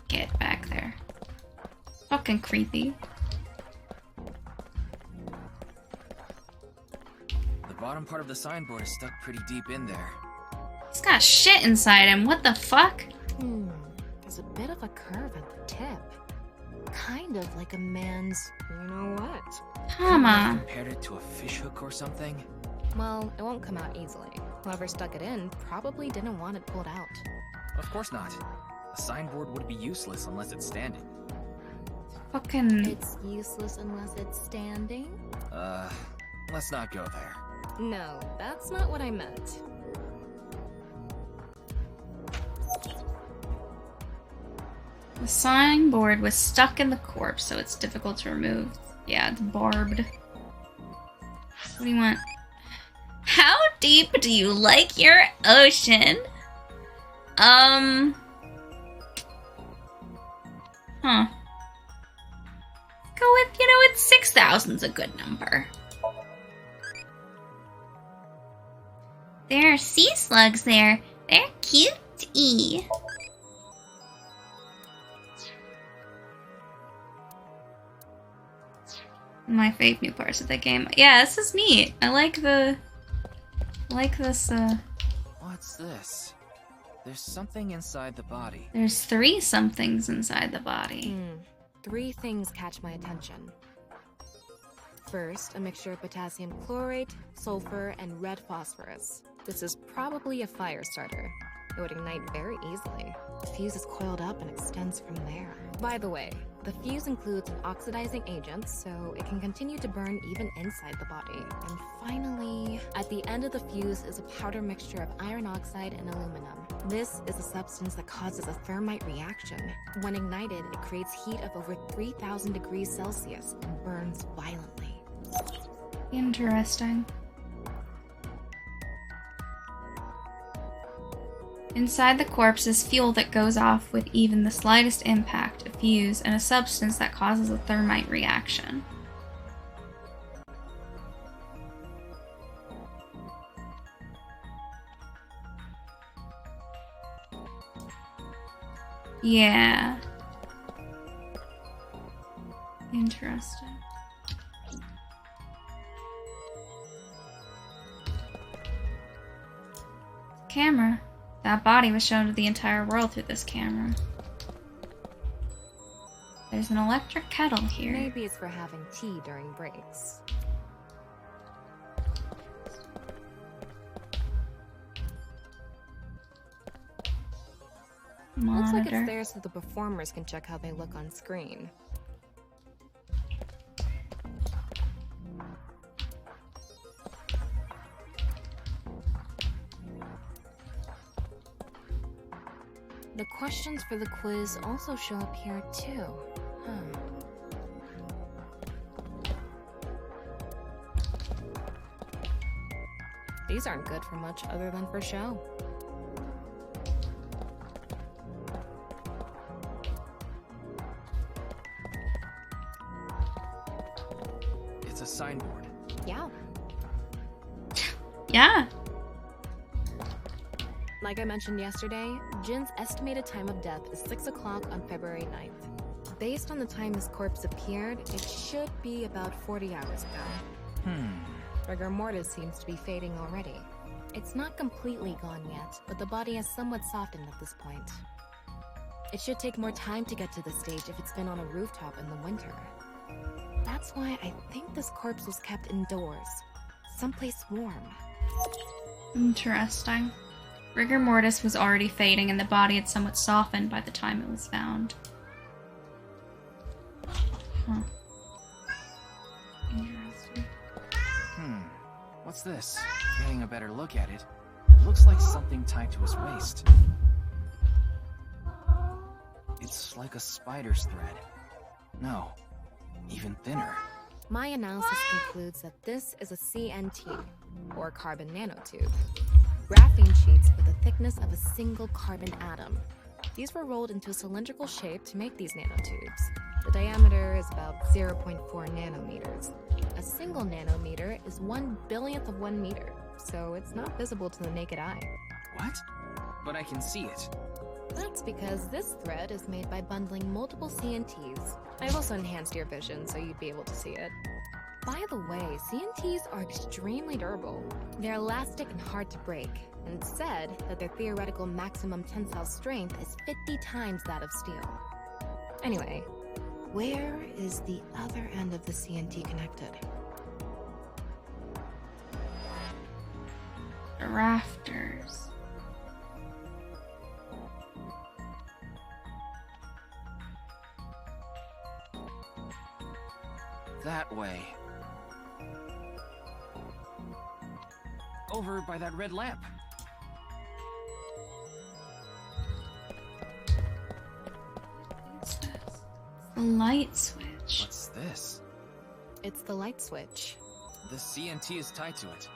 Get back there. Fucking creepy. The bottom part of the signboard is stuck pretty deep in there. He's got shit inside him. What the fuck? There's a bit of a curve at the tip. Kind of like a man's, you know what? Tama. Compared it to a fishhook or something? Well, it won't come out easily. Whoever stuck it in probably didn't want it pulled out. Of course not. A signboard would be useless unless it's standing. Fucking. It's useless unless it's standing? Let's not go there. No, that's not what I meant. The signboard was stuck in the corpse, so it's difficult to remove. Yeah, it's barbed. What do you want? How deep do you like your ocean? Huh. Go with, it's 6,000's a good number. There are sea slugs there. They're cute-y. My fave new parts of the game. Yeah, this is neat. I like this, What's this? There's something inside the body. There's 3 somethings inside the body. 3 things catch my attention. First, a mixture of potassium chlorate, sulfur, and red phosphorus. This is probably a fire starter. It would ignite very easily. The fuse is coiled up and extends from there. By the way, the fuse includes an oxidizing agent, so it can continue to burn even inside the body. And finally, at the end of the fuse is a powder mixture of iron oxide and aluminum. This is a substance that causes a thermite reaction. When ignited, it creates heat of over 3,000 degrees Celsius and burns violently. Interesting. Inside the corpse is fuel that goes off with even the slightest impact, a fuse, and a substance that causes a thermite reaction. Yeah. Interesting. Camera. That body was shown to the entire world through this camera. There's an electric kettle here. Maybe it's for having tea during breaks. Monitor. Looks like it's there so the performers can check how they look on screen. The questions for the quiz also show up here too. These aren't good for much other than for show. It's a signboard. Yeah. Yeah. Like I mentioned yesterday, Jin's estimated time of death is 6 o'clock on February 9th. Based on the time his corpse appeared, it should be about 40 hours ago. Rigor mortis seems to be fading already. It's not completely gone yet, but the body has somewhat softened at this point. It should take more time to get to this stage if it's been on a rooftop in the winter. That's why I think this corpse was kept indoors, someplace warm. Interesting. Rigor mortis was already fading and the body had somewhat softened by the time it was found. Huh. Interesting. What's this? Getting a better look at it. It looks like something tied to his waist. It's like a spider's thread. No, even thinner. My analysis concludes that this is a CNT, or carbon nanotube. Graphene sheets with the thickness of a single carbon atom. These were rolled into a cylindrical shape to make these nanotubes. The diameter is about 0.4 nanometers. A single nanometer is 1/1000th of 1 meter, so it's not visible to the naked eye. What? But I can see it. That's because this thread is made by bundling multiple CNTs. I've also enhanced your vision so you'd be able to see it. By the way, CNTs are extremely durable. They're elastic and hard to break, and it's said that their theoretical maximum tensile strength is 50 times that of steel. Anyway, where is the other end of the CNT connected? The rafters. That way. Over by that red lamp. What's this? The light switch. What's this? It's the light switch. The CNT is tied to it.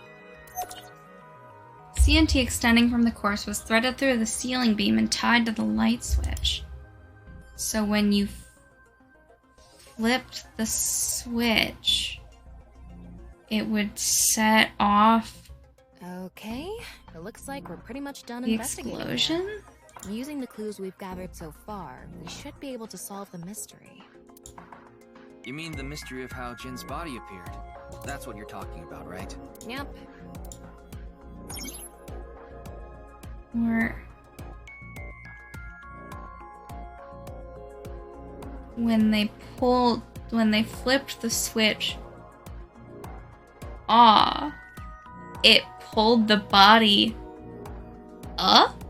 CNT extending from the course was threaded through the ceiling beam and tied to the light switch. So when you flipped the switch, it would set off Okay, it looks like we're pretty much done the investigating now. explosion? Using the clues we've gathered so far, we should be able to solve the mystery. You mean the mystery of how Jin's body appeared? That's what you're talking about, right? Yep. Or when they flipped the switch off, it pulled the body up?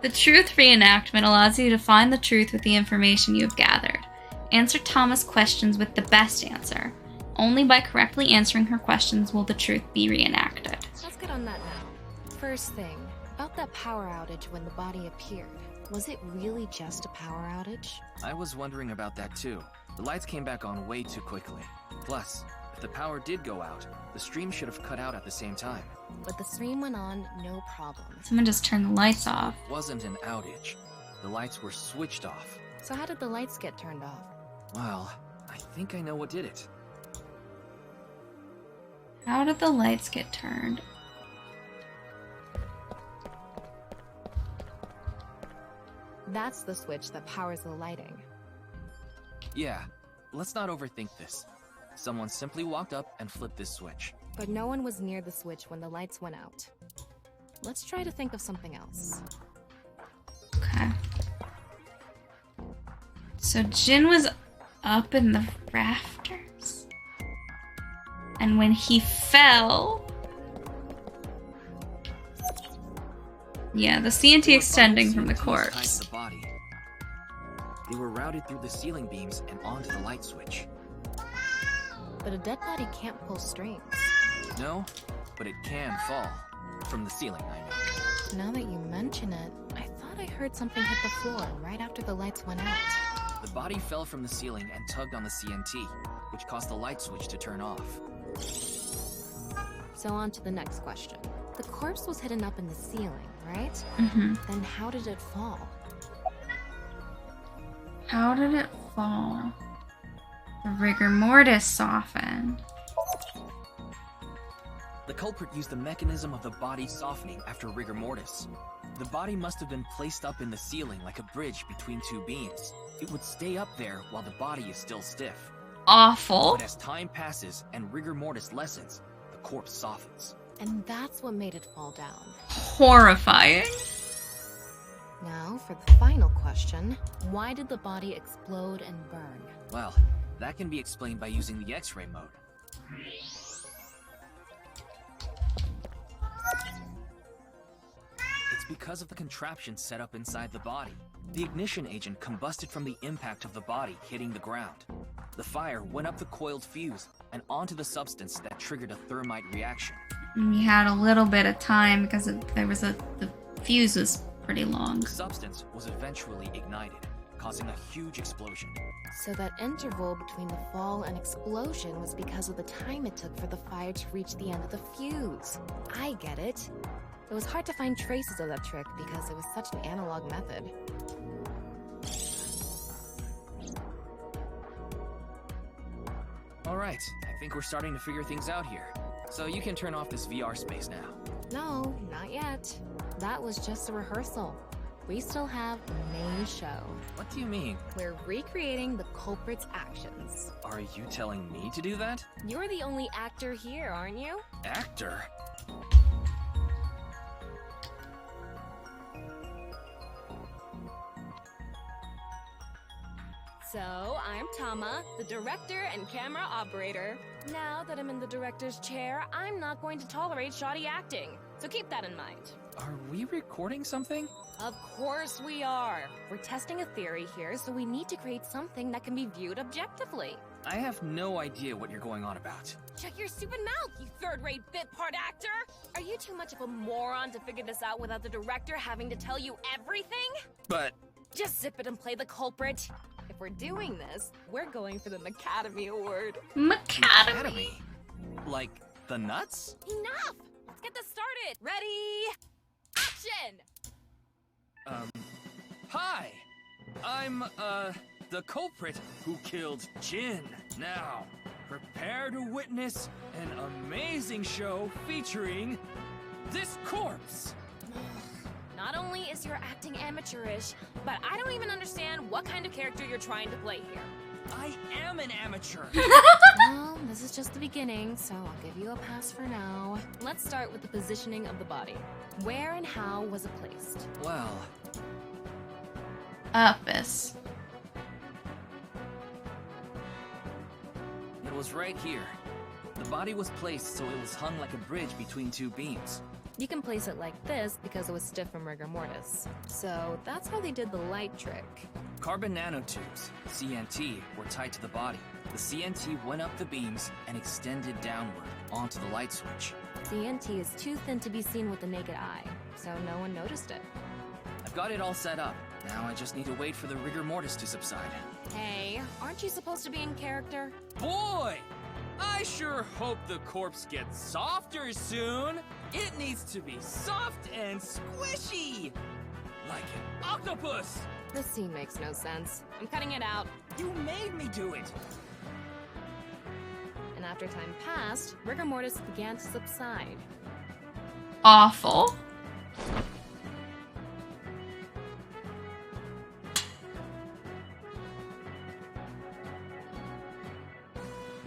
The truth reenactment allows you to find the truth with the information you have gathered. Answer Thomas' questions with the best answer. Only by correctly answering her questions will the truth be reenacted. Let's get on that now. First thing, about that power outage when the body appeared. Was it really just a power outage? I was wondering about that too. The lights came back on way too quickly. Plus, if the power did go out, the stream should have cut out at the same time. But the stream went on, no problem. Someone just turned the lights off. It wasn't an outage. The lights were switched off. So how did the lights get turned off? Well, I think I know what did it. How did the lights get turned? That's the switch that powers the lighting. Yeah, let's not overthink this. Someone simply walked up and flipped this switch. But no one was near the switch when the lights went out. Let's try to think of something else. Okay. So Jin was up in the rafters. And when he fell... Yeah, the CNT extending from the corpse. Tied to the body. They were routed through the ceiling beams and onto the light switch. But a dead body can't pull strings. No, but it can fall. From the ceiling, I mean. Now that you mention it, I thought I heard something hit the floor right after the lights went out. The body fell from the ceiling and tugged on the CNT, which caused the light switch to turn off. So on to the next question. The corpse was hidden up in the ceiling, right? Mm-hmm. Then how did it fall? How did it fall? The rigor mortis softened. The culprit used the mechanism of the body softening after rigor mortis. The body must have been placed up in the ceiling like a bridge between two beams. It would stay up there while the body is still stiff. Awful. But as time passes and rigor mortis lessens, the corpse softens. And that's what made it fall down. Horrifying. Now, for the final question, why did the body explode and burn? Well, that can be explained by using the X-ray mode. It's because of the contraption set up inside the body. The ignition agent combusted from the impact of the body hitting the ground. The fire went up the coiled fuse and onto the substance that triggered a thermite reaction. And we had a little bit of time because the fuse was pretty long. The substance was eventually ignited, causing a huge explosion. So that interval between the fall and explosion was because of the time it took for the fire to reach the end of the fuse. I get it. It was hard to find traces of that trick because it was such an analog method. Alright, I think we're starting to figure things out here. So you can turn off this VR space now. No, not yet. That was just a rehearsal. we still have the main show. What do you mean? We're recreating the culprit's actions. Are you telling me to do that? You're the only actor here, aren't you? Actor? So, I'm Tama, the director and camera operator. Now that I'm in the director's chair, I'm not going to tolerate shoddy acting. So keep that in mind. Are we recording something? Of course we are. We're testing a theory here, so we need to create something that can be viewed objectively. I have no idea what you're going on about. Shut your stupid mouth, you third-rate bit part actor! Are you too much of a moron to figure this out without the director having to tell you everything? But... Just zip it and play the culprit. If we're doing this, we're going for the Academy Award. Academy. Like, the nuts? Enough! Let's get this started! Ready? Action! Hi! I'm, the culprit who killed Jin. Now, prepare to witness an amazing show featuring this corpse. Not only is your acting amateurish, but I don't even understand what kind of character you're trying to play here. I am an amateur. Well, this is just the beginning, so I'll give you a pass for now. Let's start with the positioning of the body. Where and how was it placed? Well... Upus. It was right here. The body was placed so it was hung like a bridge between two beams. You can place it like this because it was stiff from rigor mortis. So that's how they did the light trick. Carbon nanotubes, CNT, were tied to the body. The CNT went up the beams and extended downward onto the light switch. CNT is too thin to be seen with the naked eye, so no one noticed it. I've got it all set up. Now I just need to wait for the rigor mortis to subside. Hey, aren't you supposed to be in character? Boy! I sure hope the corpse gets softer soon. It needs to be soft and squishy. Like an octopus. This scene makes no sense. I'm cutting it out. You made me do it. And after time passed, rigor mortis began to subside. Awful.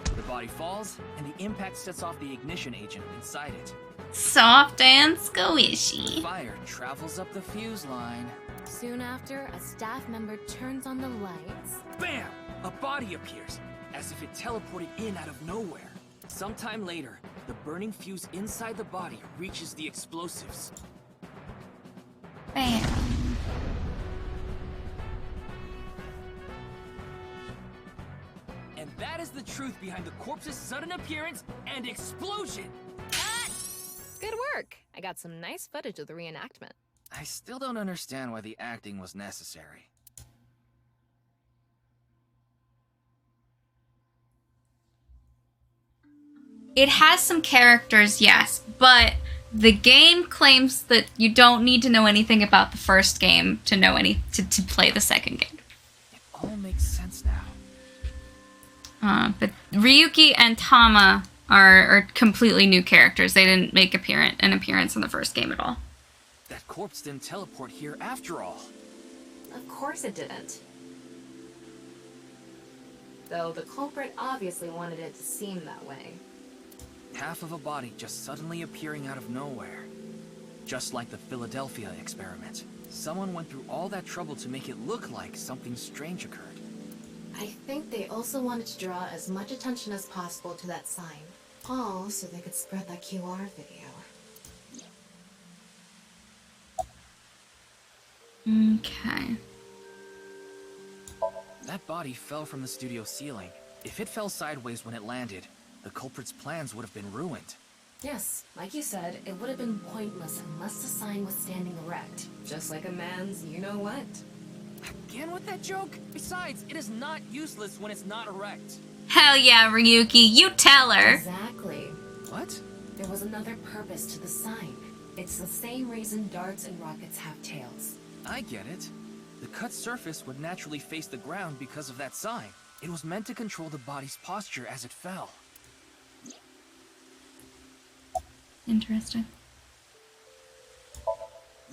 The body falls, and the impact sets off the ignition agent inside it. Soft and The squishy. fire travels up the fuse line. Soon after, a staff member turns on the lights. Bam! A body appears, as if it teleported in out of nowhere. Sometime later, the burning fuse inside the body reaches the explosives. Bam. And that is the truth behind the corpse's sudden appearance and explosion! Good work! I got some nice footage of the reenactment. I still don't understand why the acting was necessary. It has some characters, yes, but the game claims that you don't need to know anything about the first game to know to play the second game. It all makes sense now. But Ryuki and Tama are completely new characters. They didn't make an appearance in the first game at all. That corpse didn't teleport here after all. Of course it didn't. Though the culprit obviously wanted it to seem that way. Half of a body just suddenly appearing out of nowhere. Just like the Philadelphia experiment. Someone went through all that trouble to make it look like something strange occurred. I think they also wanted to draw as much attention as possible to that sign. All so they could spread that QR video. Okay. That body fell from the studio ceiling. If it fell sideways when it landed, the culprit's plans would have been ruined. Yes, like you said, it would have been pointless unless the sign was standing erect. Just like a man's you-know-what. Again with that joke? Besides, it is not useless when it's not erect. Hell yeah, Ryuki, you tell her. Exactly. What? There was another purpose to the sign. It's the same reason darts and rockets have tails. I get it. The cut surface would naturally face the ground because of that sign. It was meant to control the body's posture as it fell. Interesting.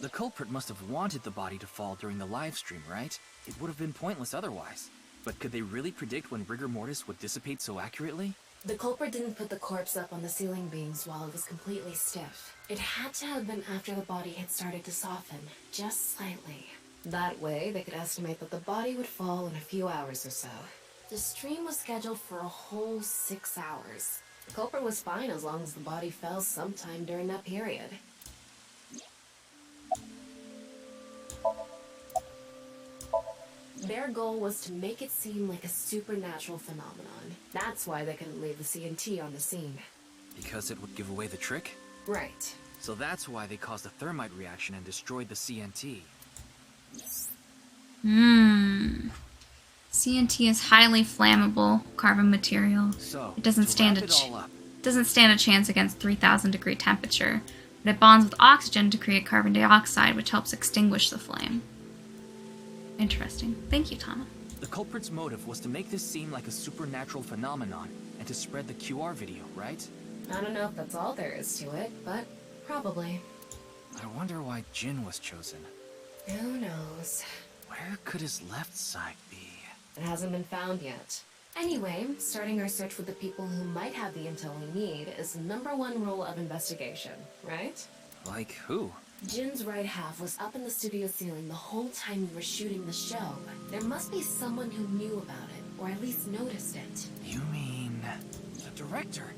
The culprit must have wanted the body to fall during the live stream, right? It would have been pointless otherwise. But could they really predict when rigor mortis would dissipate so accurately? The culprit didn't put the corpse up on the ceiling beams while it was completely stiff. It had to have been after the body had started to soften, just slightly. That way, they could estimate that the body would fall in a few hours or so. The stream was scheduled for a whole 6 hours. The culprit was fine as long as the body fell sometime during that period. Their goal was to make it seem like a supernatural phenomenon. That's why they couldn't leave the CNT on the scene. Because it would give away the trick? Right. So that's why they caused a thermite reaction and destroyed the CNT. CNT is highly flammable carbon material. So, It doesn't to stand wrap it all up, a chance against 3,000 degree temperature, but it bonds with oxygen to create carbon dioxide, which helps extinguish the flame. Interesting. Thank you, Tana. the culprit's motive was to make this seem like a supernatural phenomenon and to spread the QR video, right? I don't know if that's all there is to it, but probably. I wonder why Jin was chosen. Who knows? Where could his left side be? It hasn't been found yet. Anyway, starting our search with the people who might have the intel we need is the #1 rule of investigation, right? Like who? Jin's right half was up in the studio ceiling the whole time we were shooting the show. There must be someone who knew about it, or at least noticed it. You mean... the director?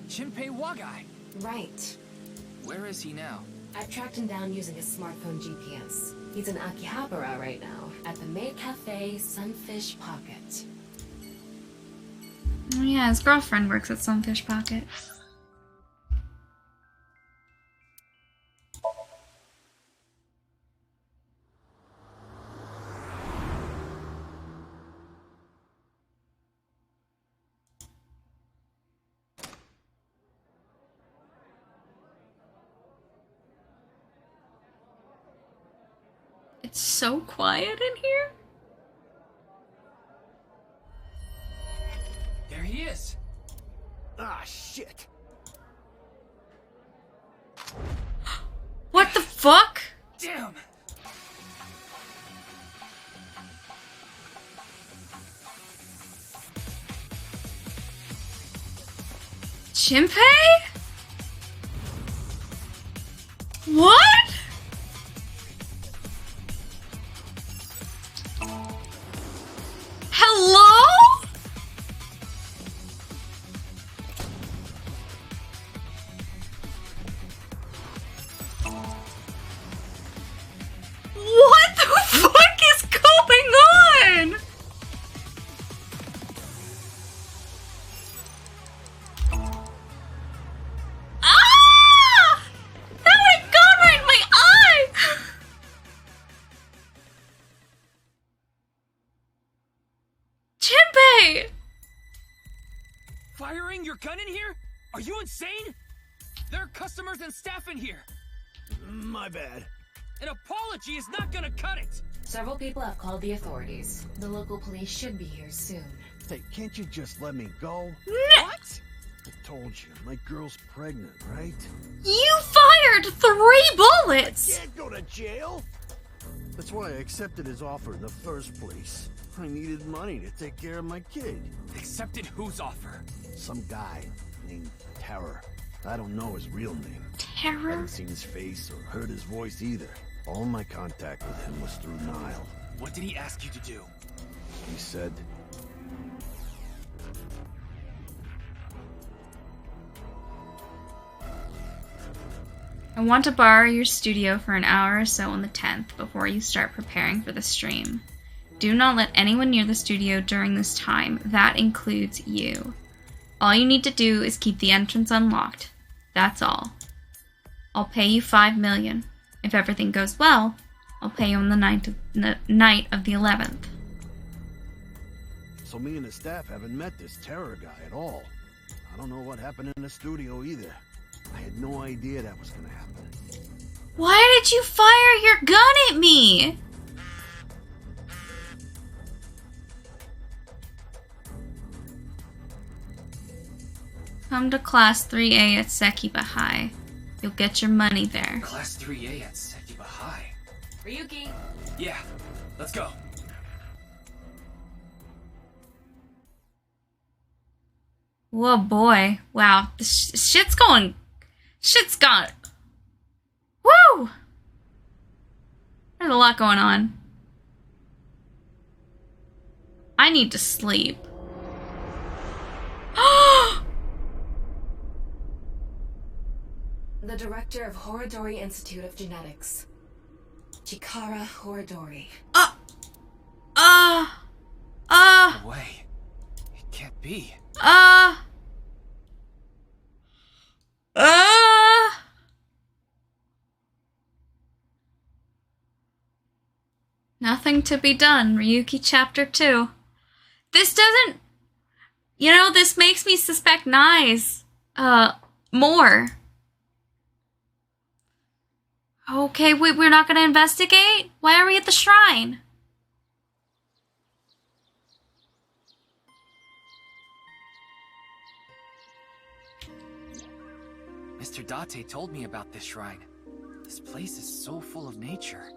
Shinpei Wagai? Right. Where is he now? I've tracked him down using his smartphone GPS. He's in Akihabara right now, at the maid cafe Sunfish Pocket. Oh yeah, his girlfriend works at Sunfish Pocket. It's so quiet in here. There he is! Ah, shit! What the fuck? Damn! Shinpei? What? Hello? What the fuck is going on? Ah! That would have gone right in my eye! Shinpei! Firing your gun in here? Are you insane? There are customers and staff in here! My bad. An apology is not gonna cut it! Several people have called the authorities. The local police should be here soon. Hey, can't you just let me go? What? I told you, my girl's pregnant, right? You fired 3 bullets! Can't go to jail! That's why I accepted his offer in the first place. I needed money to take care of my kid. Accepted whose offer? Some guy named Terror. I don't know his real name. Terror? Haven't seen his face or heard his voice either. All my contact with him was through Nile. What did he ask you to do? He said, I want to borrow your studio for an hour or so on the 10th before you start preparing for the stream. Do not let anyone near the studio during this time. That includes you. All you need to do is keep the entrance unlocked. That's all. I'll pay you 5 million. If everything goes well, I'll pay you on the night of the 11th. so me and the staff haven't met this Terror guy at all. I don't know what happened in the studio either. I had no idea that was gonna happen. Why did you fire your gun at me? Come to Class 3A at Sekiba High. You'll get your money there. Class 3A at Sekiba High. Ryuki! Yeah, let's go. Whoa, boy. Wow. Shit's going. Shit's gone. Woo! There's a lot going on. I need to sleep. The director of Horodori Institute of Genetics. Chikara Horodori. No way. It can't be. Nothing to be done, Ryuki Chapter 2. This doesn't... You know, this makes me suspect Nai's, more. Okay, we're not gonna investigate? Why are we at the shrine? Mr. Date told me about this shrine. This place is so full of nature.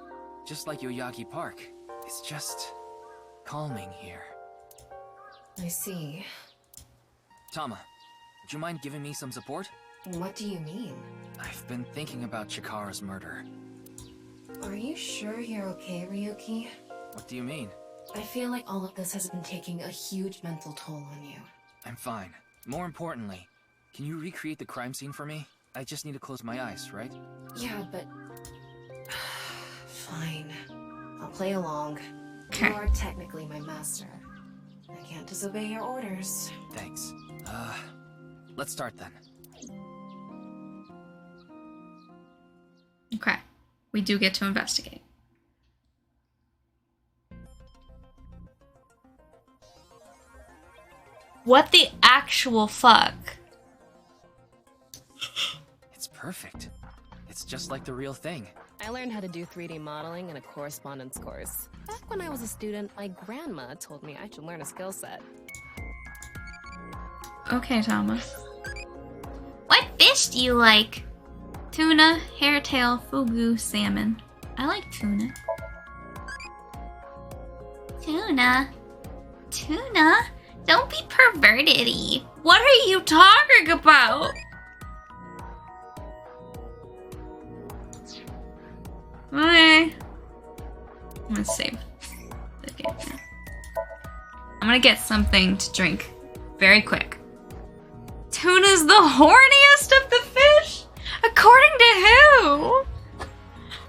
Just like Yoyagi Park. It's just... calming here. I see. Tama, would you mind giving me some support? What do you mean? I've been thinking about Chikara's murder. Are you sure you're okay, Ryuki? What do you mean? I feel like all of this has been taking a huge mental toll on you. I'm fine. More importantly, can you recreate the crime scene for me? I just need to close my eyes, right? Yeah, but... Fine. I'll play along. Okay. You are technically my master. I can't disobey your orders. Thanks. Let's start then. Okay. We do get to investigate. What the actual fuck? It's perfect. It's just like the real thing. I learned how to do 3D modeling in a correspondence course. Back when I was a student, my grandma told me I should learn a skill set. Okay, Thomas. What fish do you like? Tuna, hairtail, fugu, salmon. I like tuna. Tuna? Tuna? Don't be perverted-y. What are you talking about? Okay. I'm gonna save the game here. I'm gonna get something to drink very quick. Tuna's the horniest of the fish? According to who?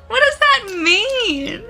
What does that mean?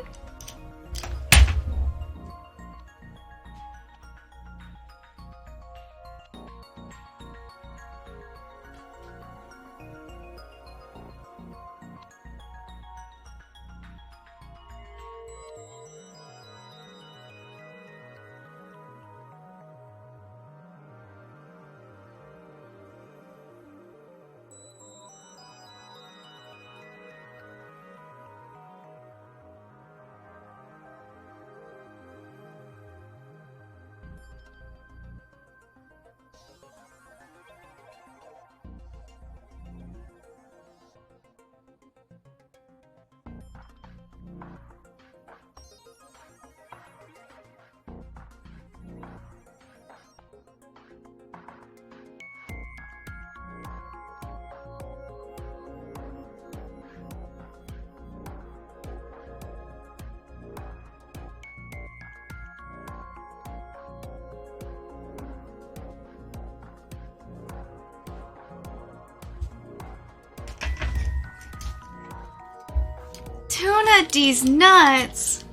Tuna D's nuts.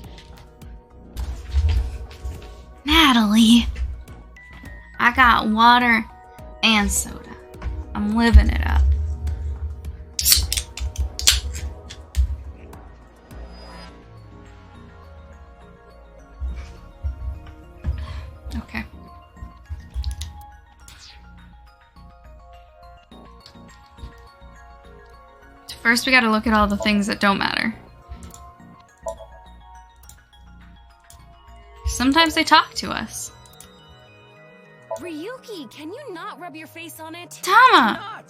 Natalie. I got water and soda. I'm living it up. Okay. First, we gotta look at all the things that don't matter. Sometimes they talk to us. Ryuki, can you not rub your face on it? Tama!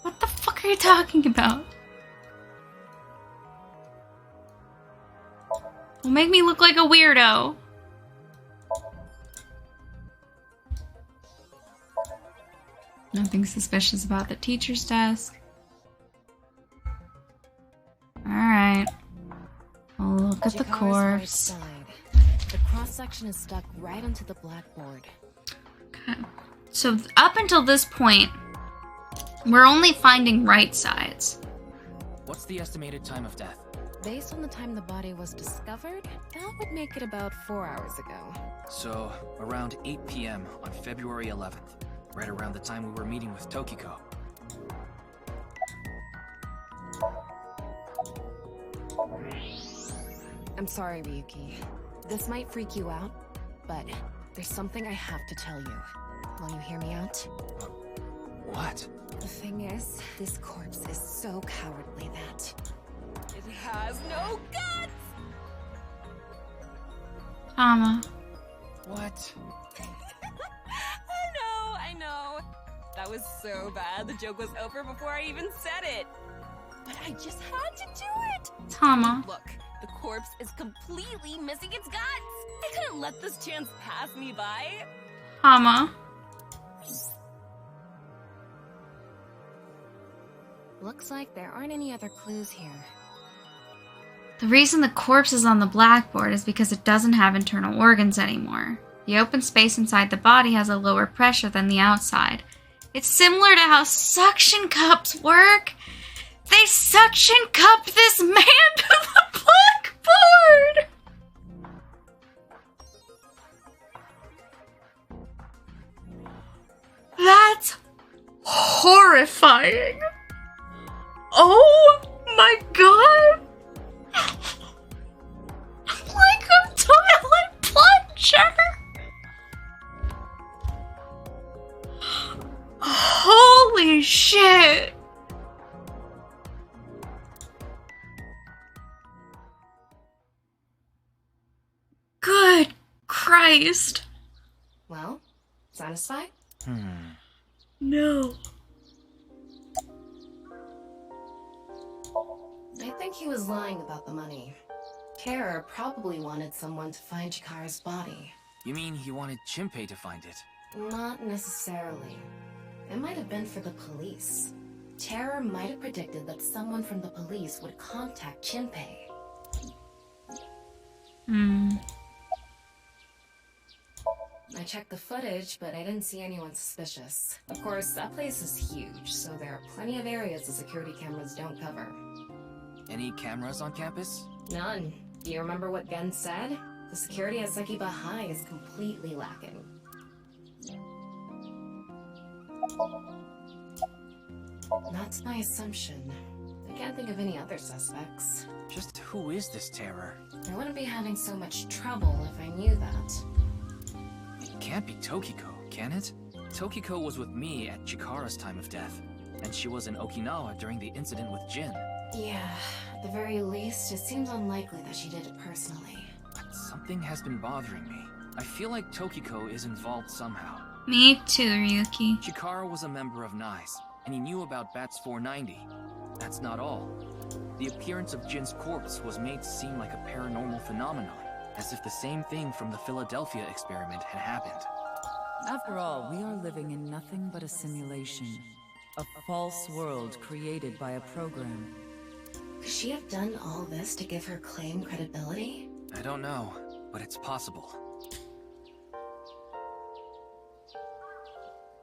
What the fuck are you talking about? Don't make me look like a weirdo. Nothing suspicious about the teacher's desk. Alright. I'll look at the corpse. Right side. The cross-section is stuck right onto the blackboard. Okay. So up until this point, we're only finding right sides. What's the estimated time of death? Based on the time the body was discovered, that would make it about 4 hours ago. So, around 8 p.m. on February 11th. Right around the time we were meeting with Tokiko. I'm sorry, Ryuki. This might freak you out, but there's something I have to tell you. Will you hear me out? What? The thing is, this corpse is so cowardly that it has no guts! Tama. What? I know. That was so bad. The joke was over before I even said it. But I just had to do it. Tama. Look, the corpse is completely missing its guts. I couldn't let this chance pass me by. Tama. Looks like there aren't any other clues here. The reason the corpse is on the blackboard is because it doesn't have internal organs anymore. The open space inside the body has a lower pressure than the outside. It's similar to how suction cups work. They suction cup this man to the blackboard! That's horrifying. Oh my god! Like a toilet plunger! Holy shit! Good Christ! Well, satisfied? No. I think he was lying about the money. Terror probably wanted someone to find Chikara's body. You mean he wanted Chimpei to find it? Not necessarily. It might have been for the police. Terror might have predicted that someone from the police would contact Chimpei. I checked the footage, but I didn't see anyone suspicious. Of course, that place is huge, so there are plenty of areas the security cameras don't cover. Any cameras on campus? None. Do you remember what Gen said? The security at Sekiba High is completely lacking. That's my assumption. I can't think of any other suspects. Just who is this terror? I wouldn't be having so much trouble if I knew that. It can't be Tokiko, can it? Tokiko was with me at Chikara's time of death, and she was in Okinawa during the incident with Jin. Yeah, at the very least, it seems unlikely that she did it personally. But something has been bothering me. I feel like Tokiko is involved somehow. Me too, Ryuki. Chikara was a member of NICE, and he knew about Bats 490. That's not all. The appearance of Jin's corpse was made to seem like a paranormal phenomenon, as if the same thing from the Philadelphia experiment had happened. After all, we are living in nothing but a simulation. A false world created by a program. Could she have done all this to give her claim credibility? I don't know, but it's possible.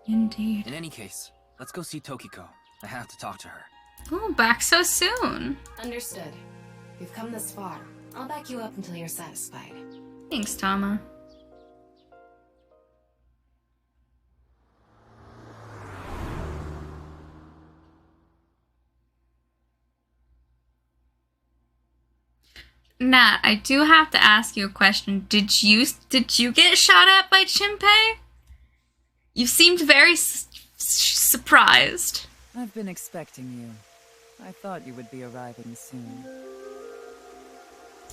Indeed. In any case, let's go see Tokiko. I have to talk to her. Oh, back so soon. Understood. You've come this far. I'll back you up until you're satisfied. Thanks, Tama. Nat, I do have to ask you a question. Did you get shot at by Chimpei? You seemed very surprised. I've been expecting you. I thought you would be arriving soon.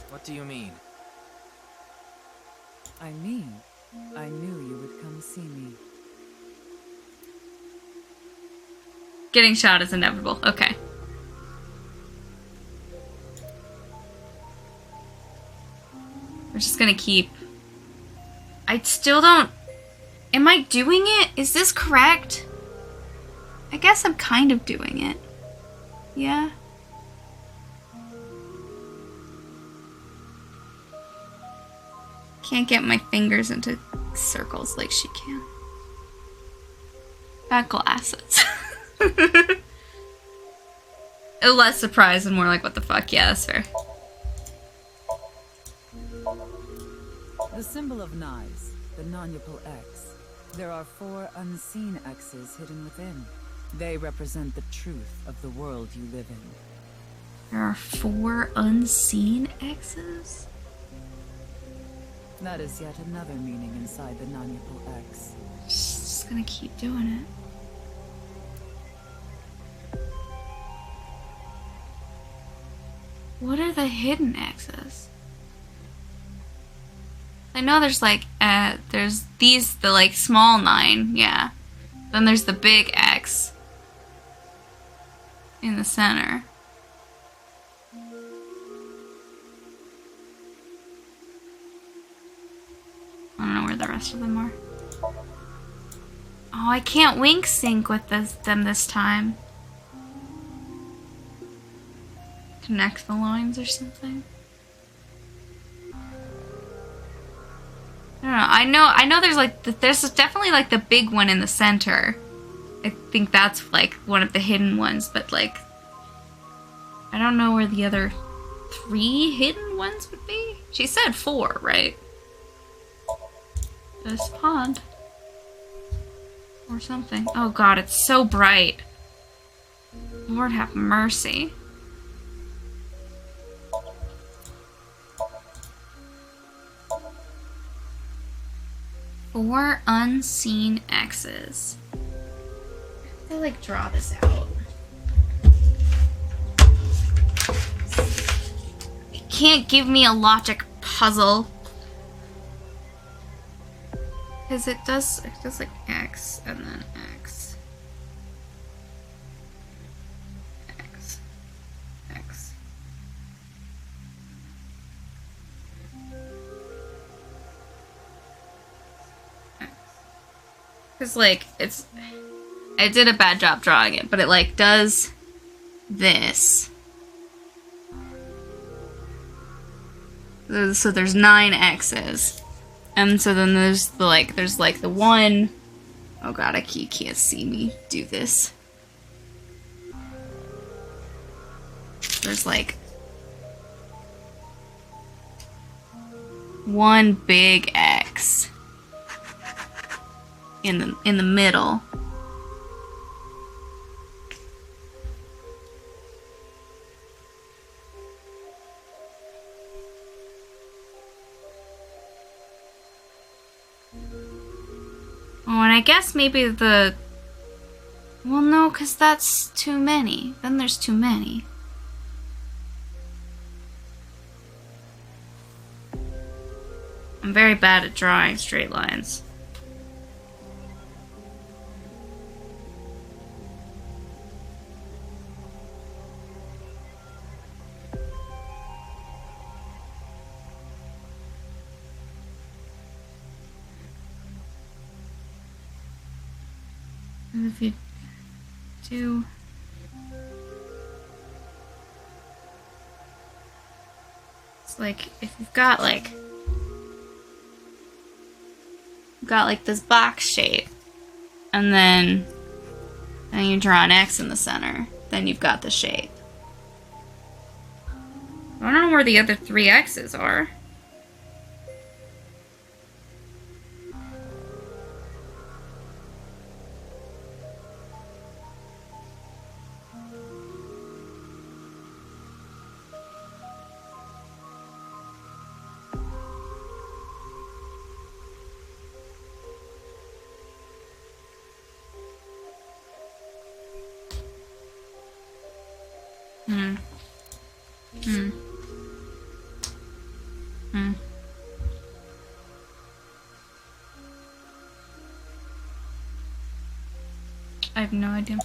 What do you mean? I mean, I knew you would come see me. Getting shot is inevitable. Okay. We're just gonna keep... I still don't... Am I doing it? Is this correct? I guess I'm kind of doing it. Yeah? Can't get my fingers into circles like she can. Got glasses. Less surprised and more like, what the fuck? Yeah, that's fair. The symbol of knives, the non-upal X. There are 4 unseen X's hidden within. They represent the truth of the world you live in. There are 4 unseen X's? That is yet another meaning inside the non-upal X. Just gonna keep doing it. What are the hidden X's? I know there's like, there's these, the like small 9, yeah. Then there's the big X in the center. I don't know where the rest of them are. Oh, I can't wink sync with them this time. Connect the lines or something. I don't know. I know there's like there's definitely like the big one in the center. I think that's like one of the hidden ones, but like I don't know where the other 3 hidden ones would be. She said 4, right? This pond. Or something. Oh god, it's so bright. Lord have mercy. Four unseen X's. I like draw this out. It can't give me a logic puzzle. Because it does like X and then X. X. X. Because like I did a bad job drawing it, but it like does this. So there's 9 X's. And so then there's the one, oh god, you can't see me do this. There's like one big X in the middle. Oh, and I guess maybe well, no, because that's too many. Then there's too many. I'm very bad at drawing straight lines. And if you do... It's like, if you've got like this box shape, and then you draw an X in the center, then you've got the shape. I don't know where the other 3 X's are. I have no idea.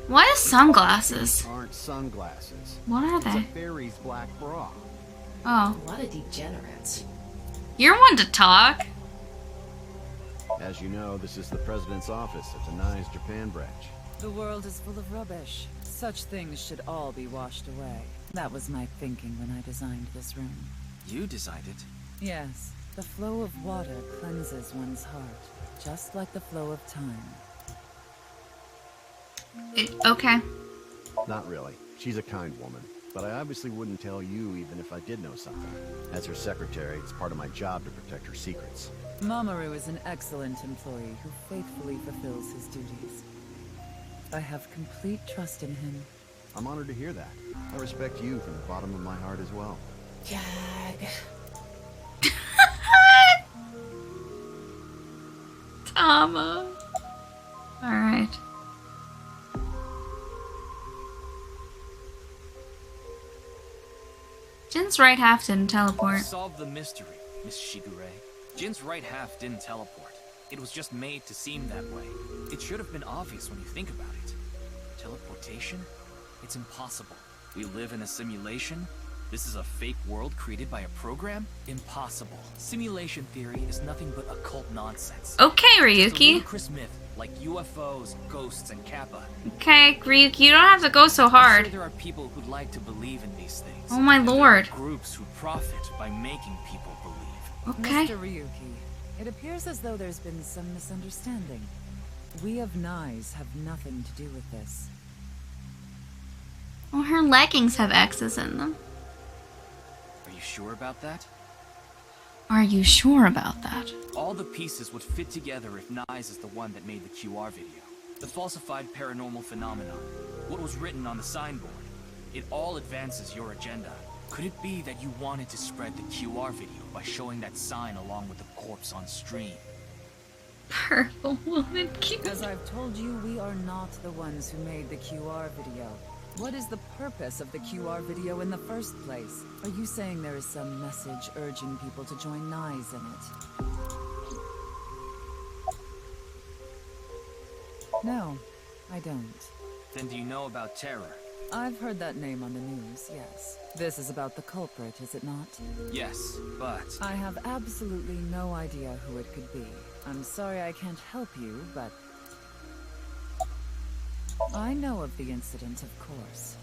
Why sunglasses? Aren't sunglasses. What are It's a they? fairy's black bra. Oh. What a degenerate. You're one to talk. As you know, this is the president's office at the Nye's Japan branch. The world is full of rubbish. Such things should all be washed away. That was my thinking when I designed this room. You designed it. Yes, the flow of water cleanses one's heart, just like the flow of time. Okay. Not really. She's a kind woman. But I obviously wouldn't tell you even if I did know something. As her secretary, it's part of my job to protect her secrets. Mamoru is an excellent employee who faithfully fulfills his duties. I have complete trust in him. I'm honored to hear that. I respect you from the bottom of my heart as well. Gag. Tama. Alright. Jin's right half didn't teleport. Solve the mystery, Miss Shigure. Jin's right half didn't teleport. It was just made to seem that way. It should have been obvious when you think about it. Teleportation? It's impossible. We live in a simulation? This is a fake world created by a program? Impossible. Simulation theory is nothing but occult nonsense. Okay, It's a Ryuki. ludicrous myth like UFOs, ghosts, and Kappa. Okay, Ryuki, you don't have to go so I'm hard. sure there are people who'd like to believe in these things. Oh my and there are lord. Groups who profit by making people believe. Okay. Mr. Ryuki, it appears as though there's been some misunderstanding. We of Nye's have nothing to do with this. Well, her leggings have X's in them. Are you sure about that? Are you sure about that? All the pieces would fit together if Nye's is the one that made the QR video. The falsified paranormal phenomenon. What was written on the signboard. It all advances your agenda. Could it be that you wanted to spread the QR video by showing that sign along with the corpse on stream? Purple woman cute. As I've told you, we are not the ones who made the QR video. What is the purpose of the QR video in the first place? Are you saying there is some message urging people to join Nye's in it? No, I don't. Then do you know about Terror? I've heard that name on the news, yes. This is about the culprit, is it not? Yes, but... I have absolutely no idea who it could be. I'm sorry I can't help you, but... I know of the incident, of course.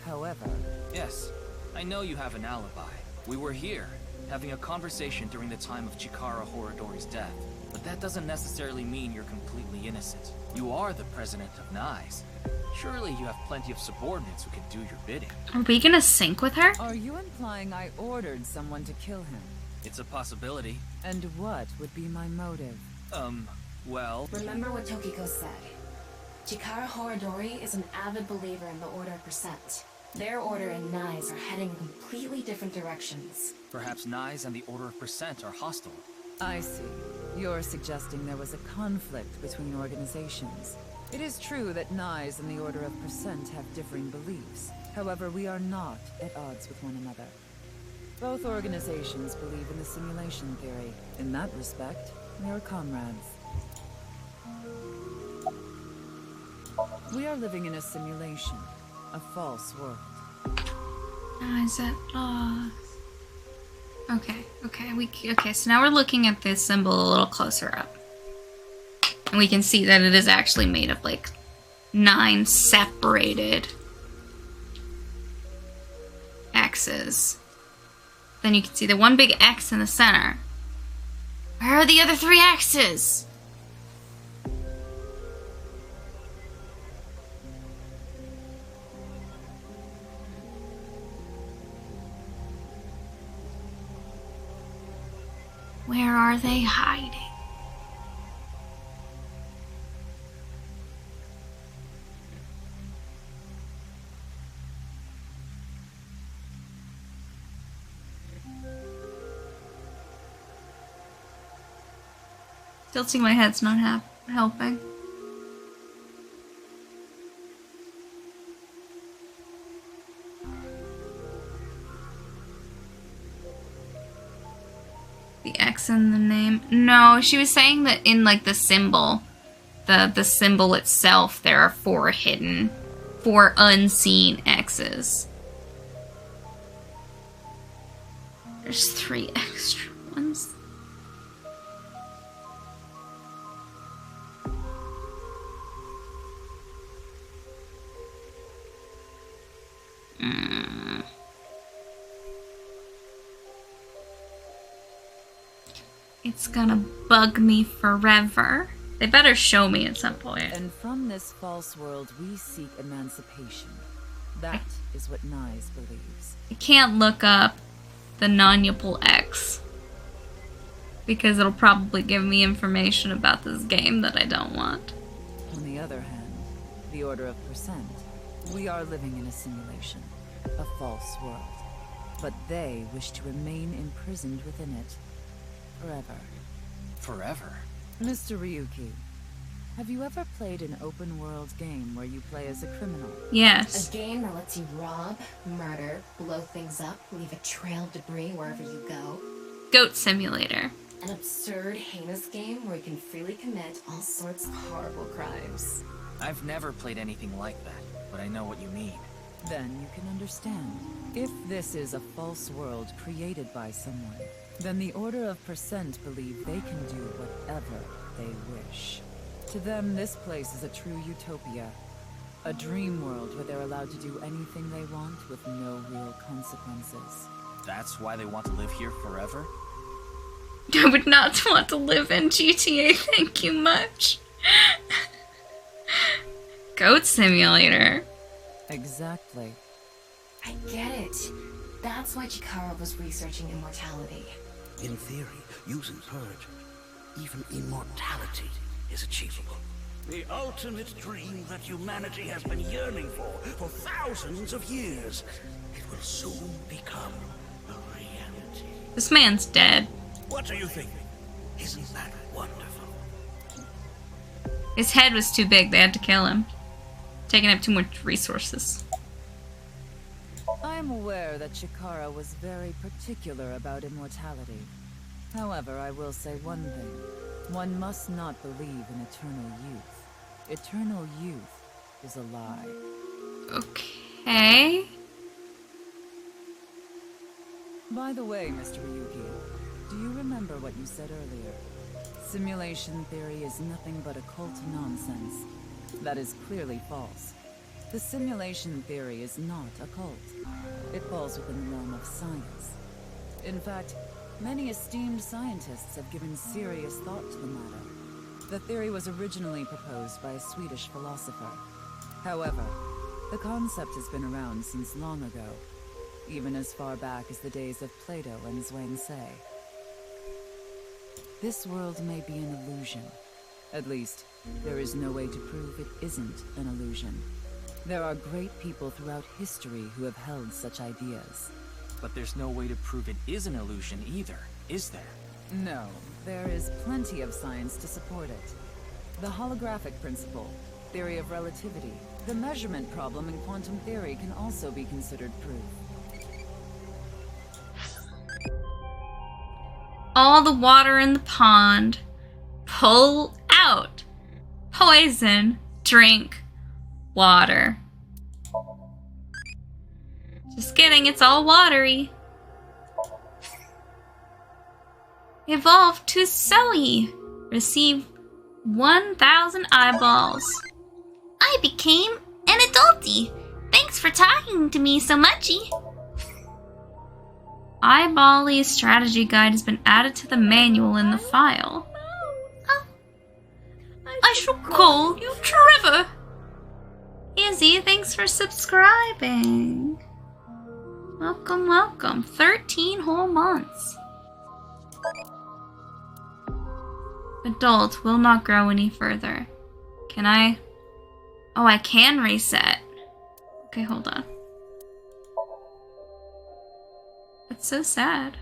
However... Yes, I know you have an alibi. We were here, having a conversation during the time of Chikara Horadori's death. But that doesn't necessarily mean you're completely innocent. You are the president of Nye's. Surely you have plenty of subordinates who can do your bidding. Are we gonna sync with her? Are you implying I ordered someone to kill him? It's a possibility. And what would be my motive? Well... Remember what Tokiko said. Chikara Horadori is an avid believer in the Order of Percent. Their order and Nye's are heading in completely different directions. Perhaps Nye's and the Order of Percent are hostile. I see. You're suggesting there was a conflict between organizations. It is true that Nye's and the Order of Percent have differing beliefs. However, we are not at odds with one another. Both organizations believe in the simulation theory. In that respect, we are comrades. We are living in a simulation, a false world. Is that lost? Okay, so now we're looking at this symbol a little closer up. And we can see that it is actually made of like 9 separated X's. Then you can see the one big X in the center. Where are the other 3 X's? Where are they hiding? Tilting my head's not helping. The X in the name. No, she was saying that in like the symbol, the symbol itself, there are 4 hidden, 4 unseen X's. There's 3 extra ones. It's gonna bug me forever. They better show me at some point. And from this false world, we seek emancipation. That is what Nyes believes. I can't look up the non-Yupple X because it'll probably give me information about this game that I don't want. On the other hand, the Order of Percent, we are living in a simulation, a false world. But they wish to remain imprisoned within it, forever. Forever? Mr. Ryuki, have you ever played an open-world game where you play as a criminal? Yes. A game that lets you rob, murder, blow things up, leave a trail of debris wherever you go. Goat Simulator. An absurd, heinous game where you can freely commit all sorts of horrible crimes. I've never played anything like that, but I know what you mean. Then you can understand. If this is a false world created by someone, then the Order of Percent believe they can do whatever they wish. To them, this place is a true utopia. A dream world where they're allowed to do anything they want with no real consequences. That's why they want to live here forever? I would not want to live in GTA, thank you much. Goat Simulator. Exactly. I get it. That's why Chikara was researching immortality. In theory, using Purge, even immortality is achievable. The ultimate dream that humanity has been yearning for thousands of years. It will soon become a reality. This man's dead. What do you think? Isn't that wonderful? His head was too big, they had to kill him. Taking up too much resources. I am aware that Chikara was very particular about immortality. However, I will say one thing. One must not believe in eternal youth. Eternal youth is a lie. Okay. By the way, Mr. Ryuki, do you remember what you said earlier? Simulation theory is nothing but occult nonsense. That is clearly false. The simulation theory is not occult. It falls within the realm of science. In fact, many esteemed scientists have given serious thought to the matter. The theory was originally proposed by a Swedish philosopher. However, the concept has been around since long ago, even as far back as the days of Plato and Zhuangzi. This world may be an illusion. At least, there is no way to prove it isn't an illusion. There are great people throughout history who have held such ideas. But there's no way to prove it is an illusion either, is there? No, there is plenty of science to support it. The holographic principle, theory of relativity, the measurement problem in quantum theory can also be considered proof. All the water in the pond. Pull out. Poison. Drink. Water. Just kidding, it's all watery. Evolve to Zoe. Receive 1,000 eyeballs. I became an adultie. Thanks for talking to me so muchy. Eyebally's strategy guide has been added to the manual in the file. Oh. I shall call you Trevor. Izzy, thanks for subscribing. Welcome, welcome. 13 whole months. Adult will not grow any further. Can I? Oh, I can reset. Okay, hold on. That's so sad.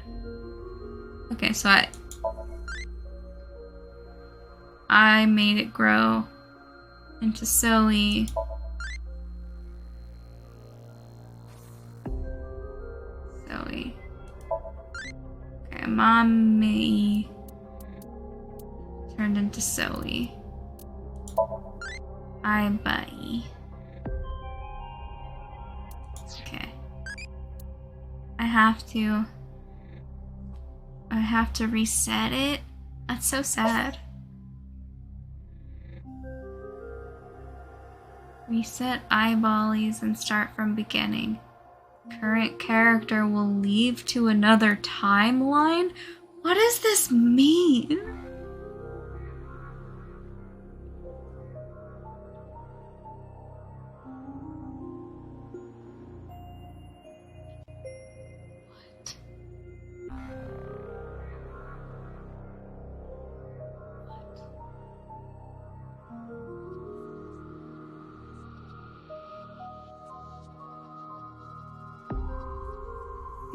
Okay, so I made it grow into Zoe. Zoe. Okay, Mommy turned into Zoe. I buddy. Okay. I have to I have to reset it? That's so sad. Reset eyeballies and start from beginning. Current character will leave to another timeline? What does this mean?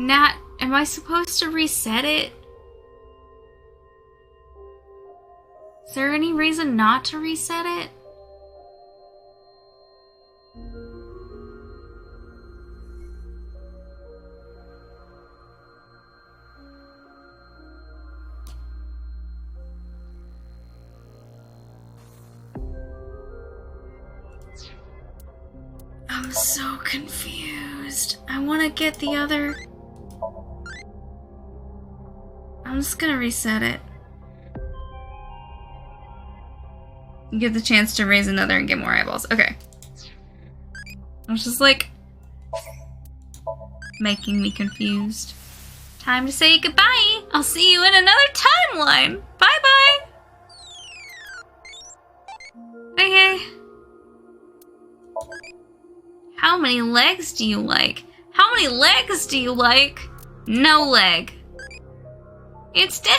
Nat, am I supposed to reset it? Is there any reason not to reset it? I'm so confused. I want to get the other... I'm just gonna reset it. You get the chance to raise another and get more eyeballs. Okay. I was just like... making me confused. Time to say goodbye! I'll see you in another timeline! Bye-bye! Okay. How many legs do you like? How many legs do you like? No leg. It's dead.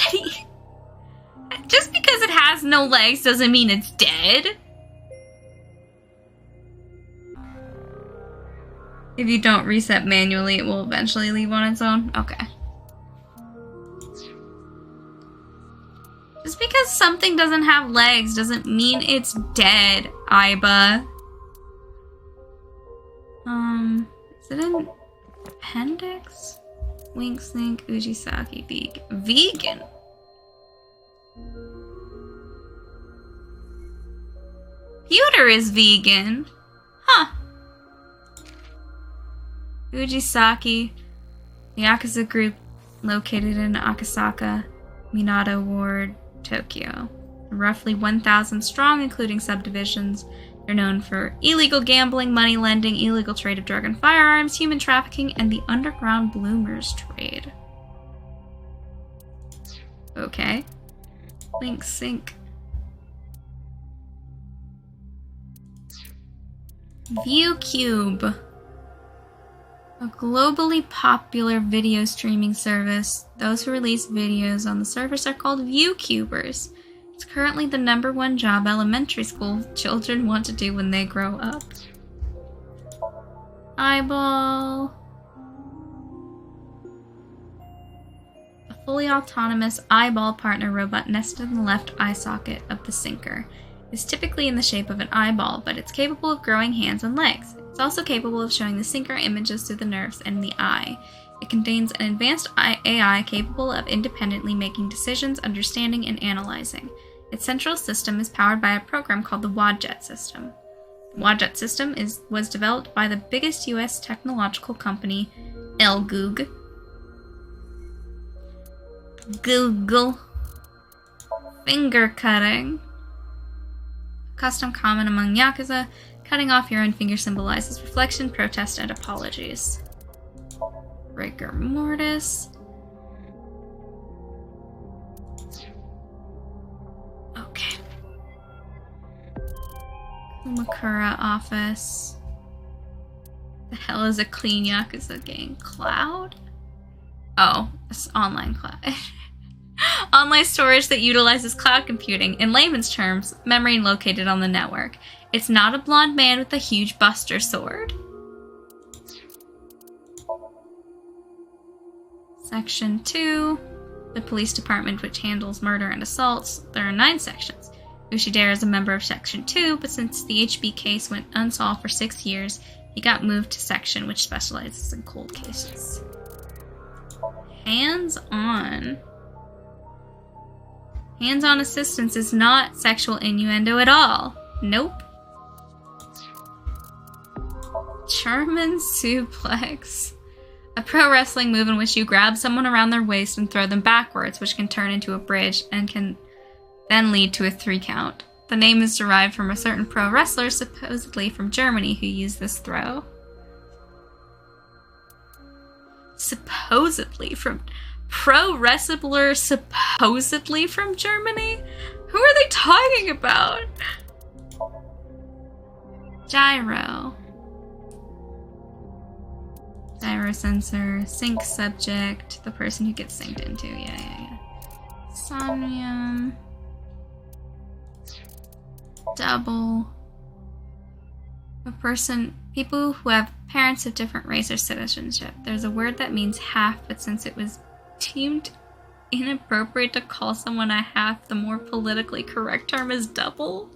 Just because it has no legs doesn't mean it's dead. If you don't reset manually, it will eventually leave on its own. Okay. Just because something doesn't have legs doesn't mean it's dead, Aiba. Is it an appendix? Wink, Sink, Ujisaki, vegan. Pewter is vegan. Huh. Ujisaki, the Yakuza group located in Akasaka, Minato Ward, Tokyo. Roughly 1,000 strong, including subdivisions. They're known for illegal gambling, money lending, illegal trade of drug and firearms, human trafficking, and the underground bloomers trade. Okay. Link sync. ViewCube. A globally popular video streaming service. Those who release videos on the service are called ViewCubers. It's currently the #1 job elementary school children want to do when they grow up. Eyeball. A fully autonomous eyeball partner robot nested in the left eye socket of the sinker. It's typically in the shape of an eyeball, but it's capable of growing hands and legs. It's also capable of showing the sinker images through the nerves in the eye. It contains an advanced AI capable of independently making decisions, understanding, and analyzing. Its central system is powered by a program called the Wadjet system. The Wadjet system was developed by the biggest US technological company, Google. Finger cutting. Custom common among Yakuza, cutting off your own finger symbolizes reflection, protest, and apologies. Rigor mortis. Okay. Kumakura office. The hell is a clean Yakuza gang? Cloud? Oh, it's online cloud. Online storage that utilizes cloud computing. In layman's terms, memory located on the network. It's not a blonde man with a huge buster sword. Section 2. The police department, which handles murder and assaults. There are 9 sections. Ushidera is a member of Section 2, but since the HB case went unsolved for 6 years, he got moved to Section, which specializes in cold cases. Hands-on. Hands-on assistance is not sexual innuendo at all. Nope. German suplex. A pro wrestling move in which you grab someone around their waist and throw them backwards, which can turn into a bridge and can then lead to a 3 count. The name is derived from a certain pro wrestler, supposedly from Germany, who used this throw. Supposedly from... Pro wrestler supposedly from Germany? Who are they talking about? Gyro. Gyro sensor. Sync subject. The person who gets synced into. Yeah. Somnium. Double. A person... People who have parents of different race or citizenship. There's a word that means half, but since it was deemed inappropriate to call someone a half, the more politically correct term is double?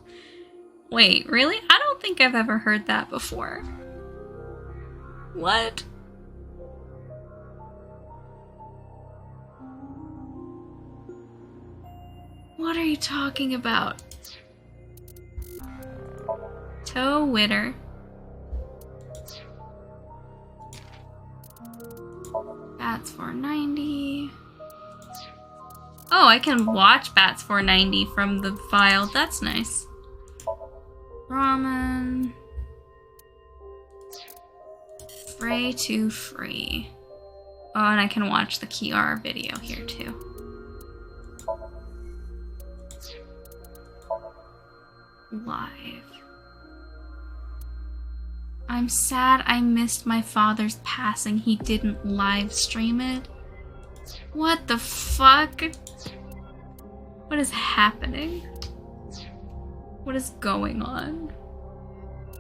Wait, really? I don't think I've ever heard that before. What? What are you talking about? Toe Witter. Bats 490. Oh, I can watch Bats 490 from the file. That's nice. Ramen. Frey to free. Oh, and I can watch the Kiara video here too. Live. I'm sad I missed my father's passing. He didn't live stream it. What the fuck? What is happening? What is going on?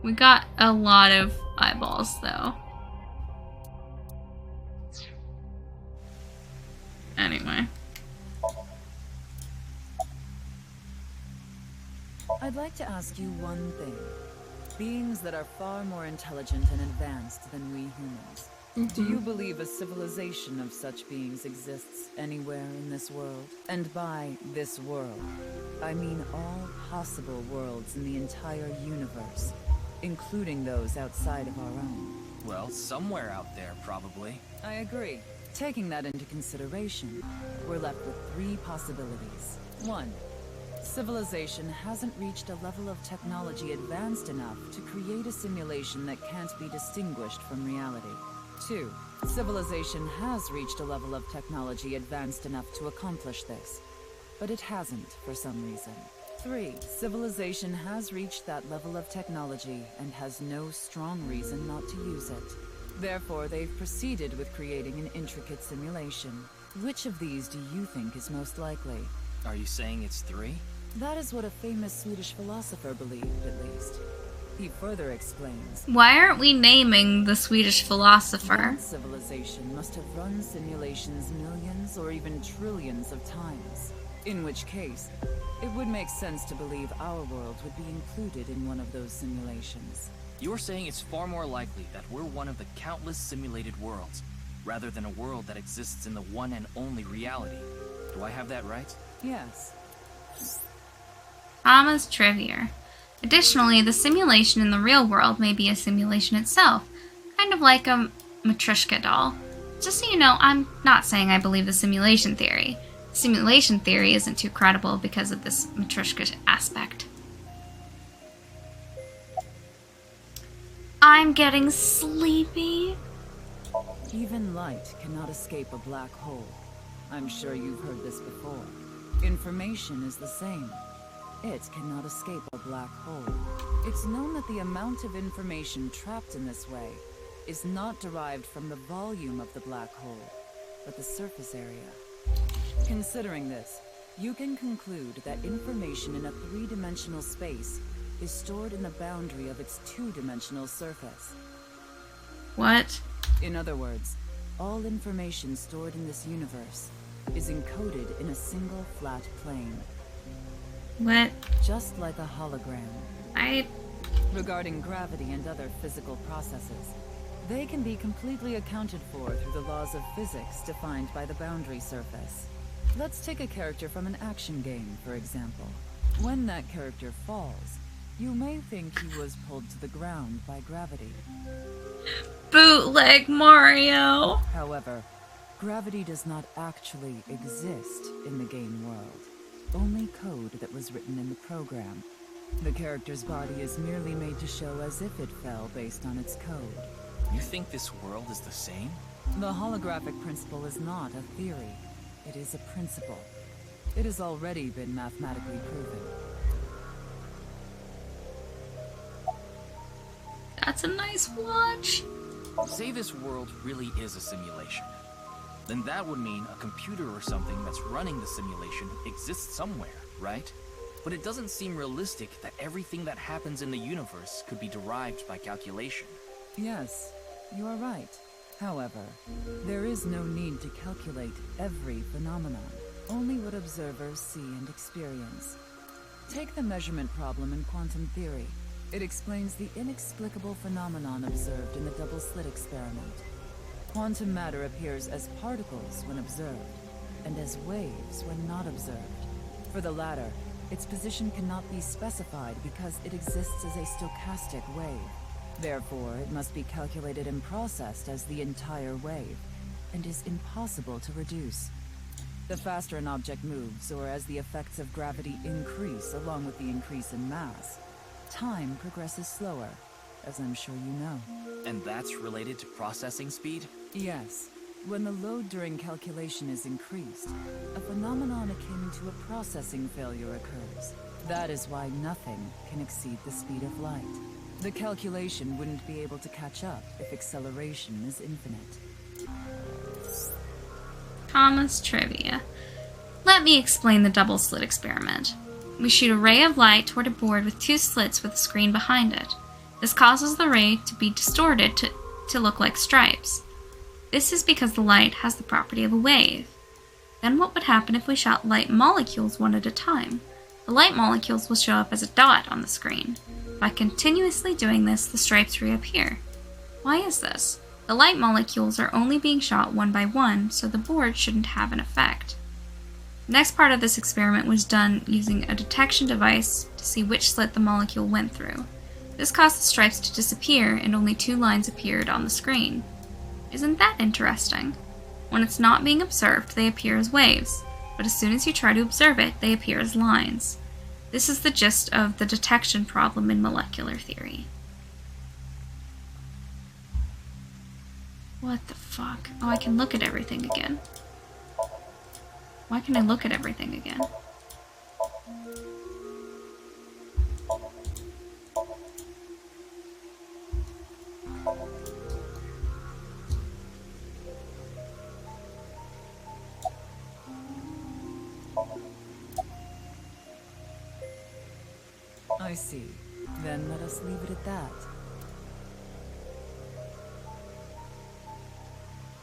We got a lot of eyeballs though. Anyway. I'd like to ask you one thing. Beings that are far more intelligent and advanced than we humans. Do you believe a civilization of such beings exists anywhere in this world? And by this world, I mean all possible worlds in the entire universe, including those outside of our own. Well, somewhere out there, probably. I agree. Taking that into consideration, we're left with 3 possibilities. 1. Civilization hasn't reached a level of technology advanced enough to create a simulation that can't be distinguished from reality. 2. Civilization has reached a level of technology advanced enough to accomplish this, but it hasn't for some reason. 3. Civilization has reached that level of technology and has no strong reason not to use it. Therefore, they've proceeded with creating an intricate simulation. Which of these do you think is most likely? Are you saying it's 3? That is what a famous Swedish philosopher believed, at least. He further explains, Why aren't we naming the Swedish philosopher? one civilization must have run simulations millions or even trillions of times. In which case, it would make sense to believe our world would be included in one of those simulations. You're saying it's far more likely that we're one of the countless simulated worlds, rather than a world that exists in the one and only reality. Do I have that right? Yes. Thomas Trivia. Additionally, the simulation in the real world may be a simulation itself, kind of like a Matryoshka doll. Just so you know, I'm not saying I believe the simulation theory. Simulation theory isn't too credible because of this Matryoshka aspect. I'm getting sleepy. Even light cannot escape a black hole. I'm sure you've heard this before. Information is the same. It cannot escape a black hole. It's known that the amount of information trapped in this way is not derived from the volume of the black hole, but the surface area. Considering this, you can conclude that information in a 3-dimensional space is stored in the boundary of its 2-dimensional surface. What? In other words, all information stored in this universe is encoded in a single flat plane. What? Just like a hologram. Regarding gravity and other physical processes, they can be completely accounted for through the laws of physics defined by the boundary surface. Let's take a character from an action game, for example. When that character falls, you may think he was pulled to the ground by gravity. Bootleg Mario. However, gravity does not actually exist in the game world. Only code that was written in the program. The character's body is merely made to show as if it fell based on its code. You think this world is the same? The holographic principle is not a theory. It is a principle. It has already been mathematically proven. That's a nice watch. Say this world really is a simulation. Then that would mean a computer or something that's running the simulation exists somewhere, right? But it doesn't seem realistic that everything that happens in the universe could be derived by calculation. Yes, you are right. However, there is no need to calculate every phenomenon, only what observers see and experience. Take the measurement problem in quantum theory. It explains the inexplicable phenomenon observed in the double-slit experiment. Quantum matter appears as particles when observed, and as waves when not observed. For the latter, its position cannot be specified because it exists as a stochastic wave. Therefore, it must be calculated and processed as the entire wave, and is impossible to reduce. The faster an object moves, or as the effects of gravity increase along with the increase in mass, time progresses slower, as I'm sure you know. And that's related to processing speed? Yes. When the load during calculation is increased, a phenomenon akin to a processing failure occurs. That is why nothing can exceed the speed of light. The calculation wouldn't be able to catch up if acceleration is infinite. Thomas trivia. Let me explain the double slit experiment. We shoot a ray of light toward a board with two slits with a screen behind it. This causes the ray to be distorted to look like stripes. This is because the light has the property of a wave. Then what would happen if we shot light molecules one at a time? The light molecules will show up as a dot on the screen. By continuously doing this, the stripes reappear. Why is this? The light molecules are only being shot one by one, so the board shouldn't have an effect. The next part of this experiment was done using a detection device to see which slit the molecule went through. This caused the stripes to disappear and only two lines appeared on the screen. Isn't that interesting? When it's not being observed, they appear as waves, but as soon as you try to observe it, they appear as lines. This is the gist of the detection problem in molecular theory. What the fuck? Oh, I can look at everything again. Why can I look at everything again? I see. Then let us leave it at that.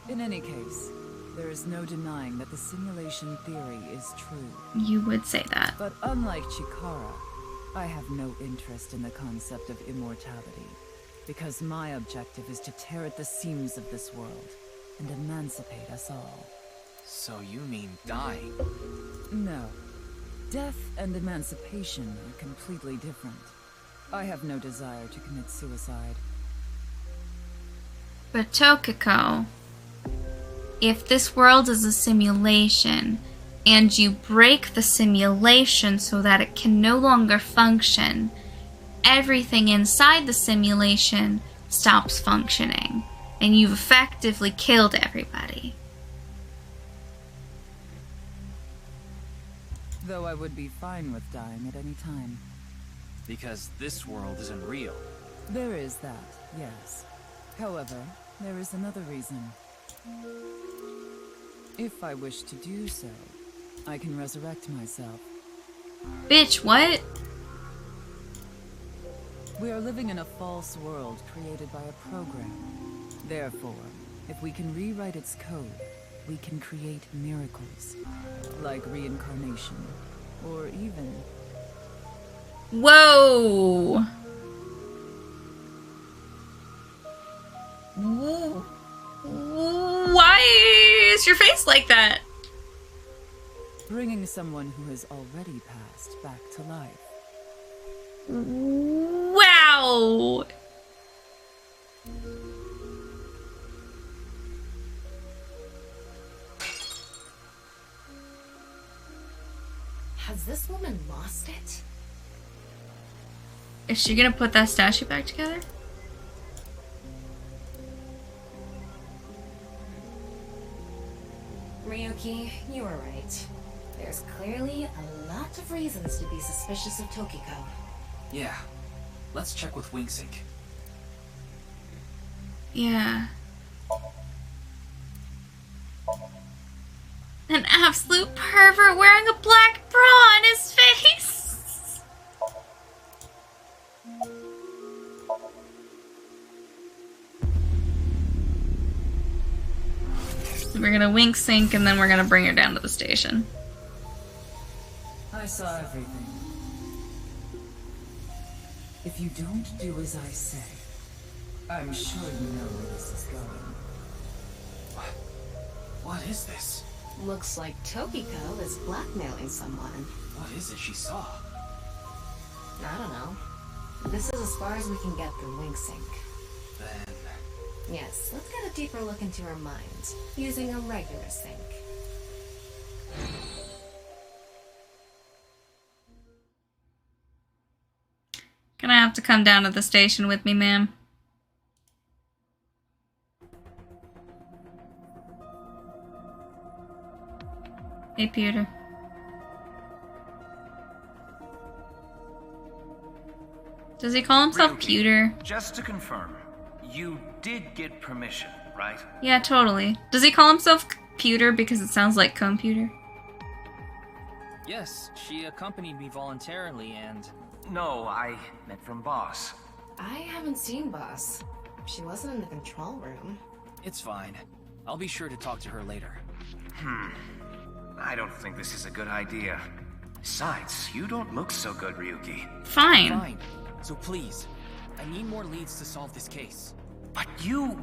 In any case, there is no denying that the simulation theory is true. You would say that. But unlike Chikara, I have no interest in the concept of immortality, because my objective is to tear at the seams of this world and emancipate us all. So you mean dying? No. Death and emancipation are completely different. I have no desire to commit suicide. But Tokiko, if this world is a simulation, and you break the simulation so that it can no longer function, everything inside the simulation stops functioning, and you've effectively killed everybody. Though I would be fine with dying at any time. Because this world isn't real. There is that, yes. However, there is another reason. If I wish to do so, I can resurrect myself. Bitch, what? We are living in a false world created by a program. Therefore, if we can rewrite its code, we can create miracles. Like reincarnation, or even... Whoa! Why is your face like that? bringing someone who has already passed back to life. Wow! Has this woman lost it? Is she gonna put that statue back together? Ryuki, you were right. There's clearly a lot of reasons to be suspicious of Tokiko. Yeah. Let's check with Wingsync. Yeah. An absolute pervert wearing a black bra on his face! So we're gonna wink sync and then we're gonna bring her down to the station. I saw everything. If you don't do as I say, I'm sure you know where this is going. What is this? Looks like Tokiko is blackmailing someone. What is it she saw? I don't know. This is as far as we can get through Wingsync. Then... Yes, let's get a deeper look into her mind, using a regular sync. Gonna have to come down to the station with me, ma'am. Hey, Peter. Does he call himself Ryuki, Pewter? Just to confirm, you did get permission, right? Yeah, totally. Does he call himself Pewter because it sounds like computer? Yes, she accompanied me voluntarily and... No, I meant from boss. I haven't seen Boss. She wasn't in the control room. It's fine. I'll be sure to talk to her later. I don't think this is a good idea. Besides, you don't look so good, Ryuki. Fine. Fine. So please, I need more leads to solve this case. But you...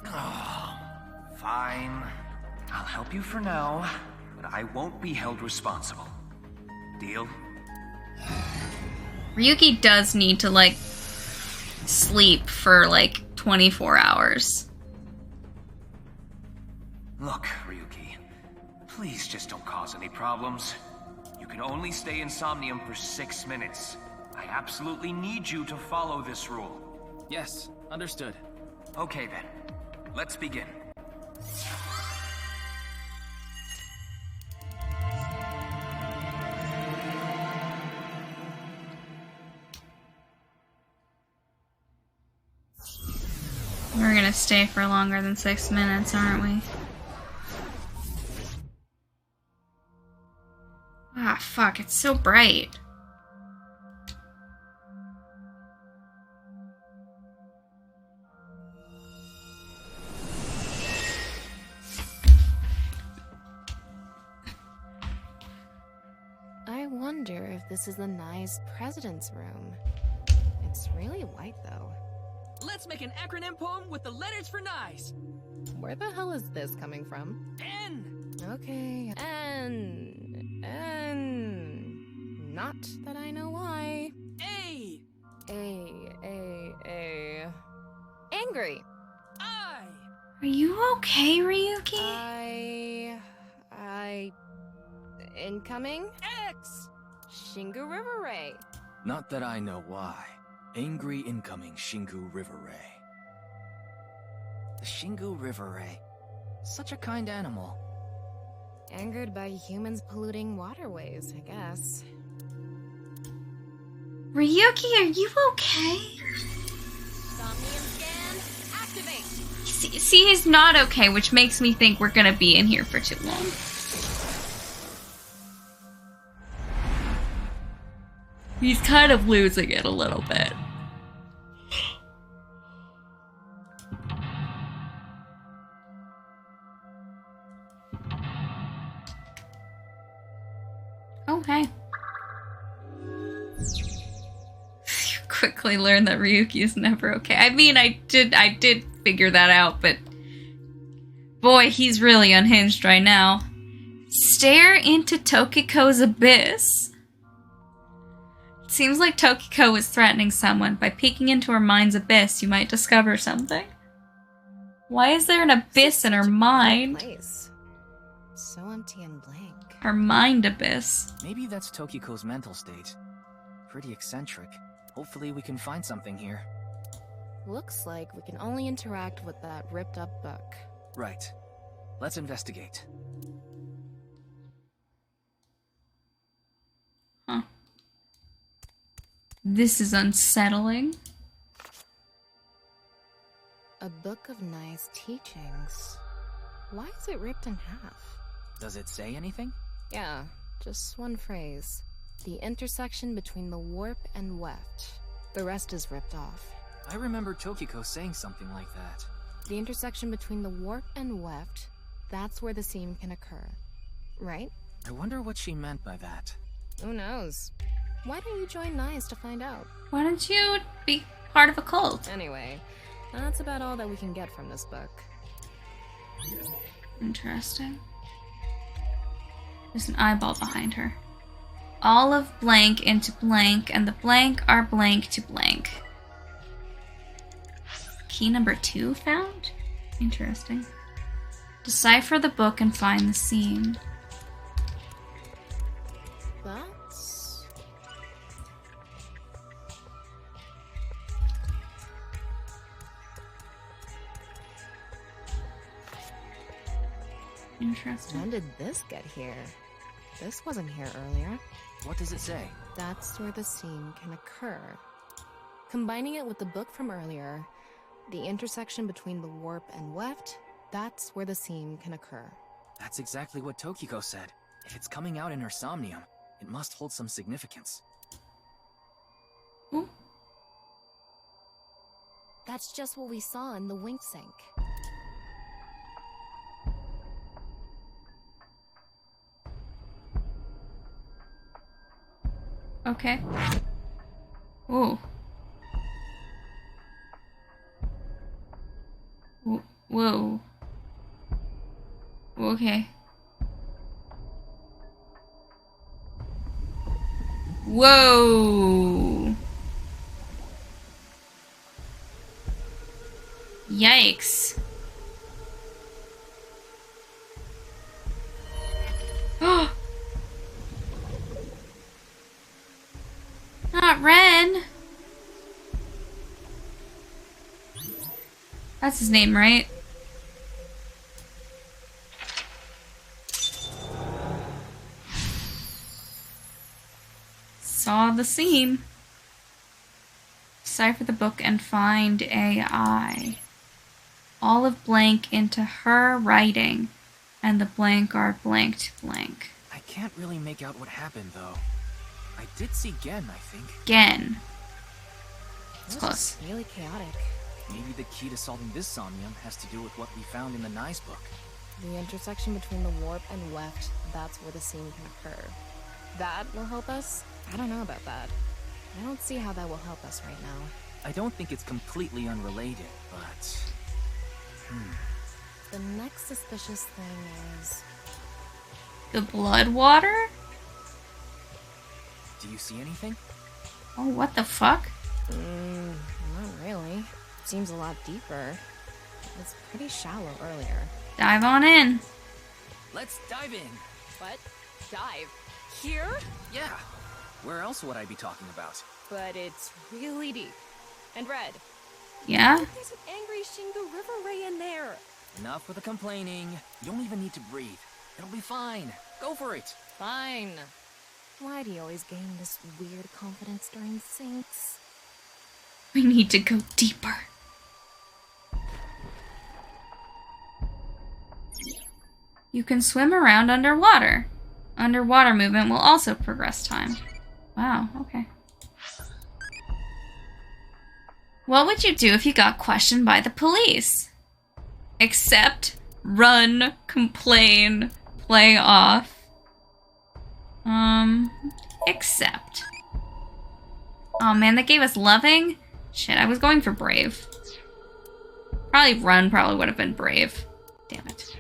Oh, fine. I'll help you for now, but I won't be held responsible. Deal? Ryuki does need to, like, sleep for, like, 24 hours. Look, Ryuki, please just don't cause any problems. You can only stay in Somnium for 6 minutes. I absolutely need you to follow this rule. Yes, understood. Okay then, let's begin. We're gonna stay for longer than 6 minutes, aren't we? Ah, fuck, it's so bright. I wonder if this is the nice president's room. It's really white, though. Let's make an acronym poem with the letters for nice. Where the hell is this coming from? N. Okay, not that I know why. A. Angry. I. Are you okay, Ryuki? Incoming? X. Shingu River Ray. Not that I know why. Angry incoming Shingu River Ray. The Shingu River Ray. Such a kind animal. Angered by humans polluting waterways, I guess. Ryuki, are you okay? Somnium scan, activate! See, he's not okay, which makes me think we're gonna be in here for too long. He's kind of losing it a little bit. Oh, hey. Quickly learned that Ryuki is never okay. I mean, I did figure that out, but boy, he's really unhinged right now. Stare into Tokiko's abyss. It seems like Tokiko is threatening someone. By peeking into her mind's abyss, you might discover something. Why is there an abyss in her mind? Place. So empty and blank. Her mind abyss. Maybe that's Tokiko's mental state. Pretty eccentric. Hopefully we can find something here. Looks like we can only interact with that ripped up book. Right. Let's investigate. Huh. This is unsettling. A book of nice teachings. Why is it ripped in half? Does it say anything? Yeah, just one phrase. The intersection between the warp and weft. The rest is ripped off. I remember Tokiko saying something like that. The intersection between the warp and weft, that's where the seam can occur. Right? I wonder what she meant by that. Who knows? Why don't you join NICE to find out? Why don't you be part of a cult? Anyway, that's about all that we can get from this book. Interesting. There's an eyeball behind her. All of blank into blank, and the blank are blank to blank. Key number 2 found? Interesting. Decipher the book and find the seam. That's... Interesting. When did this get here? This wasn't here earlier. What does it say? That's where the seam can occur. Combining it with the book from earlier, the intersection between the warp and weft, that's where the seam can occur. That's exactly what Tokiko said. If it's coming out in her somnium, it must hold some significance. Ooh. That's just what we saw in the wink sink. Okay. Ooh. Whoa. Okay. Whoa. Yikes. Not Ren. That's his name, right? Saw the scene. Decipher the book and find AI. All of blank into her writing, and the blank are blank to blank. I can't really make out what happened, though. I did see Gen, I think. Gen. It's This close. is really chaotic. Maybe the key to solving this somnium has to do with what we found in the NICE book. The intersection between the warp and weft, that's where the seam can occur. That will help us? I don't know about that. I don't see how that will help us right now. I don't think it's completely unrelated, but... The next suspicious thing is... The blood water? Do you see anything? Oh, what the fuck? Not really. Seems a lot deeper. It was pretty shallow earlier. Dive on in. Let's dive in. What? Dive? Here? Yeah. Where else would I be talking about? But it's really deep. And red. Yeah? There's an angry Shinga River Ray in there. Enough with the complaining. You don't even need to breathe. It'll be fine. Go for it. Fine. Why do you always gain this weird confidence during sinks? We need to go deeper. You can swim around underwater. Underwater movement will also progress time. Wow, okay. What would you do if you got questioned by the police? Accept, run, complain, play off. Accept. Oh man, that gave us loving? Shit, I was going for brave. Probably run probably would have been brave. Damn it.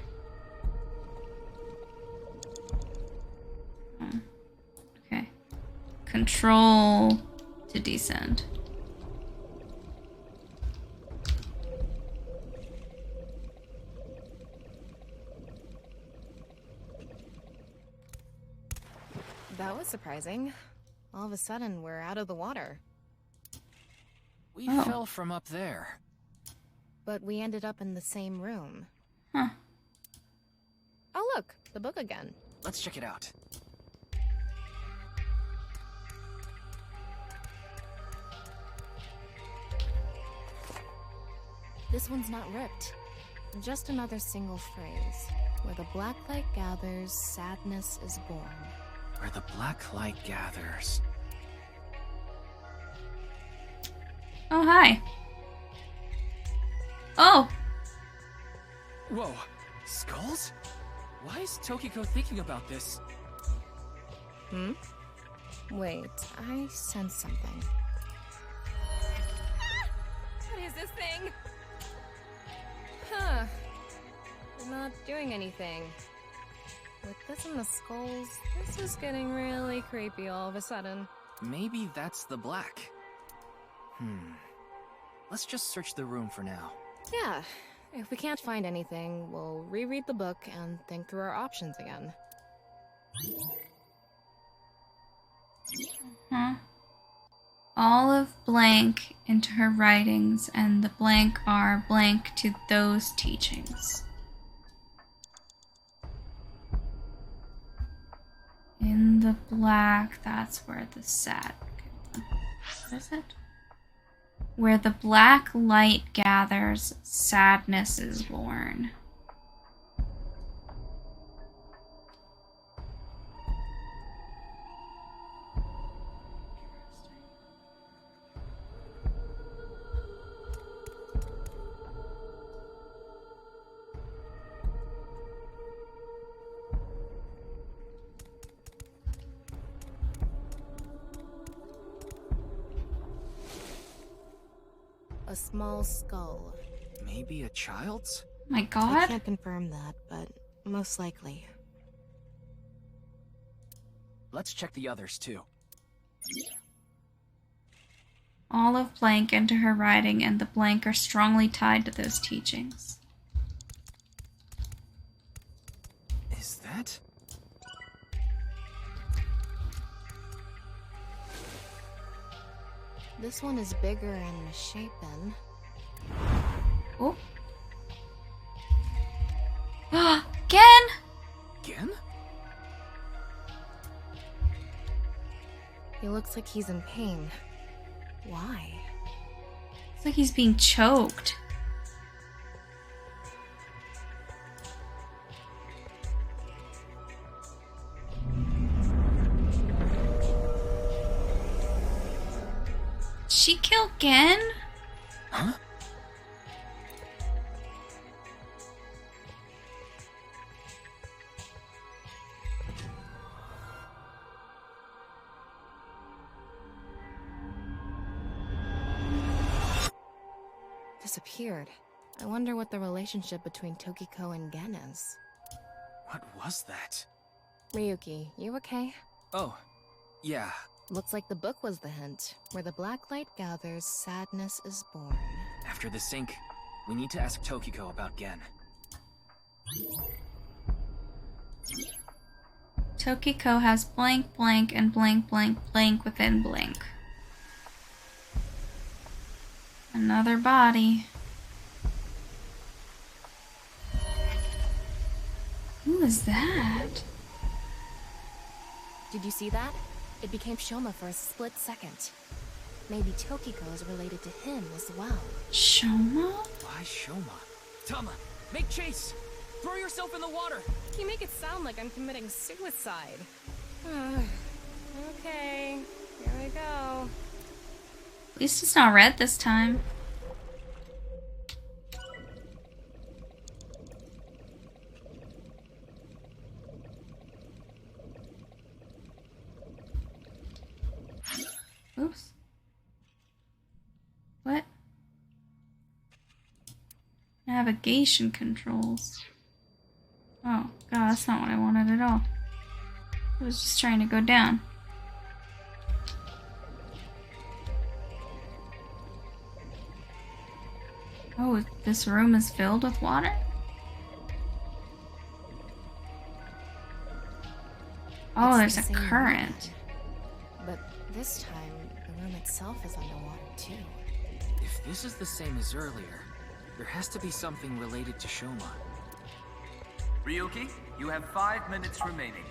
Okay. Control to descend. That was surprising. All of a sudden, we're out of the water. We fell from up there. But we ended up in the same room. Huh. Oh look, the book again. Let's check it out. This one's not ripped. Just another single phrase. Where the black light gathers, sadness is born. Where the black light gathers. Oh, hi. Oh! Whoa, skulls? Why is Tokiko thinking about this? Hmm? Wait, I sense something. What is this thing? Huh. Not doing anything. With this and the skulls, this is getting really creepy all of a sudden. Maybe that's the black. Let's just search the room for now. Yeah. If we can't find anything, we'll reread the book and think through our options again. Huh? All of blank into her writings, and the blank are blank to those teachings. In the black, that's where the sad... What is it? Where the black light gathers, sadness is born. A small skull. Maybe a child's? My I god. can't confirm that, but most likely. Let's check the others too. All of blank into her writing, and the blank are strongly tied to those teachings. Is that? This one is bigger and misshapen. Oh. Again? Again? He looks like he's in pain. Why? It's like he's being choked. Did she kill Gen? Huh? Disappeared. I wonder what the relationship between Tokiko and Gen is. What was that? Ryuki, you okay? Oh, yeah. Looks like the book was the hint. Where the black light gathers, sadness is born. After the sync, we need to ask Tokiko about Gen. Tokiko has blank blank and blank blank blank within blank. Another body. Who is that? Did you see that? It became Shoma for a split second. Maybe Tokiko is related to him as well. Shoma? Why Shoma? Tama, make chase! Throw yourself in the water! You make it sound like I'm committing suicide. Okay, here we go. At least it's not red this time. Oops. What? Navigation controls. Oh, God, that's not what I wanted at all. I was just trying to go down. Oh, this room is filled with water? Oh, It's there's the a same current. room. But this time, the room itself is underwater too. If this is the same as earlier, there has to be something related to Shoma. Ryuki, you have 5 minutes remaining.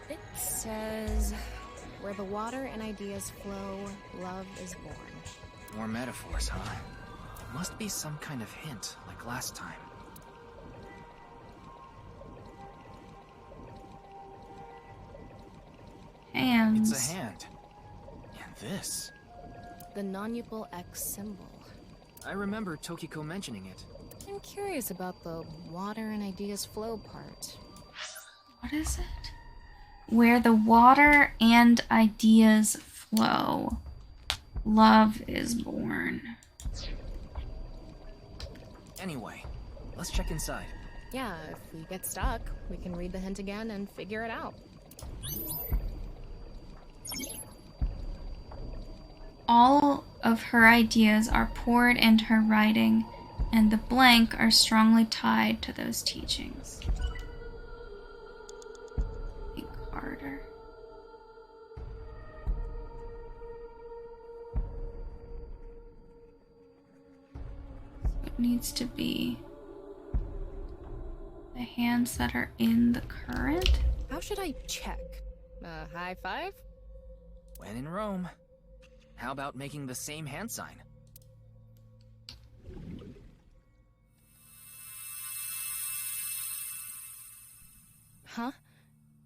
It says, where the water and ideas flow, love is born. More metaphors, huh? Must be some kind of hint, like last time. Hands. It's a hand. And this. The non-upal X symbol. I remember Tokiko mentioning it. I'm curious about the water and ideas flow part. What is it? Where the water and ideas flow, love is born. Anyway, let's check inside. Yeah, if we get stuck, we can read the hint again and figure it out. All of her ideas are poured into her writing, and the blank are strongly tied to those teachings. Think harder. So it needs to be the hands that are in the current. How should I check? High five? When in Rome. How about making the same hand sign? Huh?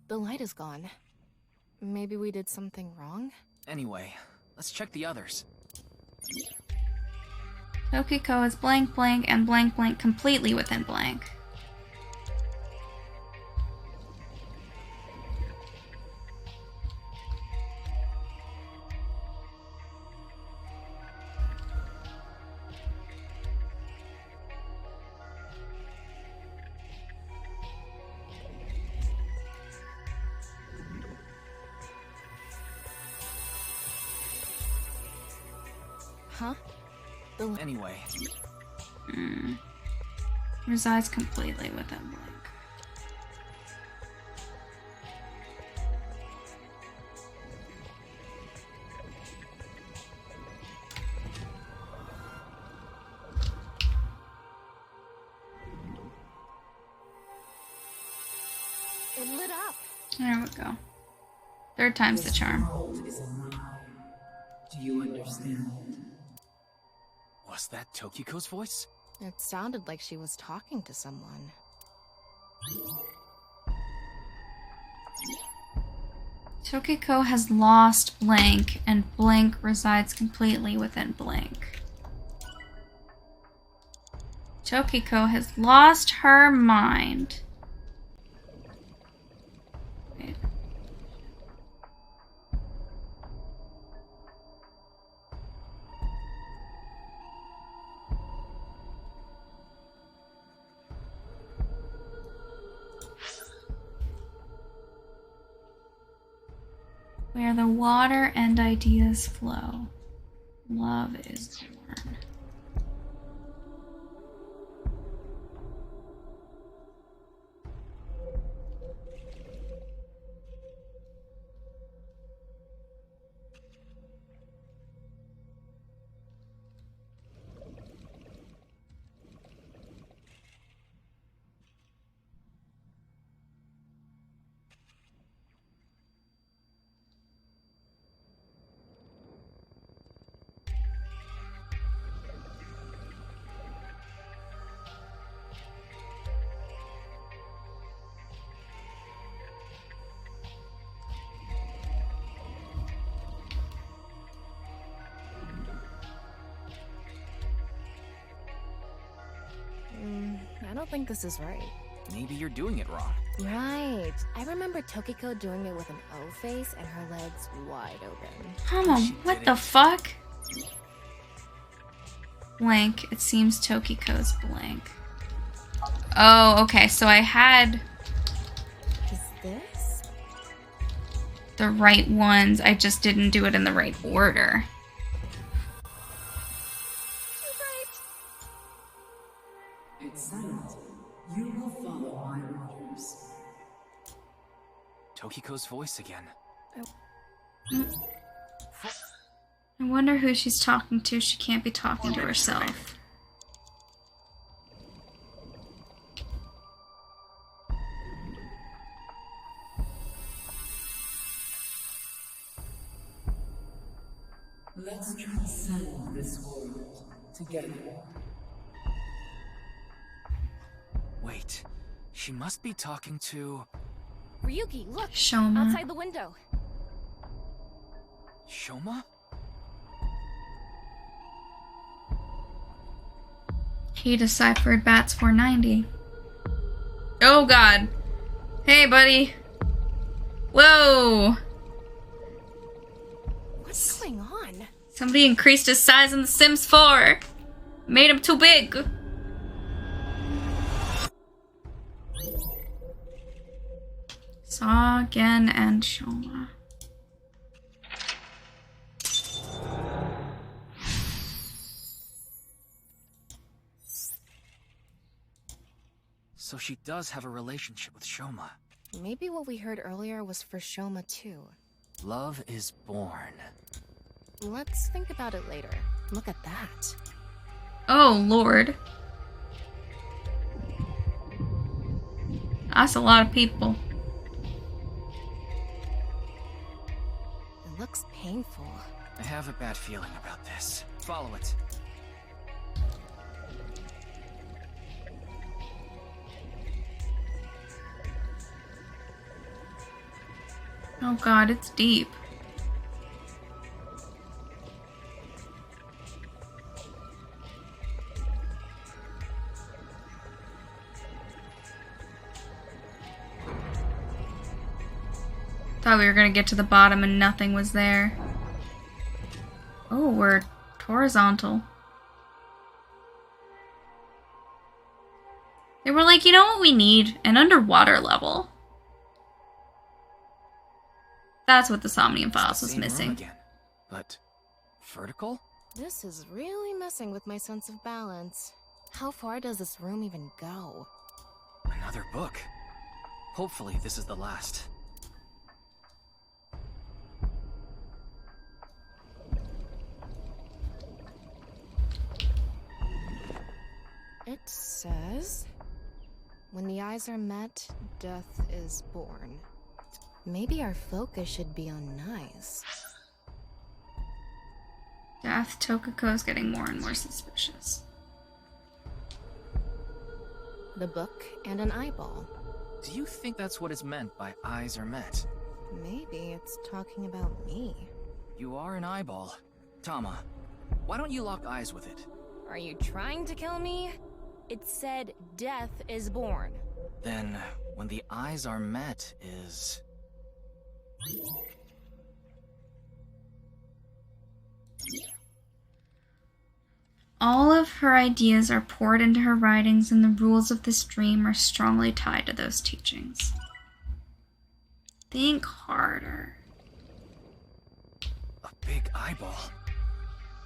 The light is gone. Maybe we did something wrong? Anyway, let's check the others. Tokiko is blank blank and blank blank completely within blank. Huh? Anyway. Resides completely within blank. It lit up. There we go. Third time's the charm. Do you understand? Was that Tokiko's voice? It sounded like she was talking to someone. Tokiko has lost blank, and blank resides completely within blank. Tokiko has lost her mind. Wait. Where the water and ideas flow, love is born. I don't think this is right. Maybe you're doing it wrong. Right. I remember Tokiko doing it with an O face and her legs wide open. Mama, what the fuck? Blank. It seems Tokiko's blank. Oh, okay. So I had Is this? the right ones. I just didn't do it in the right order. It's settled. You will follow my orders. Tokiko's voice again. I wonder who she's talking to. She can't be talking to herself. Let's transcend this world together. Wait, she must be talking to... Ryuki, look! Shoma. Outside the window. Shoma? He deciphered Bats 490. Oh god. Hey, buddy. Whoa. What's going on? Somebody increased his size in The Sims 4. Made him too big. Sagen and Shoma. So she does have a relationship with Shoma. Maybe what we heard earlier was for Shoma too. Love is born. Let's think about it later. Look at that. Oh, Lord. That's a lot of people. It looks painful. I have a bad feeling about this. Follow it. Oh god, it's deep. Thought we were gonna get to the bottom and nothing was there. Oh, we're horizontal. They were like, you know what we need? An underwater level. That's what the Somnium Files was Same room missing. again, but vertical? This is really messing with my sense of balance. How far does this room even go? Another book. Hopefully this is the last. It says, when the eyes are met, death is born. Maybe our focus should be on Nice. Death, Tokiko's getting more and more suspicious. The book and an eyeball. Do you think that's what is meant by eyes are met? Maybe it's talking about me. You are an eyeball. Tama, why don't you lock eyes with it? Are you trying to kill me? It said death is born. Then, when the eyes are met is... All of her ideas are poured into her writings, and the rules of this dream are strongly tied to those teachings. Think harder. A big eyeball.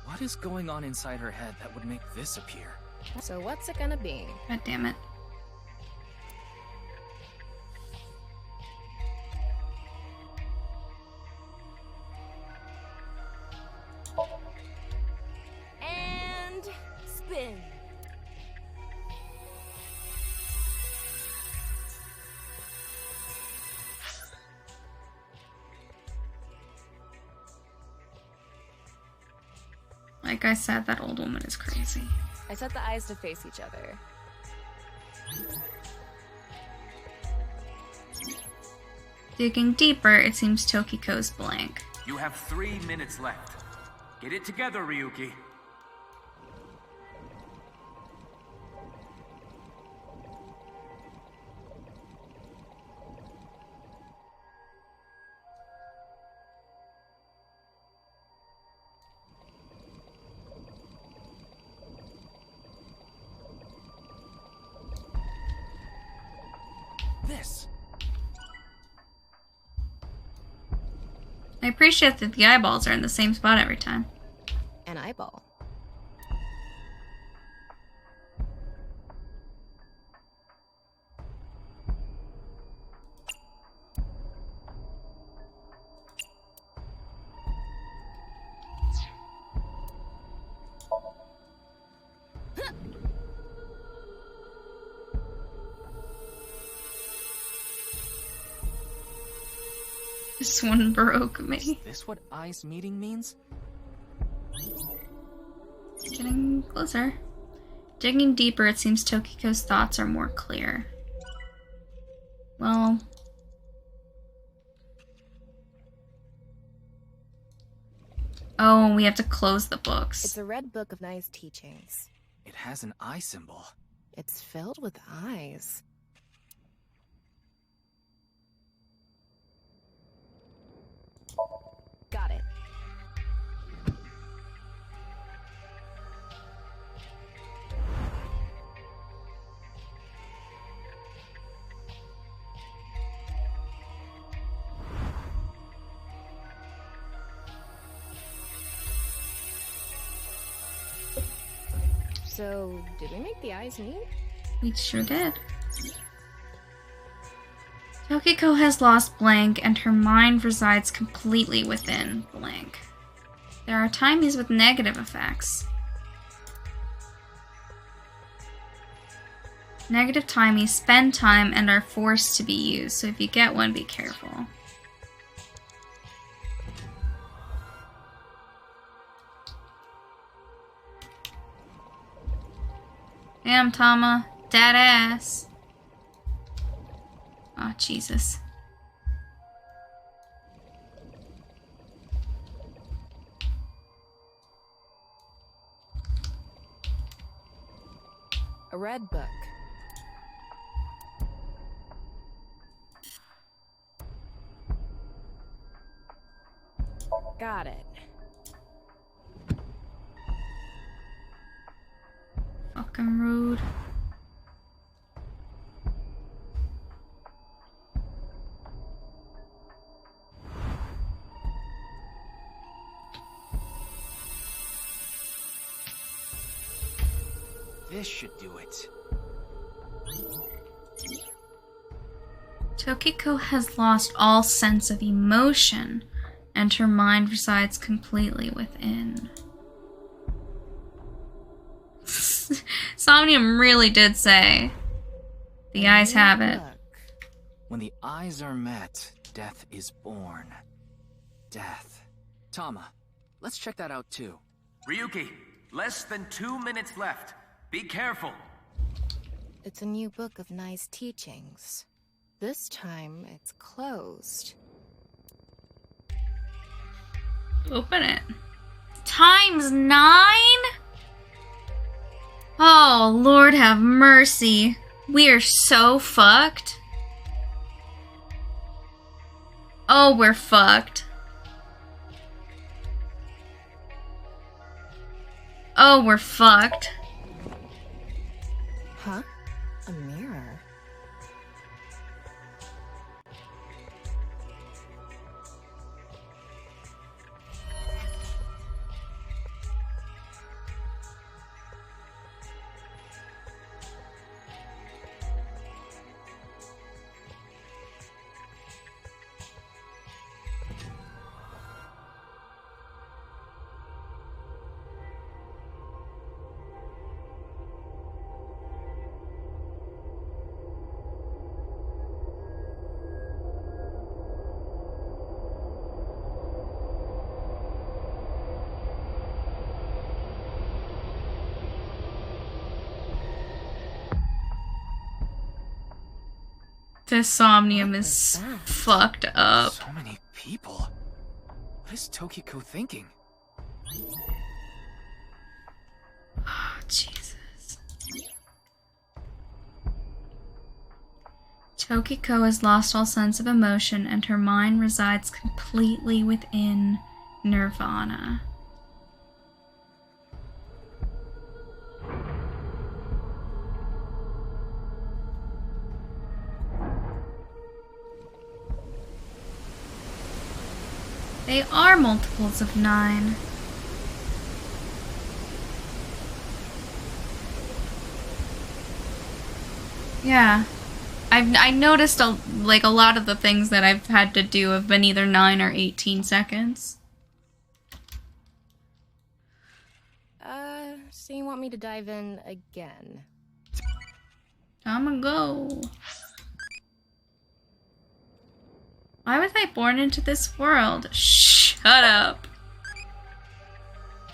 What is going on inside her head that would make this appear? So what's it gonna be? God damn it. And spin. Like I said, that old woman is crazy. I set the eyes to face each other. Digging deeper, it seems Tokiko's blank. You have 3 minutes left. Get it together, Ryuki. This. I appreciate that the eyeballs are in the same spot every time. An eyeball. This one broke Is me. this what eyes meeting means? Getting closer. Digging deeper, it seems Tokiko's thoughts are more clear. Well... Oh, and we have to close the books. It's a red book of nice teachings. It has an eye symbol. It's filled with eyes. Got it. So, did we make the eyes meet? We sure did. Tokiko has lost blank, and her mind resides completely within blank. There are timies with negative effects. Negative timies spend time and are forced to be used, so if you get one, be careful. Damn, Tama. Dead ass. Oh, Jesus. A red book. Got it. Fucking rude. This should do it. Tokiko has lost all sense of emotion, and her mind resides completely within. Somnium really did say, the eyes have it. When the eyes are met, death is born. Death. Tama, let's check that out too. Ryuki, less than 2 minutes left. Be careful. It's a new book of nice teachings. This time, it's closed. Open it. ×9? Oh, Lord have mercy. We are so fucked. Oh, we're fucked. Oh, we're fucked. Huh? A mirror? This Somnium is fucked up. So many people. What is Tokiko thinking? Oh, Jesus. Tokiko has lost all sense of emotion, and her mind resides completely within nirvanA. They are multiples of 9. Yeah. I noticed a lot of the things that I've had to do have been either 9 or 18 seconds. So you want me to dive in again? I'ma go. Why was I born into this world? Shut up.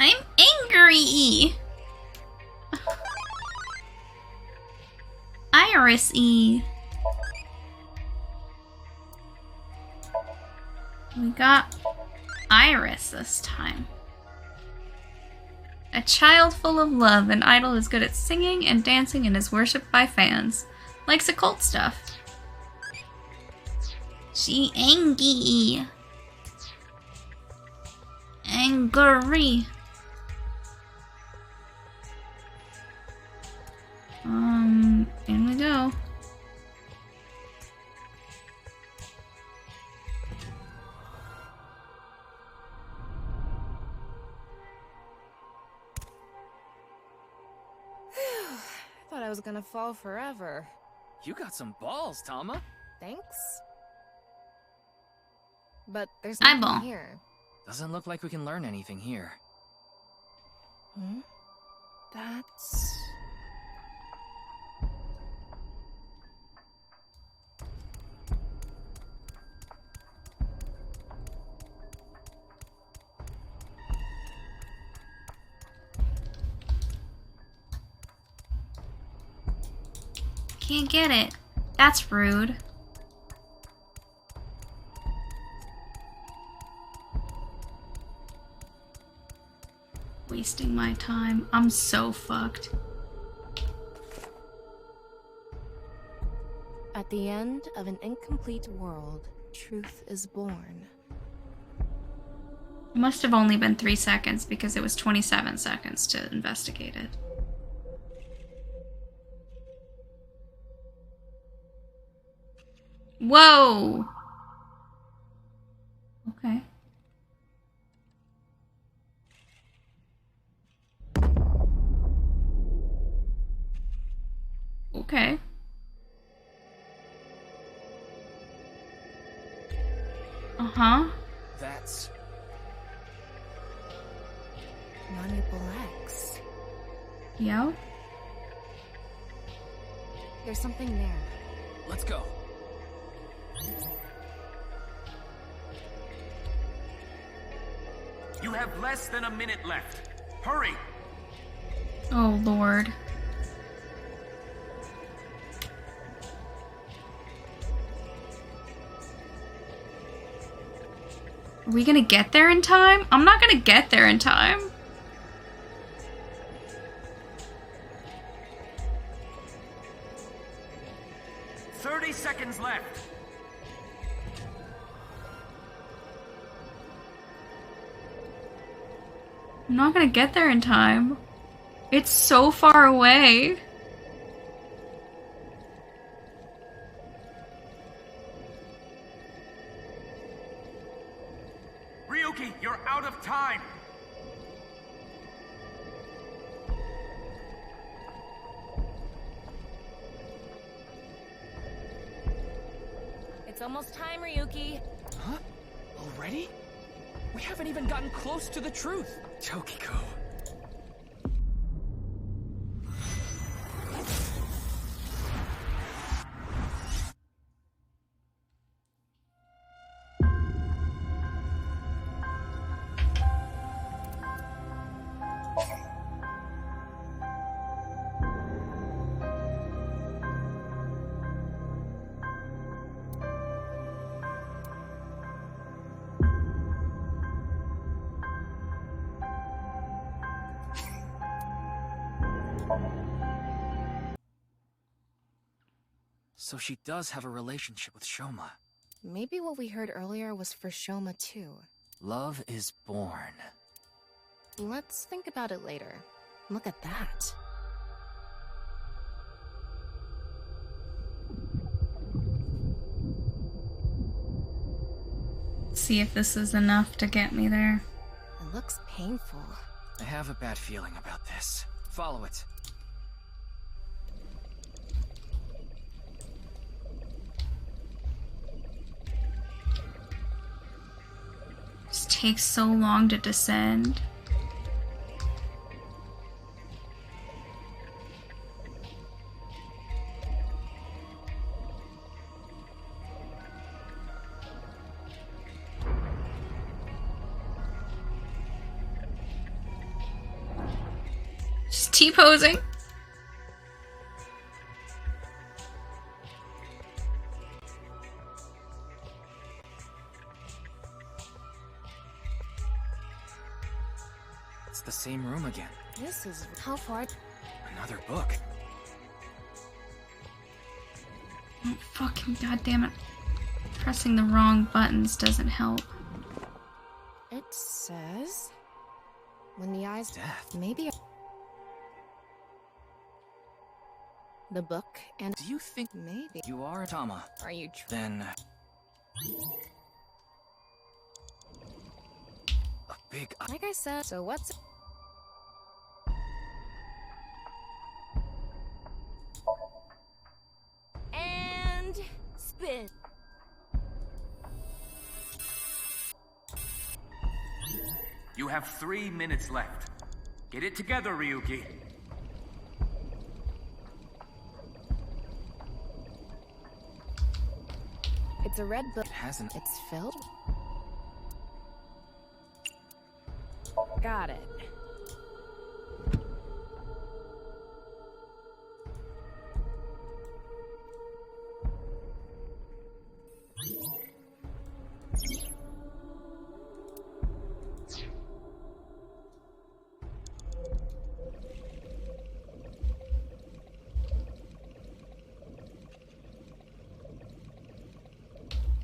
I'm angry. Iris-y. We got Iris this time. A child full of love, an idol who's good at singing and dancing and is worshipped by fans. Likes occult stuff. She angry. Angry. In we go. Thought I was gonna fall forever. You got some balls, Tama. Thanks. But there's Eyeball. nothing here. Doesn't look like we can learn anything here. Hmm? That's... Can't get it. That's rude. Wasting my time. I'm so fucked. At the end of an incomplete world, truth is born. It must have only been 3 seconds because it was 27 seconds to investigate it. Whoa! Okay. Okay. Uh-huh. That's... Manipul X. Yo. There's something there. Let's go. You have less than a minute left. Hurry! Oh, Lord. Are we gonna get there in time? I'm not gonna get there in time. Seconds left. I'm not gonna get there in time. It's so far away. Ryuki, you're out of time. It's almost time, Ryuki. Huh? Already? We haven't even gotten close to the truth. Tokiko. So she does have a relationship with Shoma. Maybe what we heard earlier was for Shoma too. Love is born. Let's think about it later. Look at that. See if this is enough to get me there. It looks painful. I have a bad feeling about this. Follow it. Just takes so long to descend. Just T-posing. It's the same room again. This is how far. Another book. Oh, fucking goddamn it. Pressing the wrong buttons doesn't help. It says when the eyes Death. maybe the book and Do you think maybe you are Tama? are you Then a big like I said, so what's and spin. You have 3 minutes left. Get it together, Ryuki. It's a red book. It hasn't. It's filled. Got it.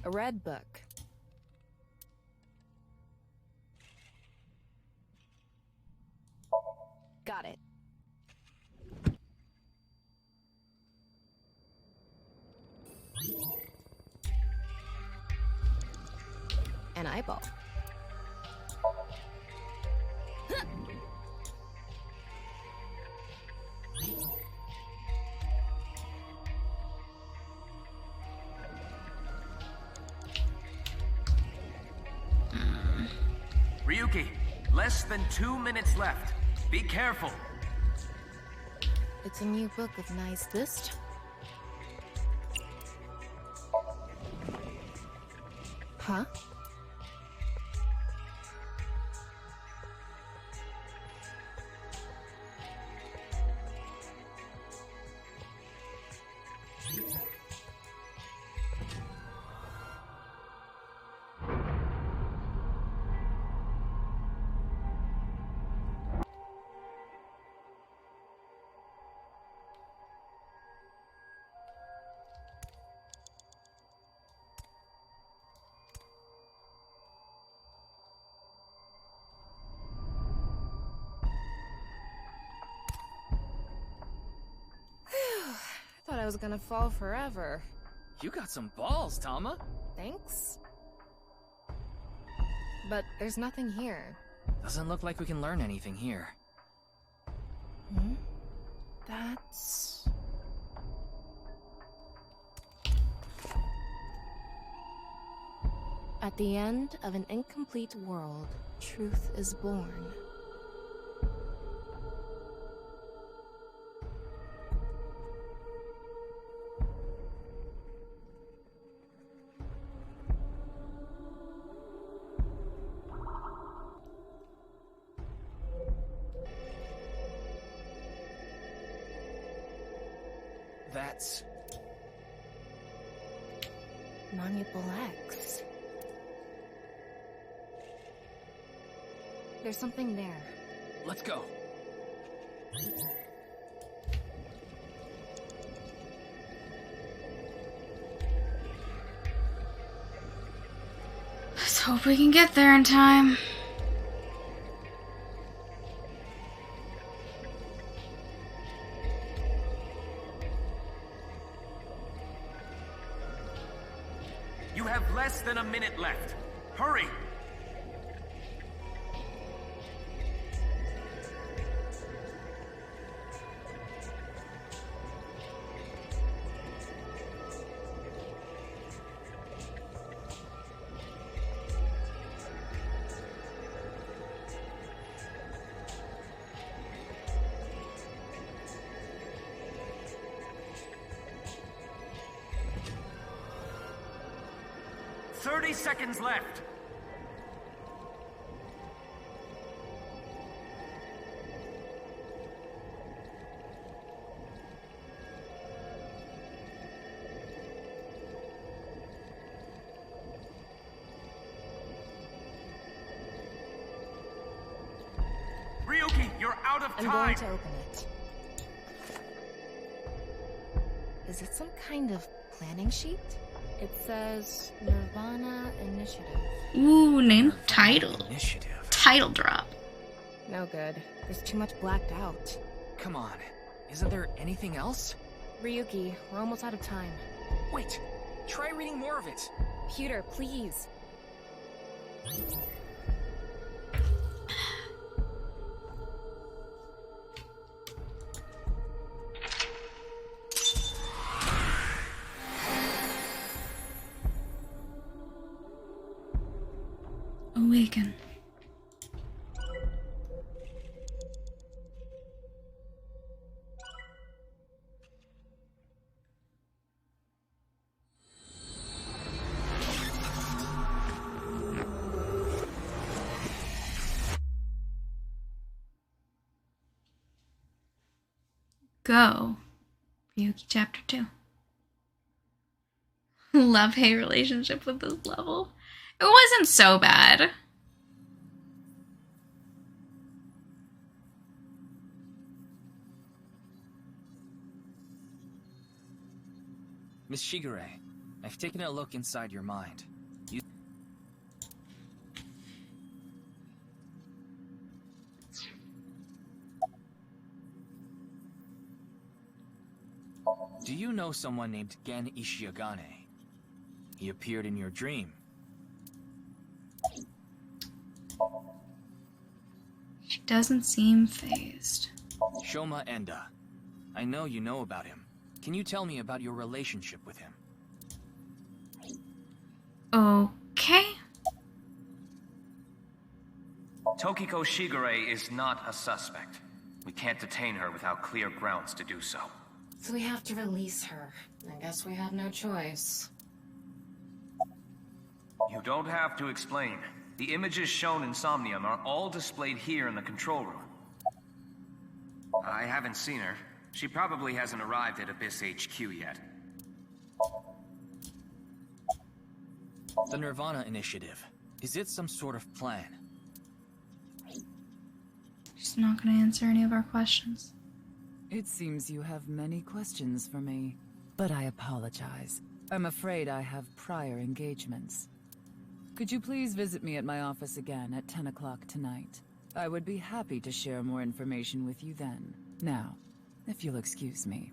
A red book. Got it. An eyeball. Ryuki, less than 2 minutes left. Be careful. It's a new book of nice list. Huh? Thought I was gonna fall forever. You got some balls, Tama. Thanks. But there's nothing here. Doesn't look like we can learn anything here. Hmm? That's... At the end of an incomplete world, truth is born. That's... Manipul X. There's something there. Let's go. Let's hope we can get there in time. You have less than a minute left. Hurry! "30 seconds left. have I'm time. going to open it. Is it some kind of planning sheet? It says nirvanA Initiative. Ooh, name title. Initiative. Title drop. No good. There's too much blacked out. Come on. Isn't there anything else? Ryuki, we're almost out of time. Wait. Try reading more of it. Pewter, please. Awaken. Go. Ryuki Chapter 2. Love-hate relationship with this level. It wasn't so bad. Miss Shigure, I've taken a look inside your mind. Do you know someone named Gen Ishiagane? He appeared in your dream. She doesn't seem phased. Shoma Enda. I know you know about him. Can you tell me about your relationship with him? Okay. Tokiko Shigure is not a suspect. We can't detain her without clear grounds to do so. So we have to release her. I guess we have no choice. You don't have to explain. The images shown in Somnium are all displayed here in the control room. I haven't seen her. She probably hasn't arrived at Abyss HQ yet. The nirvanA Initiative. Is it some sort of plan? She's not gonna answer any of our questions. It seems you have many questions for me, but I apologize. I'm afraid I have prior engagements. Could you please visit me at my office again at 10 o'clock tonight? I would be happy to share more information with you then. Now, if you'll excuse me.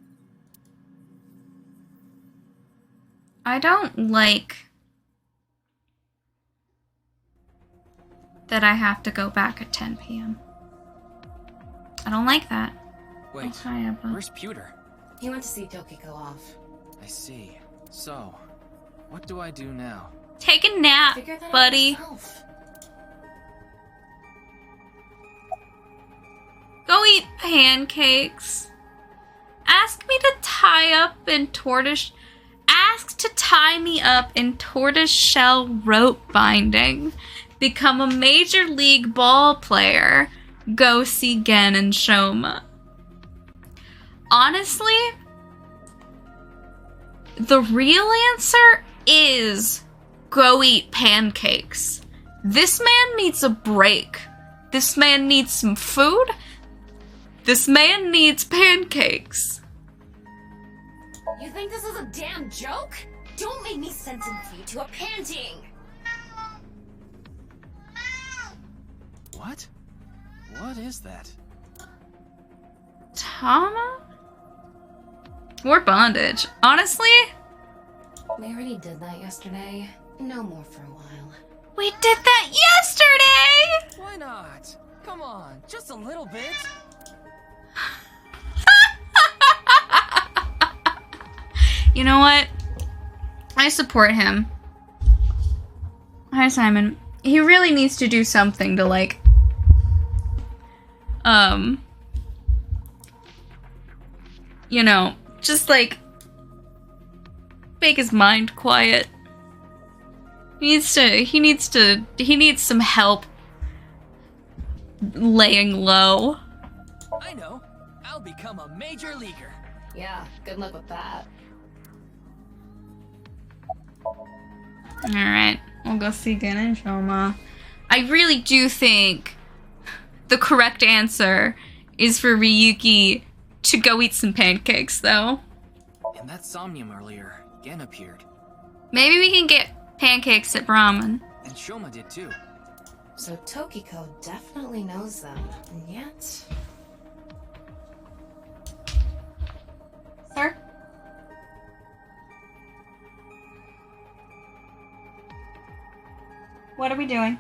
I don't like that I have to go back at 10 p.m. I don't like that. Wait, Okay, Abba. where's Pewter? He went to see Tokiko off. I see. So, what do I do now? Take a nap, Figure that buddy. out yourself. Go eat pancakes. Ask me to tie up in tortoise. Ask to tie me up in tortoise shell rope binding. Become a major league ball player. Go see Gen and Shoma. Honestly, the real answer is go eat pancakes. This man needs a break. This man needs some food. This man needs pancakes. You think this is a damn joke? Don't make me sentence you to a panting! What? What is that? Tama? Or bondage. Honestly, We already did that yesterday. No more for a while. we did that yesterday! Why not? Come on, just a little bit. You know what? I support him. Hi, Simon. He really needs to do something to, like, you know, just, like, make his mind quiet. He needs some help laying low. I know. I'll become a major leaguer. Yeah, good luck with that. Alright, we'll go see Gen and Shoma. I really do think the correct answer is for Ryuki to go eat some pancakes, though. In that somnium earlier, Gen appeared. Maybe we can get pancakes at Brahman. And Shoma did too. So Tokiko definitely knows them, and yet... Sir? What are we doing?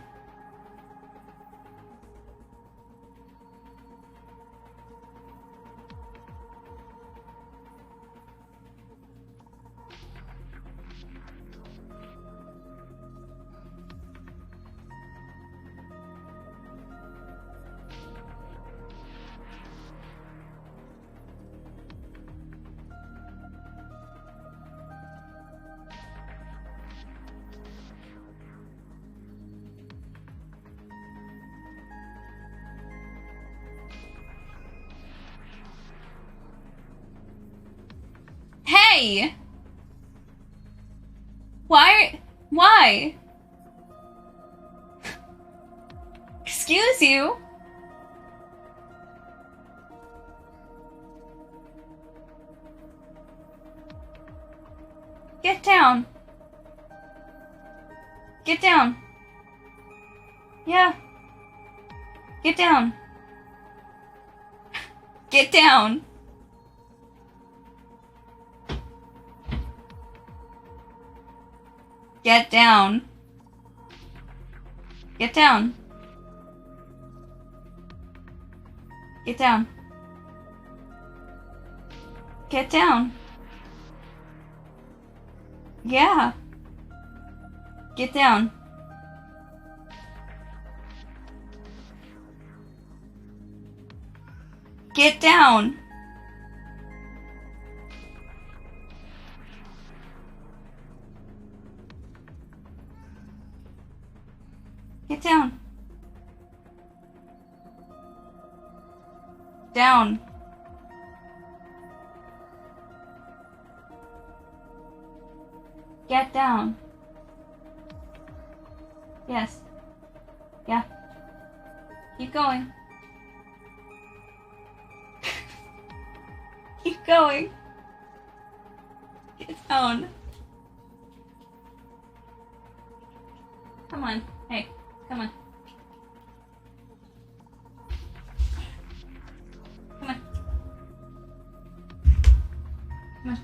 Hey! Why? Excuse you? Get down. Get down. Yeah. Get down. Get down. Get down. Get down. Get down. Get down. Yeah. Get down. Get down. Get down. Down. Get down. Yes. Yeah. Keep going. Keep going. Get down. Come on. Hey, come on. Come on. Come on.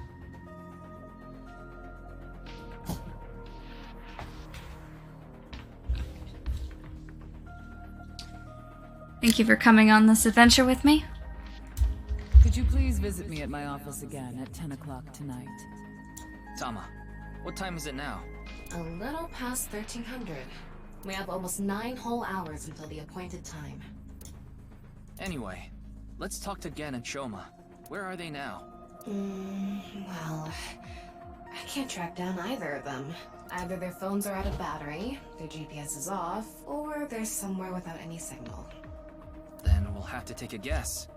Thank you for coming on this adventure with me. Could you please visit me at my office again at 10 o'clock tonight? Tama, what time is it now? A little past 1300. We have almost 9 whole hours until the appointed time. Anyway, let's talk to Gen and Shoma. Where are they now? Well, I can't track down either of them. Either their phones are out of battery, their GPS is off, or they're somewhere without any signal. Then we'll have to take a guess.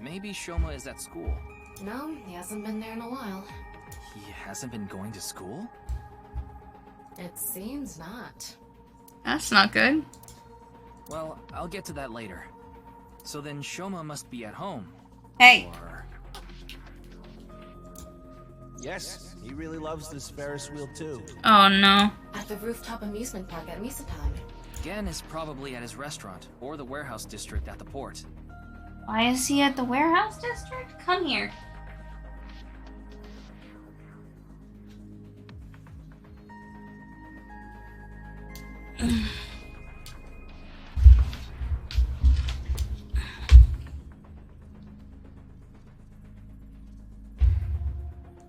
Maybe Shoma is at school. No, he hasn't been there in a while. He hasn't been going to school? It seems not. That's not good. Well, I'll get to that later. So then Shoma must be at home. Hey. Or... Yes, he really loves this Ferris wheel too. Oh no. At the rooftop amusement park at Misa time. Gen is probably at his restaurant, or the warehouse district at the port. Why is he at the warehouse district? Come here.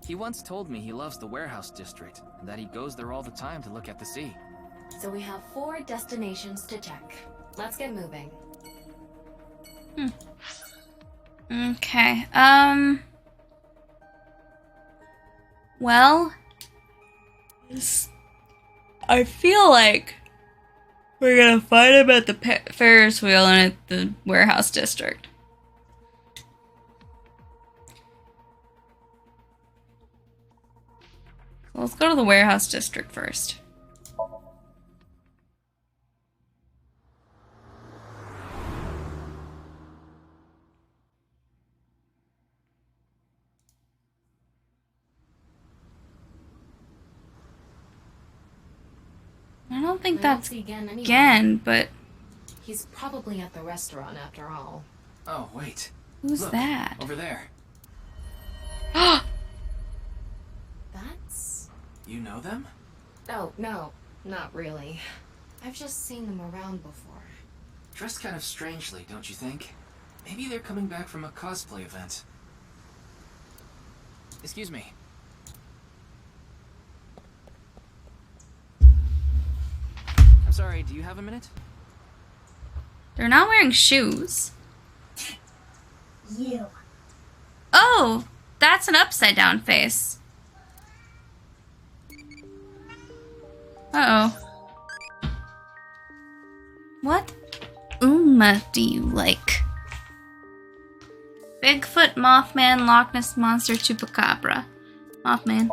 He once told me he loves the warehouse district, and that he goes there all the time to look at the sea. So we have 4 destinations to check. Let's get moving. Okay, well, I feel like we're gonna find him at the Ferris wheel and at the warehouse district. So let's go to the warehouse district first. don't think I that's see Gen anyway. Gen, but He's probably at the restaurant after all. Oh, wait. who's Look, that? over there. That's... You know them? Oh, no, not really. I've just seen them around before. Dressed kind of strangely, don't you think? Maybe they're coming back from a cosplay event. Excuse me. I'm sorry, do you have a minute? They're not wearing shoes. You. Oh, that's an upside down face. Uh-oh. What do you like? Bigfoot, Mothman, Loch Ness Monster, Chupacabra. Mothman.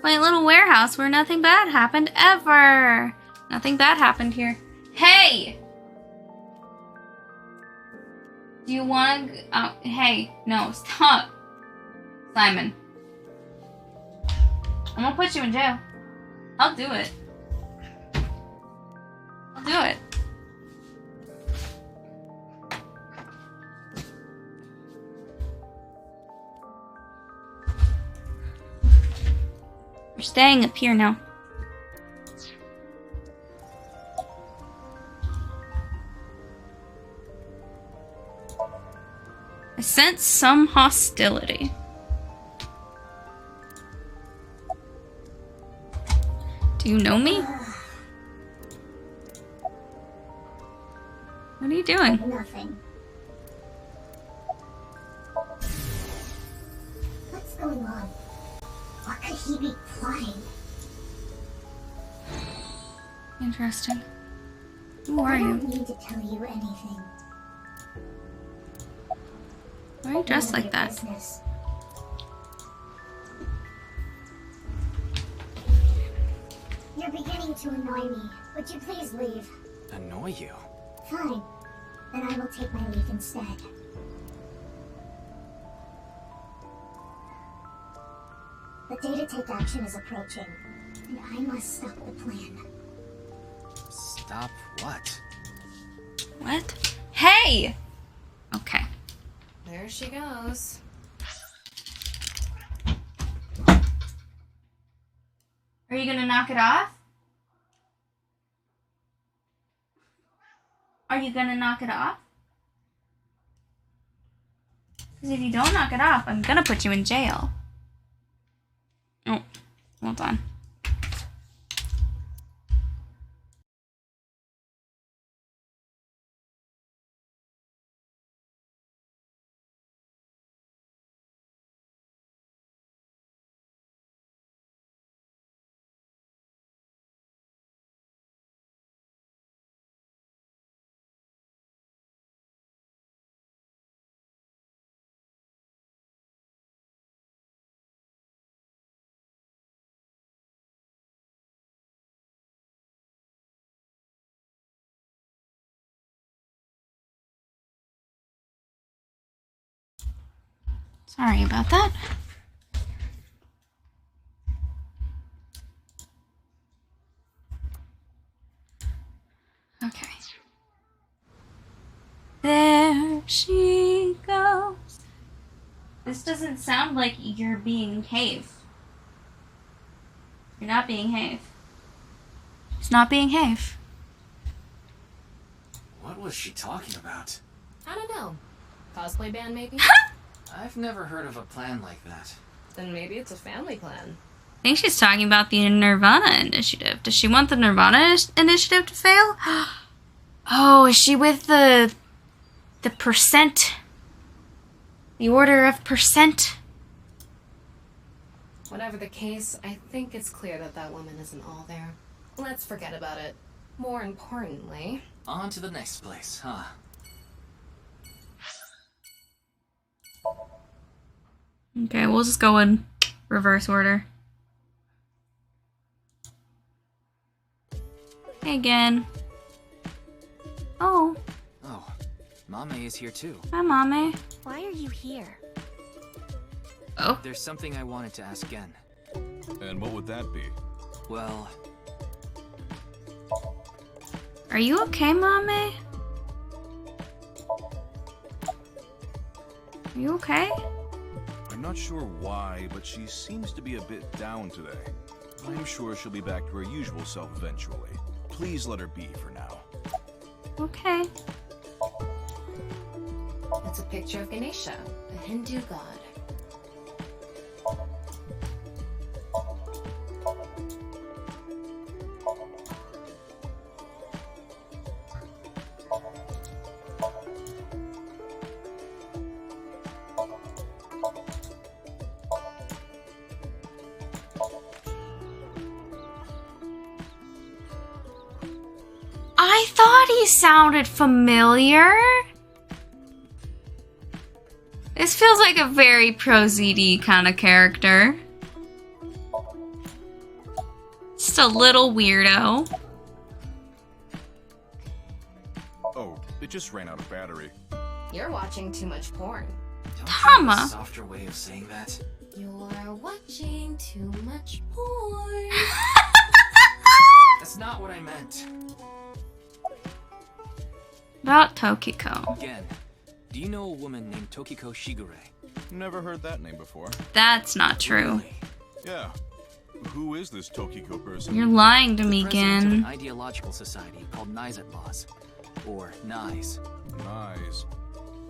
Quaint little warehouse where nothing bad happened ever. Nothing bad happened here. Hey! Do you want to... Oh, hey, no, stop. Simon. I'm gonna put you in jail. I'll do it. I'll do it. We're staying up here now. I sense some hostility. Do you know me? What are you doing? Nothing. What's going on? What could he be plotting? Interesting. Who are I you? don't need to tell you anything. Why are you dressed None like of your that? business. You're beginning to annoy me. Would you please leave? Annoy you? Fine. Then I will take my leave instead. The day to take action is approaching, and I must stop the plan. Stop what? What? Hey! Okay. There she goes. Are you gonna knock it off? Are you gonna knock it off? Because if you don't knock it off, I'm gonna put you in jail. Oh, hold on. Sorry about that. Okay. There she goes. This doesn't sound like you're being Have. You're not being Have. It's not being Have. What was she talking about? I don't know. Cosplay band, maybe? I've never heard of a plan like that. Then maybe it's a family plan. I think she's talking about the nirvanA initiative. Does she want the nirvanA initiative to fail? Oh, is she with the percent? The order of percent? Whatever the case, I think it's clear that that woman isn't all there. Let's forget about it. More importantly... On to the next place, huh? Okay, we'll just go in reverse order. Hey again. Oh. Oh, Mame is here too. Hi, Mommy. Why are you here? Oh. There's something I wanted to ask Gen. And what would that be? Well... Are you okay, Mame? Are you okay? I'm not sure why, but she seems to be a bit down today. I'm sure she'll be back to her usual self eventually. Please let her be for now. Okay. It's a picture of Ganesha, a Hindu god. I thought he sounded familiar. This feels like a very pro-ZD kind of character. Just a little weirdo. Oh, it just ran out of battery. You're watching too much porn. Tama. A softer way of saying that. You're watching too much porn. That's not what I meant. About Tokiko. Gen, do you know a woman named Tokiko Shigure? Never heard that name before. That's not true. Really? Yeah. Who is this Tokiko person? You're lying to me, President of an Gen. ideological society called Nizet Laws. Or NIZE. Nice.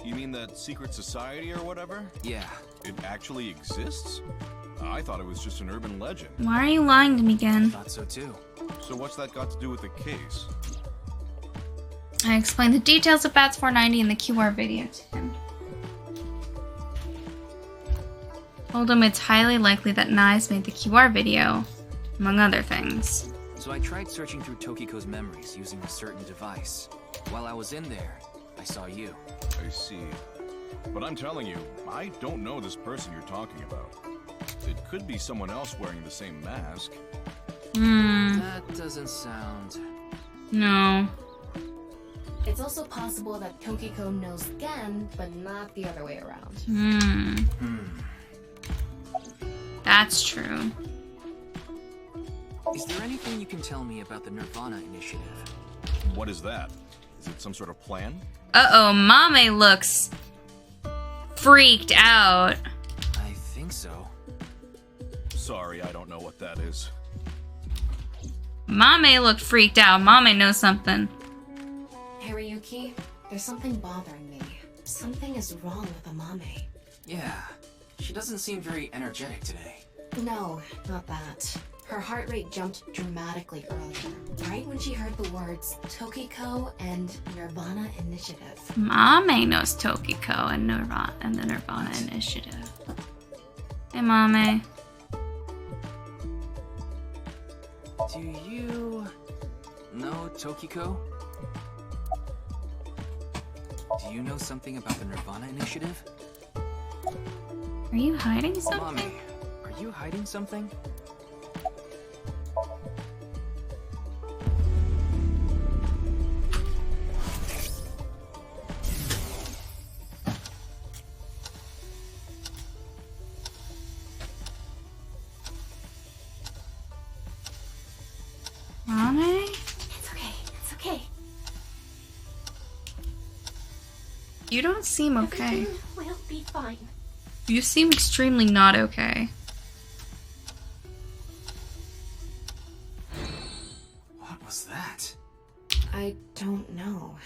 You mean that secret society or whatever? Yeah. It actually exists? I thought it was just an urban legend. Why are you lying to me, Gen? Thought so too. So what's that got to do with the case? I explained the details of Bats 490 in the QR video to him. Told him it's highly likely that Nice made the QR video, among other things. So I tried searching through Tokiko's memories using a certain device. While I was in there, I saw you. I see. But I'm telling you, I don't know this person you're talking about. It could be someone else wearing the same mask. That doesn't sound... No. It's also possible that Tokiko knows Gen, but not the other way around. That's true. Is there anything you can tell me about the nirvanA initiative? What is that? Is it some sort of plan? Uh-oh, Mame looks freaked out. I think so. Sorry, I don't know what that is. Mame looked freaked out. Mame knows something. Hariyuki, there's something bothering me. Something is wrong with Amame. Yeah, she doesn't seem very energetic today. No, not that. Her heart rate jumped dramatically earlier, right when she heard the words Tokiko and nirvanA Initiative. Mame knows Tokiko and Nirvana and the nirvanA Initiative. Hey, Mame. Do you know Tokiko? Do you know something about the nirvanA Initiative? Are you hiding something? Mommy, are you hiding something? Mame? It's okay, it's okay. You don't seem okay. Everything will be fine. You seem extremely not okay. What was that? I don't know.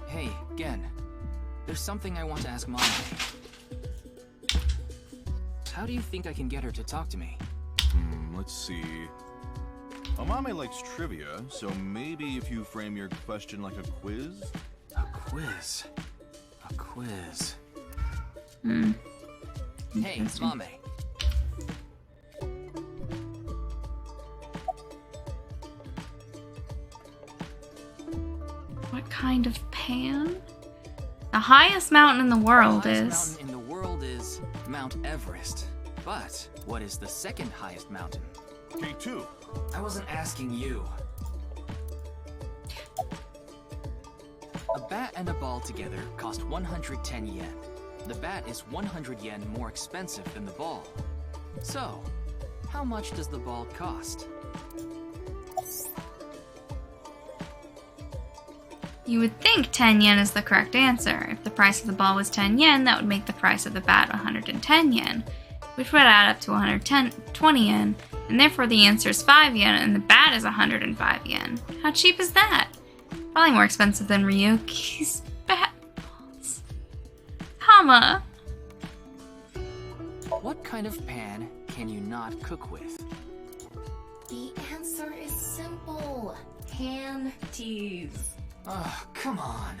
Hey, Gen. There's something I want to ask Mom. How do you think I can get her to talk to me? Let's see. Amame likes trivia, so maybe if you frame your question like a quiz? A quiz. A quiz. Hey, Mame. What kind of pan? The highest mountain in the world The is... highest mountain in the world is Mount Everest. But what is the second highest mountain? K2. I wasn't asking you. A bat and a ball together cost 110 yen. The bat is 100 yen more expensive than the ball. So, how much does the ball cost? You would think 10 yen is the correct answer. If the price of the ball was 10 yen, that would make the price of the bat 110 yen, which would add up to 120 yen, and therefore the answer is 5 yen, and the bat is 105 yen. How cheap is that? Probably more expensive than Ryuki's bat balls. Tama! What kind of pan can you not cook with? The answer is simple. Panties. Oh, come on.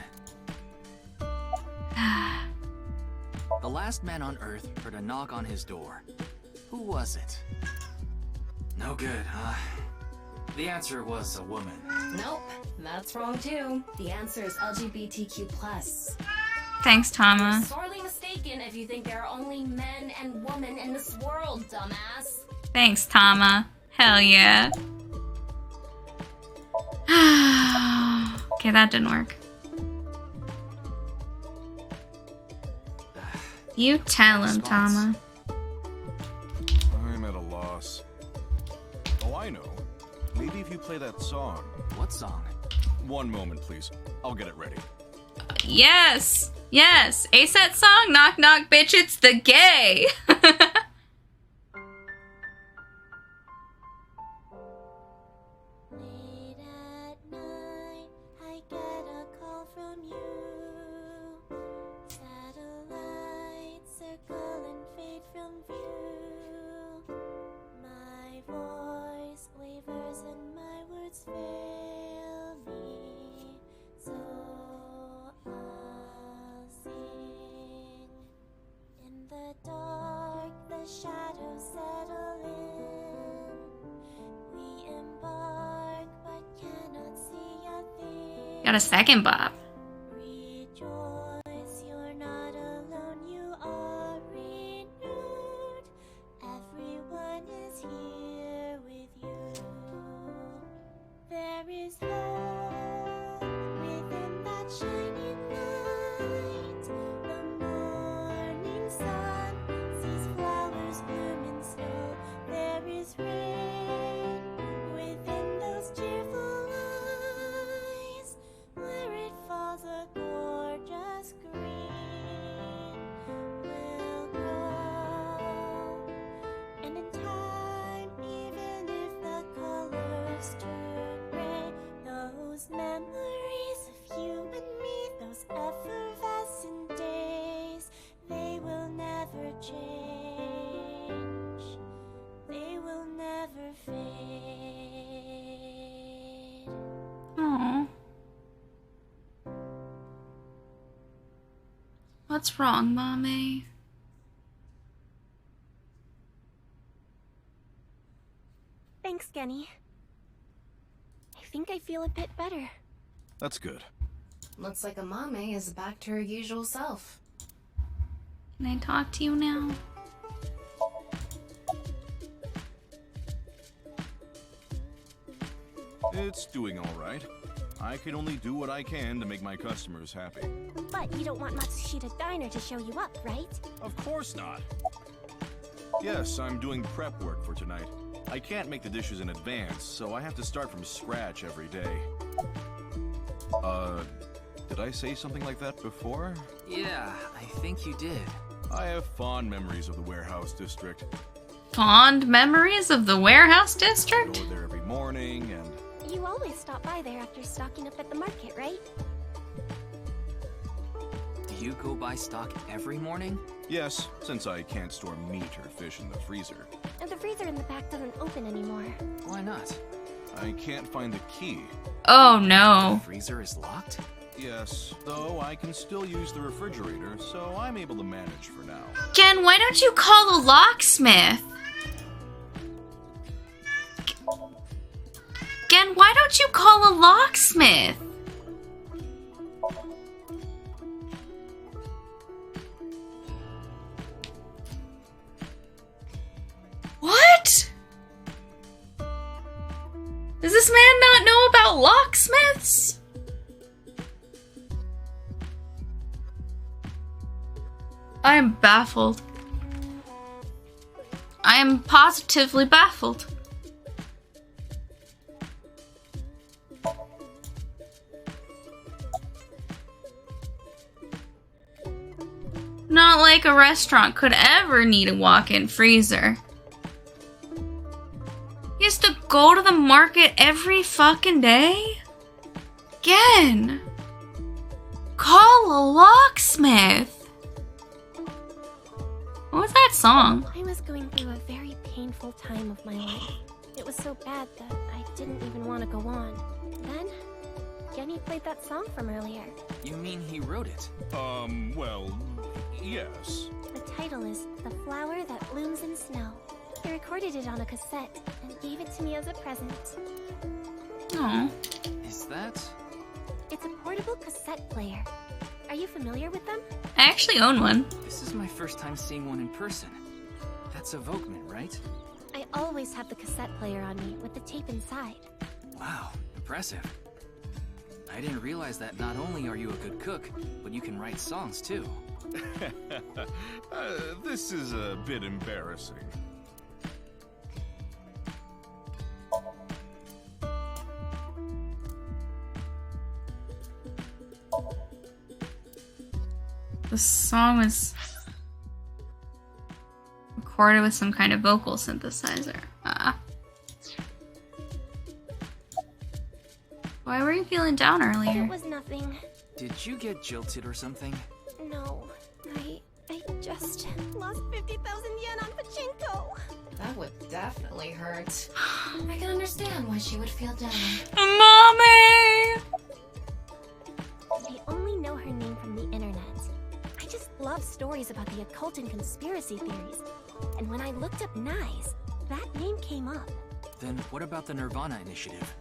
The last man on Earth heard a knock on his door. Who was it? No good, huh? The answer was a woman. Nope, that's wrong too. The answer is LGBTQ+. Thanks, Tama. You're sorely mistaken if you think there are only men and women in this world, dumbass. Thanks, Tama. Hell yeah. Okay, that didn't work. You tell him, Tama. I'm at a loss. Oh, I know. Maybe if you play that song. What song? One moment, please. I'll get it ready. Yes! Yes! A-Set song? Knock knock bitch, it's the gay! Got a second bop. What's wrong, Mommy? Thanks, Genny. I think I feel a bit better. That's good. Looks like Amame is back to her usual self. Can I talk to you now? It's doing all right. I can only do what I can to make my customers happy. But you don't want Matsushita Diner to show you up, right? Of course not. Yes, I'm doing prep work for tonight. I can't make the dishes in advance, so I have to start from scratch every day. Did I say something like that before? Yeah, I think you did. I have fond memories of the warehouse district. Fond memories of the warehouse district? I go there every morning and... You always stop by there after stocking up at the market, right? Do you go buy stock every morning? Yes, since I can't store meat or fish in the freezer. And the freezer in the back doesn't open anymore. Why not? I can't find the key. Oh no. The freezer is locked? Yes, though I can still use the refrigerator, so I'm able to manage for now. Gen, why don't you call a locksmith? Gen, why don't you call a locksmith? What? Does this man not know about locksmiths? I am baffled. I am positively baffled. Not like a restaurant could ever need a walk-in freezer. He has to go to the market every fucking day? Again. Call a locksmith. What was that song? I was going through a very painful time of my life. It was so bad that I didn't even want to go on. Then, Jenny played that song from earlier. You mean he wrote it? Well, yes. The title is The Flower That Blooms in Snow. He recorded it on a cassette and gave it to me as a present. Oh. Is that? It's a portable cassette player. Are you familiar with them? I actually own one. This is my first time seeing one in person. That's a Volkman, right? I always have the cassette player on me with the tape inside. Wow, impressive. I didn't realize that not only are you a good cook, but you can write songs too. This is a bit embarrassing. The song was recorded with some kind of vocal synthesizer. Why were you feeling down earlier? It was nothing. Did you get jilted or something? No, I just lost 50,000 yen on pachinko. That would definitely hurt. I can understand why she would feel down. Mommy! I only know her name from the internet. I just love stories about the occult and conspiracy theories. And when I looked up Nyes, that name came up. Then what about the nirvanA initiative?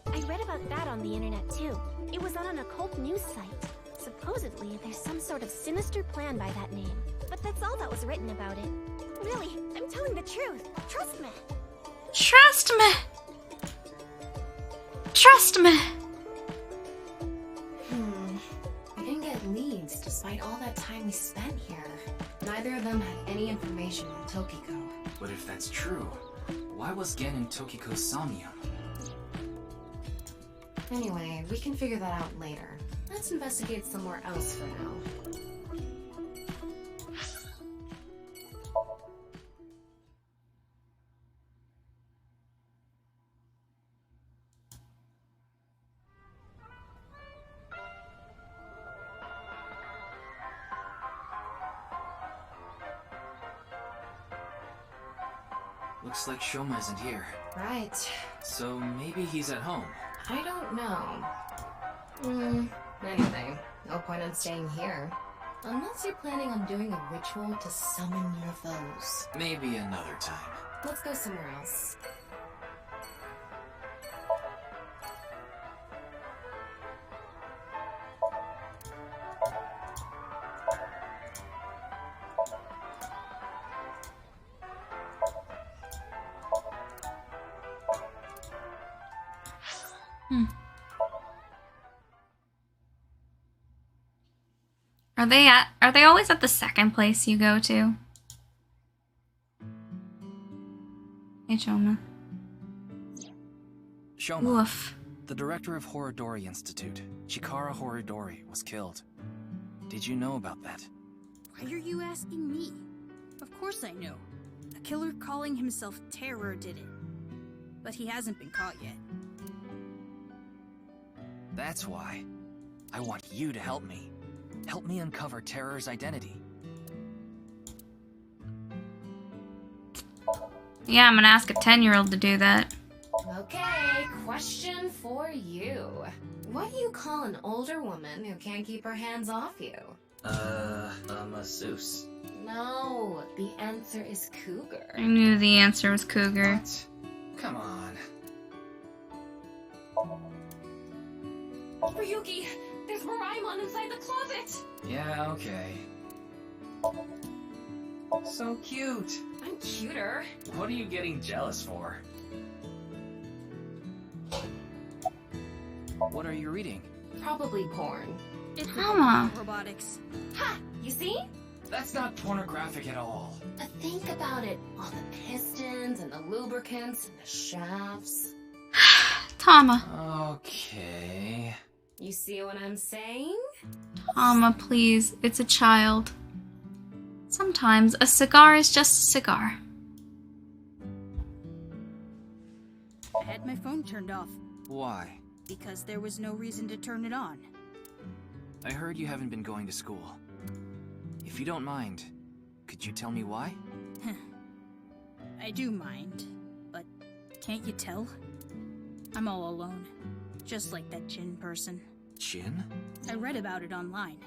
I read about that on the internet too. It was on an occult news site. Supposedly, there's some sort of sinister plan by that name. But that's all that was written about it. Really, I'm telling the truth. Trust me. Trust me. Trust me. We didn't get leads despite all that time we spent here. Neither of them had any information on Tokiko. But if that's true, why was Gen in Tokiko's Samyam? Anyway, we can figure that out later. Let's investigate somewhere else for now. Looks like Shoma isn't here. Right. So maybe he's at home. I don't know. Anyway, no point in staying here. Unless you're planning on doing a ritual to summon your foes. Maybe another time. Let's go somewhere else. Are they always at the second place you go to? Hey, Shoma. Shoma, Woof. the director of Horodori Institute, Chikara Horodori, was killed. Did you know about that? Why are you asking me? Of course I know. A killer calling himself Terror did it. But he hasn't been caught yet. That's why. I want you to help me. Help me uncover Terror's identity. Yeah, I'm gonna ask a 10-year-old to do that. Okay, question for you. What do you call an older woman who can't keep her hands off you? A masseuse. No, the answer is cougar. I knew the answer was cougar. What? Come on. Ryuki, there's Moraemon inside the closet! Yeah, okay. So cute. I'm cuter. What are you getting jealous for? What are you reading? Probably porn. It's Mama. robotics. Ha! You see? That's not pornographic at all. Think about it. All the pistons and the lubricants and the shafts. Tama. Okay. You see what I'm saying? Tama, please. It's a child. Sometimes a cigar is just a cigar. I had my phone turned off. Why? Because there was no reason to turn it on. I heard you haven't been going to school. If you don't mind, could you tell me why? I do mind, but can't you tell? I'm all alone, just like that Jin person. Jin? I read about it online.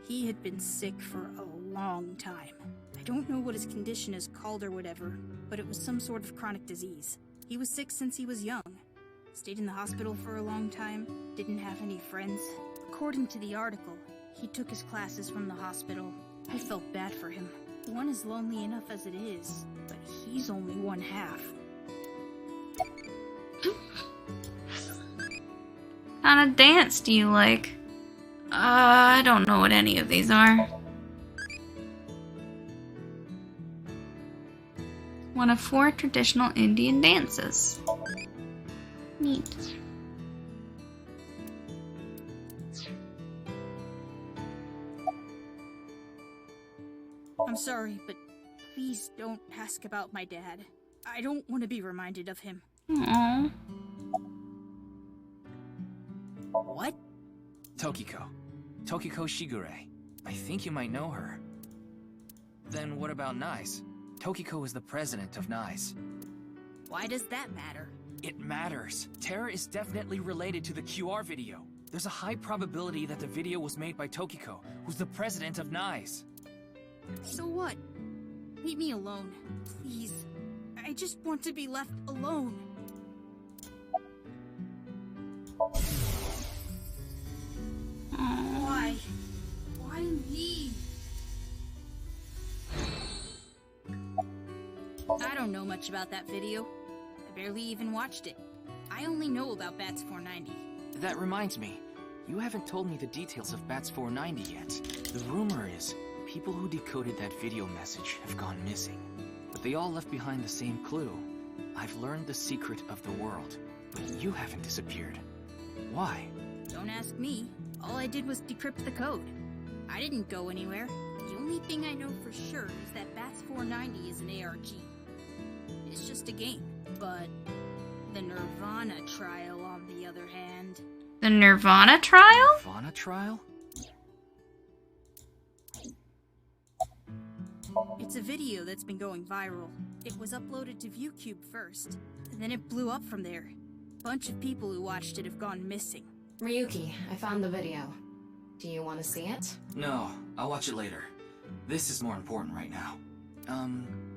He had been sick for a long time. I don't know what his condition is called or whatever, but it was some sort of chronic disease. He was sick since he was young. Stayed in the hospital for a long time, didn't have any friends. According to the article, he took his classes from the hospital. I felt bad for him. One is lonely enough as it is, but he's only one half. What kind of dance do you like? I don't know what any of these are. One of 4 traditional Indian dances. Neat. I'm sorry, but please don't ask about my dad. I don't want to be reminded of him. Aww. What? Tokiko. Tokiko Shigure. I think you might know her. Then what about NICE? Tokiko is the president of NICE. Why does that matter? It matters. Terra is definitely related to the QR video. There's a high probability that the video was made by Tokiko, who's the president of NICE. So what? Leave me alone, please. I just want to be left alone. Why? Why me? I don't know much about that video. I barely even watched it. I only know about Bats 490. That reminds me, you haven't told me the details of Bats 490 yet. The rumor is, people who decoded that video message have gone missing. But they all left behind the same clue. I've learned the secret of the world, but you haven't disappeared. Why? Don't ask me. All I did was decrypt the code. I didn't go anywhere. The only thing I know for sure is that Bats 490 is an ARG. It's just a game. But the nirvanA trial, on the other hand... The nirvanA trial? nirvanA trial? It's a video that's been going viral. It was uploaded to ViewCube first, and then it blew up from there. A bunch of people who watched it have gone missing. Ryuki, I found the video. Do you want to see it? No, I'll watch it later. This is more important right now.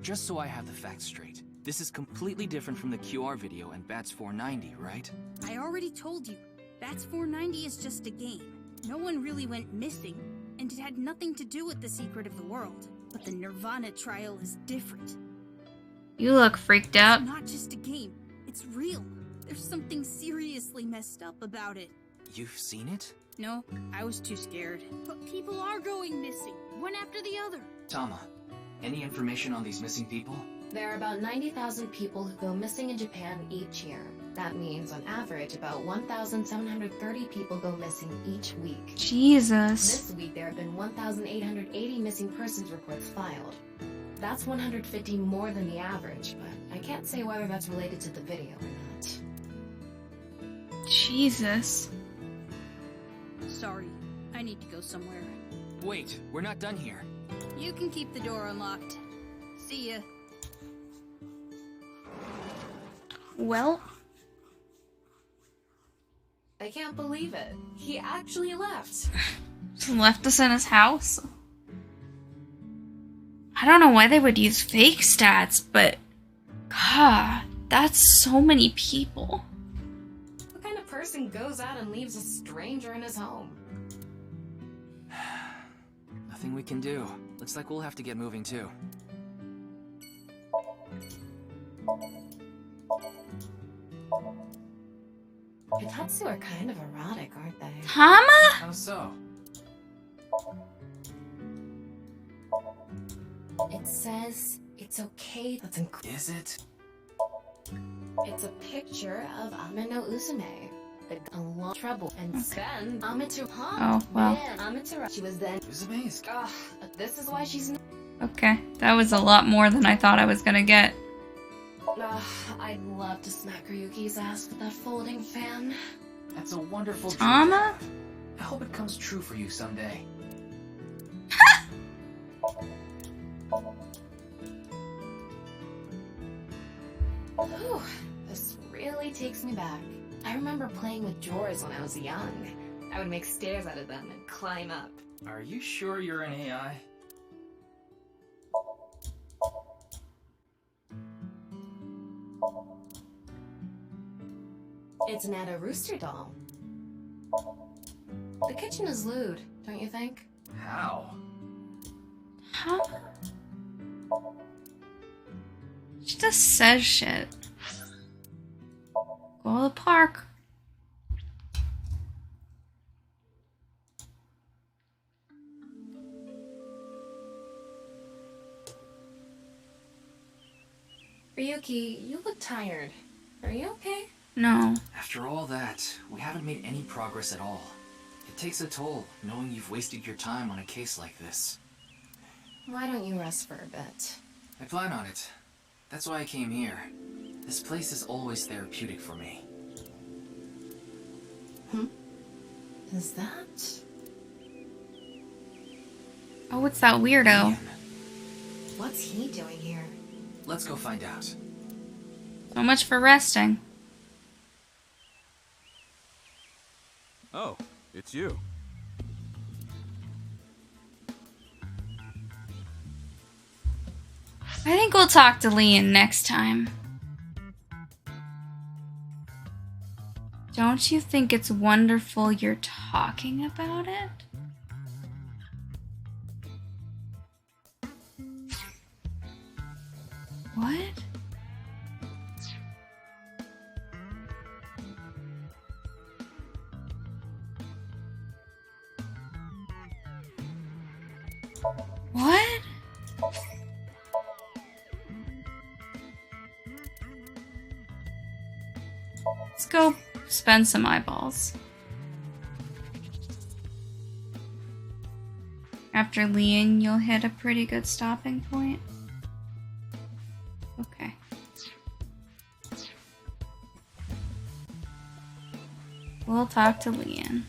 Just so I have the facts straight. This is completely different from the QR video and Bats 490, right? I already told you. Bats 490 is just a game. No one really went missing, and it had nothing to do with the secret of the world. But the nirvanA trial is different. You look freaked out. It's not just a game. It's real. There's something seriously messed up about it. You've seen it? No, I was too scared. But people are going missing, one after the other. Tama, any information on these missing people? There are about 90,000 people who go missing in Japan each year. That means, on average, about 1,730 people go missing each week. Jesus. This week, there have been 1,880 missing persons reports filed. That's 150 more than the average, but I can't say whether that's related to the video or not. Jesus. Sorry, I need to go somewhere. Wait, we're not done here. You can keep the door unlocked. See ya. Well... I can't believe it. He actually left. Left us in his house? I don't know why they would use fake stats, but... God, that's so many people. What kind of person goes out and leaves a stranger in his home? Nothing we can do. Looks like we'll have to get moving too. Hitatsu are kind of erotic, aren't they? Tama? How so? It says it's okay. That's incredible. Is it? It's a picture of Ame no Uzume. A lot of trouble. And then Amateur. Oh, well. Amateur. She was then. Uzume's. Ugh, this is why she's. Okay, that was a lot more than I thought I was gonna get. I'd love to smack Ryuki's ass with that folding fan. That's a wonderful dream. Tama? I hope it comes true for you someday. Whew, this really takes me back. I remember playing with drawers when I was young. I would make stairs out of them and climb up. Are you sure you're an AI? It's an Ada Rooster doll. The kitchen is lewd, don't you think? How? Huh? She just says shit. Go to the park. Ryuki, you look tired. Are you okay? No. After all that, we haven't made any progress at all. It takes a toll, knowing you've wasted your time on a case like this. Why don't you rest for a bit? I plan on it. That's why I came here. This place is always therapeutic for me. Is that? Oh, it's that weirdo. What's he doing here? Let's go find out. So much for resting. Oh, it's you. I think we'll talk to Leon next time. Don't you think it's wonderful you're talking about it? What? What? Let's go spend some eyeballs. After Leon, you'll hit a pretty good stopping point. Okay. We'll talk to Leon.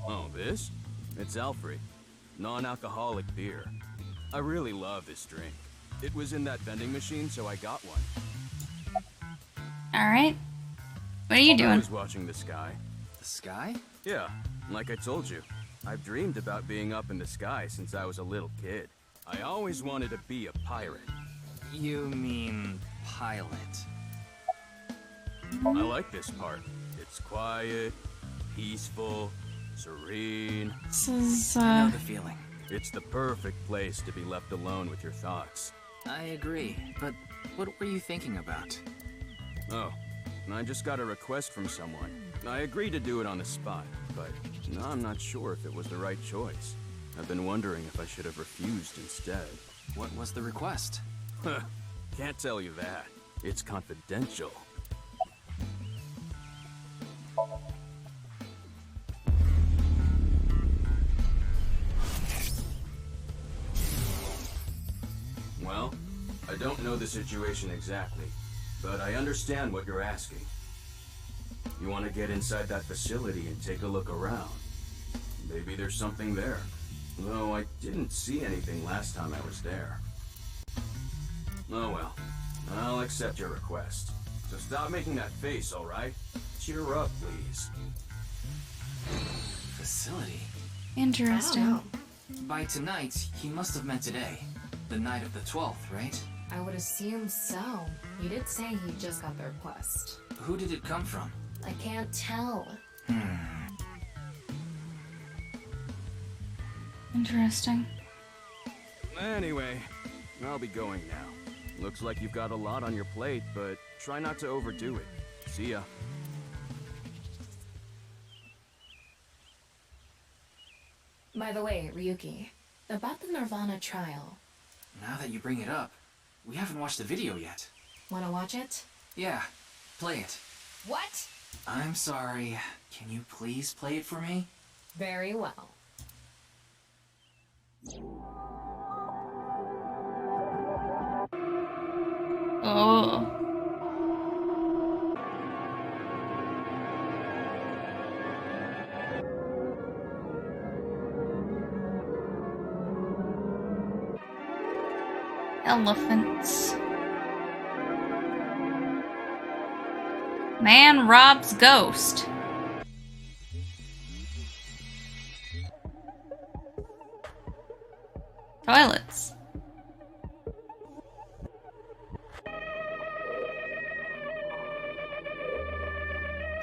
Oh, this? It's Alfred. Non-alcoholic beer. I really love this drink. It was in that vending machine, so I got one. Alright. What are you I doing? was watching the sky. The sky? Yeah, like I told you. I've dreamed about being up in the sky since I was a little kid. I always wanted to be a pirate. You mean pilot? I like this part. It's quiet, peaceful, serene. This is, I know the feeling. It's the perfect place to be left alone with your thoughts. I agree, but what were you thinking about? Oh, I just got a request from someone. I agreed to do it on the spot, but now I'm not sure if it was the right choice. I've been wondering if I should have refused instead. What was the request? Can't tell you that. It's confidential. Well, I don't know the situation exactly, but I understand what you're asking. You want to get inside that facility and take a look around. Maybe there's something there. Though I didn't see anything last time I was there. Oh well, I'll accept your request. So stop making that face, alright? Cheer up, please. Facility? Interesting. I don't know. By tonight, he must have meant today. The night of the 12th, right? I would assume so. You did say he just got the request. Who did it come from? I can't tell. Interesting. Anyway, I'll be going now. Looks like you've got a lot on your plate, but try not to overdo it. See ya. By the way, Ryuki, about the nirvanA trial. Now that you bring it up, we haven't watched the video yet. Wanna watch it? Yeah, play it. What? I'm sorry. Can you please play it for me? Very well. Oh. Elephants. Man robs ghost. Toilets.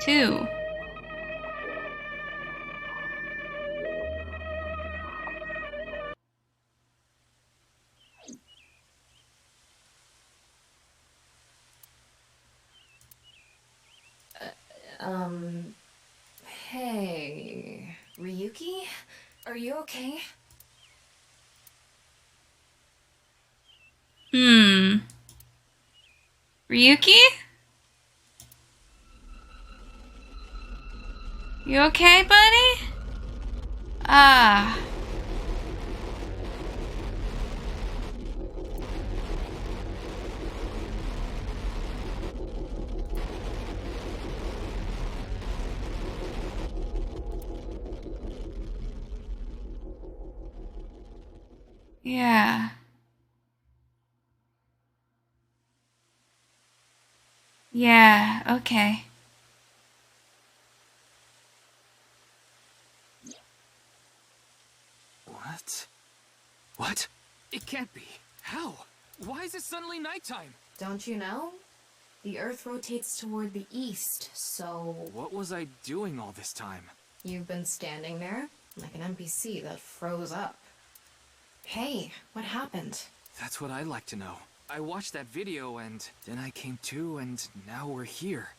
Two. Hey, Ryuki? Are you okay? Ryuki? You okay, buddy? Ah. Yeah. Yeah, okay. What? What? It can't be. How? Why is it suddenly nighttime? Don't you know? The Earth rotates toward the east, so... What was I doing all this time? You've been standing there, like an NPC that froze up. Hey, what happened? That's what I'd like to know. I watched that video and then I came to and now we're here.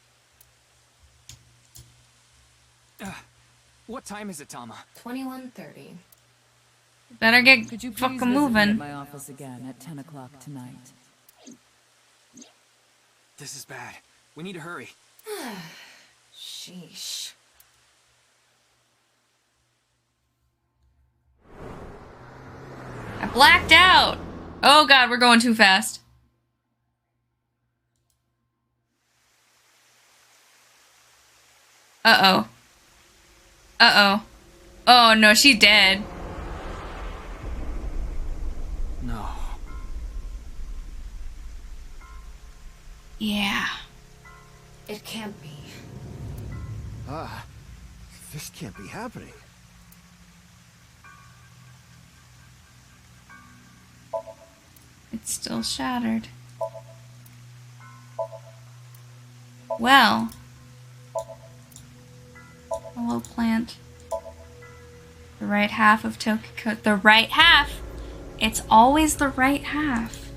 What time is it, Tama? 21:30. Better get Could you please fucking visit me moving. at my office again at 10 o'clock tonight? This is bad. We need to hurry. Sheesh. I blacked out. Oh god, we're going too fast. Uh-oh. Uh-oh. Oh no, she's dead. No. Yeah. It can't be. This can't be happening. It's still shattered. Well. Hello, plant. The right half of Tokiko. The right half! It's always the right half.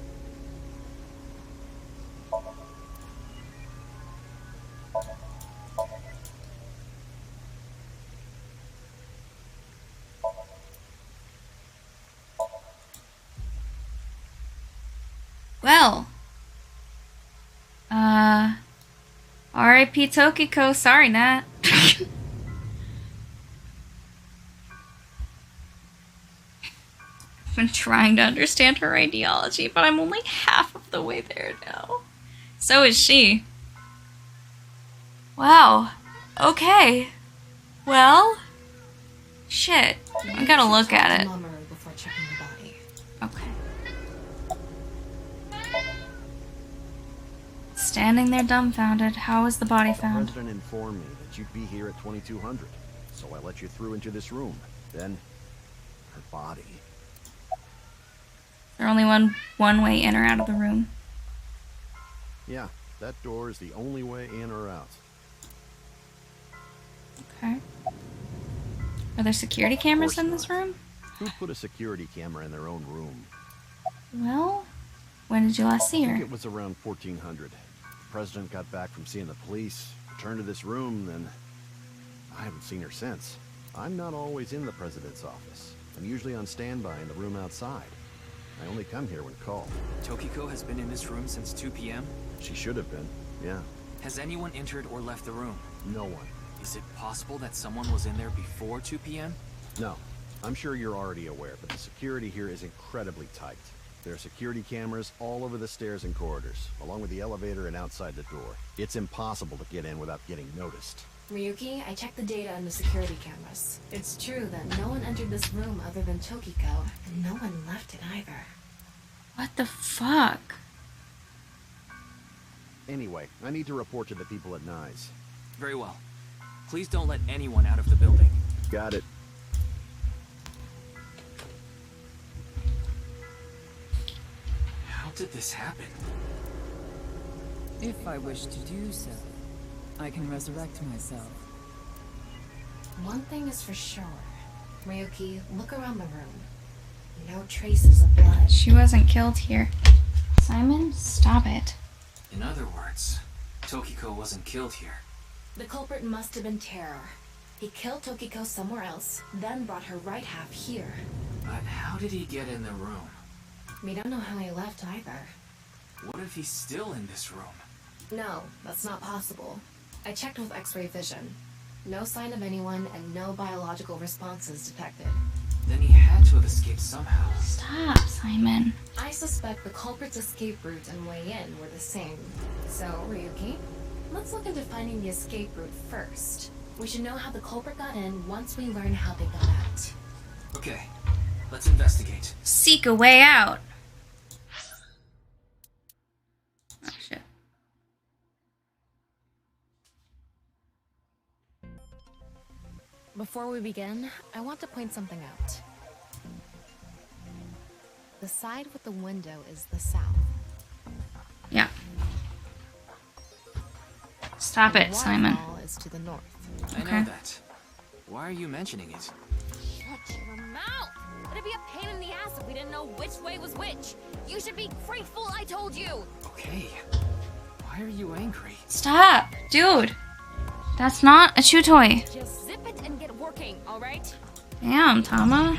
Well. R.I.P. Tokiko. Sorry, Nat. I've been trying to understand her ideology, but I'm only half of the way there now. So is she. Wow. Okay. Well. Shit. I gotta look at it. Before checking the body. Okay. Standing there dumbfounded, how was the body The found? president informed me that you'd be here at 2200, so I let you through into this room. Then, her body. There's only one way in or out of the room. Yeah, that door is the only way in or out. Okay. Are there security cameras in this room? Who put a security camera in their own room? Well, When did you last see I her? think it was around 1400. The president got back from seeing the police, returned to this room, then I haven't seen her since. I'm not always in the president's office. I'm usually on standby in the room outside. I only come here when called. Tokiko has been in this room since 2 p.m.? She should have been, yeah. Has anyone entered or left the room? No one. Is it possible that someone was in there before 2 p.m.? No. I'm sure you're already aware, but the security here is incredibly tight. There are security cameras all over the stairs and corridors, along with the elevator and outside the door. It's impossible to get in without getting noticed. Ryuki, I checked the data on the security cameras. It's true that no one entered this room other than Tokiko, and no one left it either. What the fuck? Anyway, I need to report to the people at Nye's. Very well. Please don't let anyone out of the building. Got it. How did this happen? If I wish to do so, I can resurrect myself. One thing is for sure. Ryuki, look around the room. No traces of blood. She wasn't killed here. Simon, stop it. In other words, Tokiko wasn't killed here. The culprit must have been Terror. He killed Tokiko somewhere else, then brought her right half here. But how did he get in the room? We don't know how he left either. What if he's still in this room? No, that's not possible. I checked with X-ray vision. No sign of anyone and no biological responses detected. Then he had to have escaped somehow. Stop, Simon. I suspect the culprit's escape route and way in were the same. So, Ryuki, let's look into finding the escape route first. We should know how the culprit got in once we learn how they got out. Okay, let's investigate. Seek a way out. Oh, shit. Before we begin, I want to point something out. The side with the window is the south. Yeah. Stop it, Simon. The waterfall is to the north. I know that. Why are you mentioning it? Shut your mouth! It'd be a pain in the ass if we didn't know which way was which. You should be grateful I told you. Okay. Why are you angry? Stop, dude. That's not a chew toy. Just zip it and get working, all right? Damn, Tama.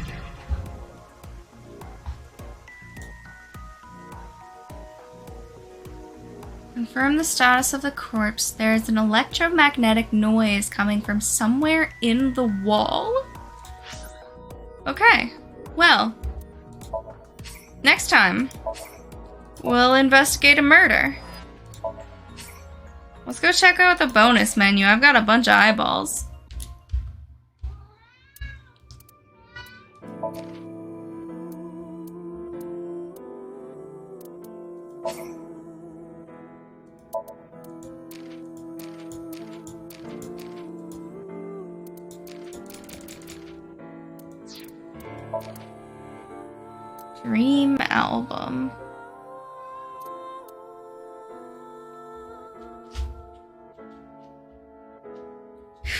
Confirm the status of the corpse. There is an electromagnetic noise coming from somewhere in the wall. Okay, well, next time we'll investigate a murder. Let's go check out the bonus menu. I've got a bunch of eyeballs. Dream album.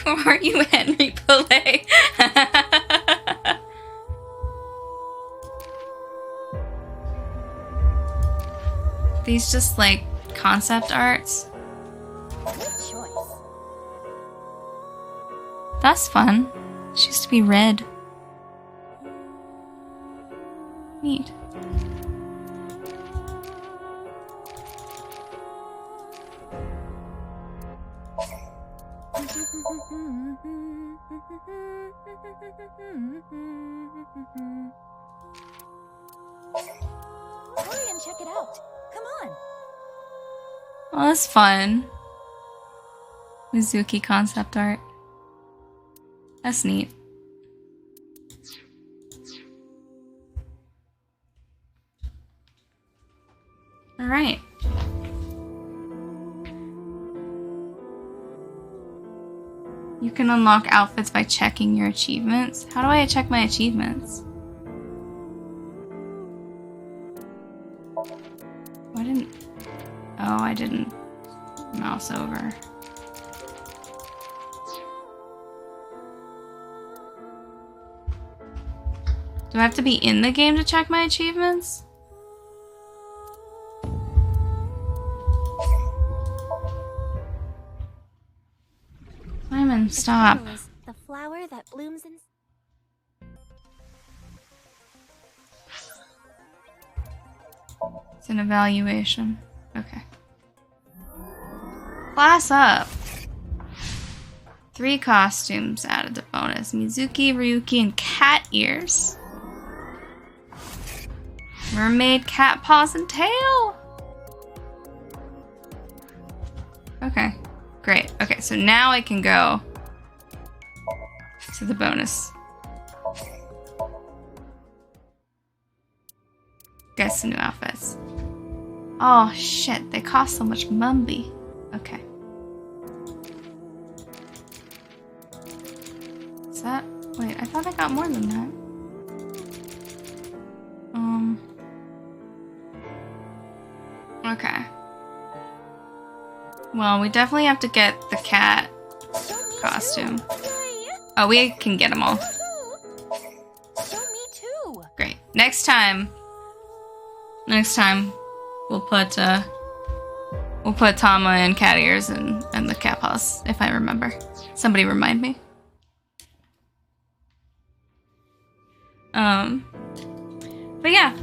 Who are you, Henry Pillay? These just like concept arts. Good choice. That's fun. She used to be red. Neat. Hurry and check it out. Come on. Oh, that's fun. Mizuki concept art. That's neat. Alright. You can unlock outfits by checking your achievements. How do I check my achievements? Why didn't... Oh, I didn't mouse over. Do I have to be in the game to check my achievements? Simon, stop. The flower that blooms in... It's an evaluation. Okay. Class up. 3 costumes added to bonus. Mizuki, Ryuki, and cat ears. Mermaid, cat paws, and tail. Okay, great. Okay, so now I can go to the bonus. Get some new outfits. Oh shit, they cost so much Mumby. Okay. Is that... Wait, I thought I got more than that. Okay. Well, we definitely have to get the cat costume. Oh, we can get them all. Great. Next time, we'll put Tama in cat ears and the cat paws, if I remember. Somebody remind me. But yeah.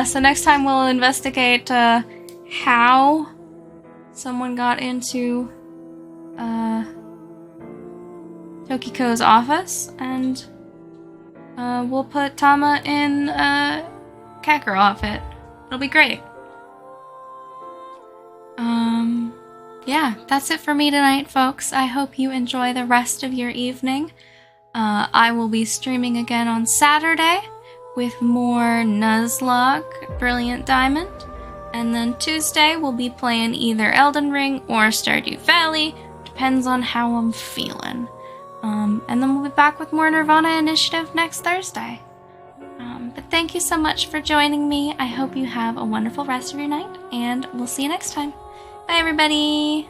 So next time we'll investigate how someone got into Tokiko's office, and we'll put Tama in a cat girl outfit. It'll be great. Yeah, that's it for me tonight, folks. I hope you enjoy the rest of your evening. I will be streaming again on Saturday with more Nuzlocke Brilliant Diamond. And then Tuesday we'll be playing either Elden Ring or Stardew Valley. Depends on how I'm feeling. And then we'll be back with more nirvanA Initiative next Thursday. But thank you so much for joining me. I hope you have a wonderful rest of your night, and we'll see you next time. Bye, everybody!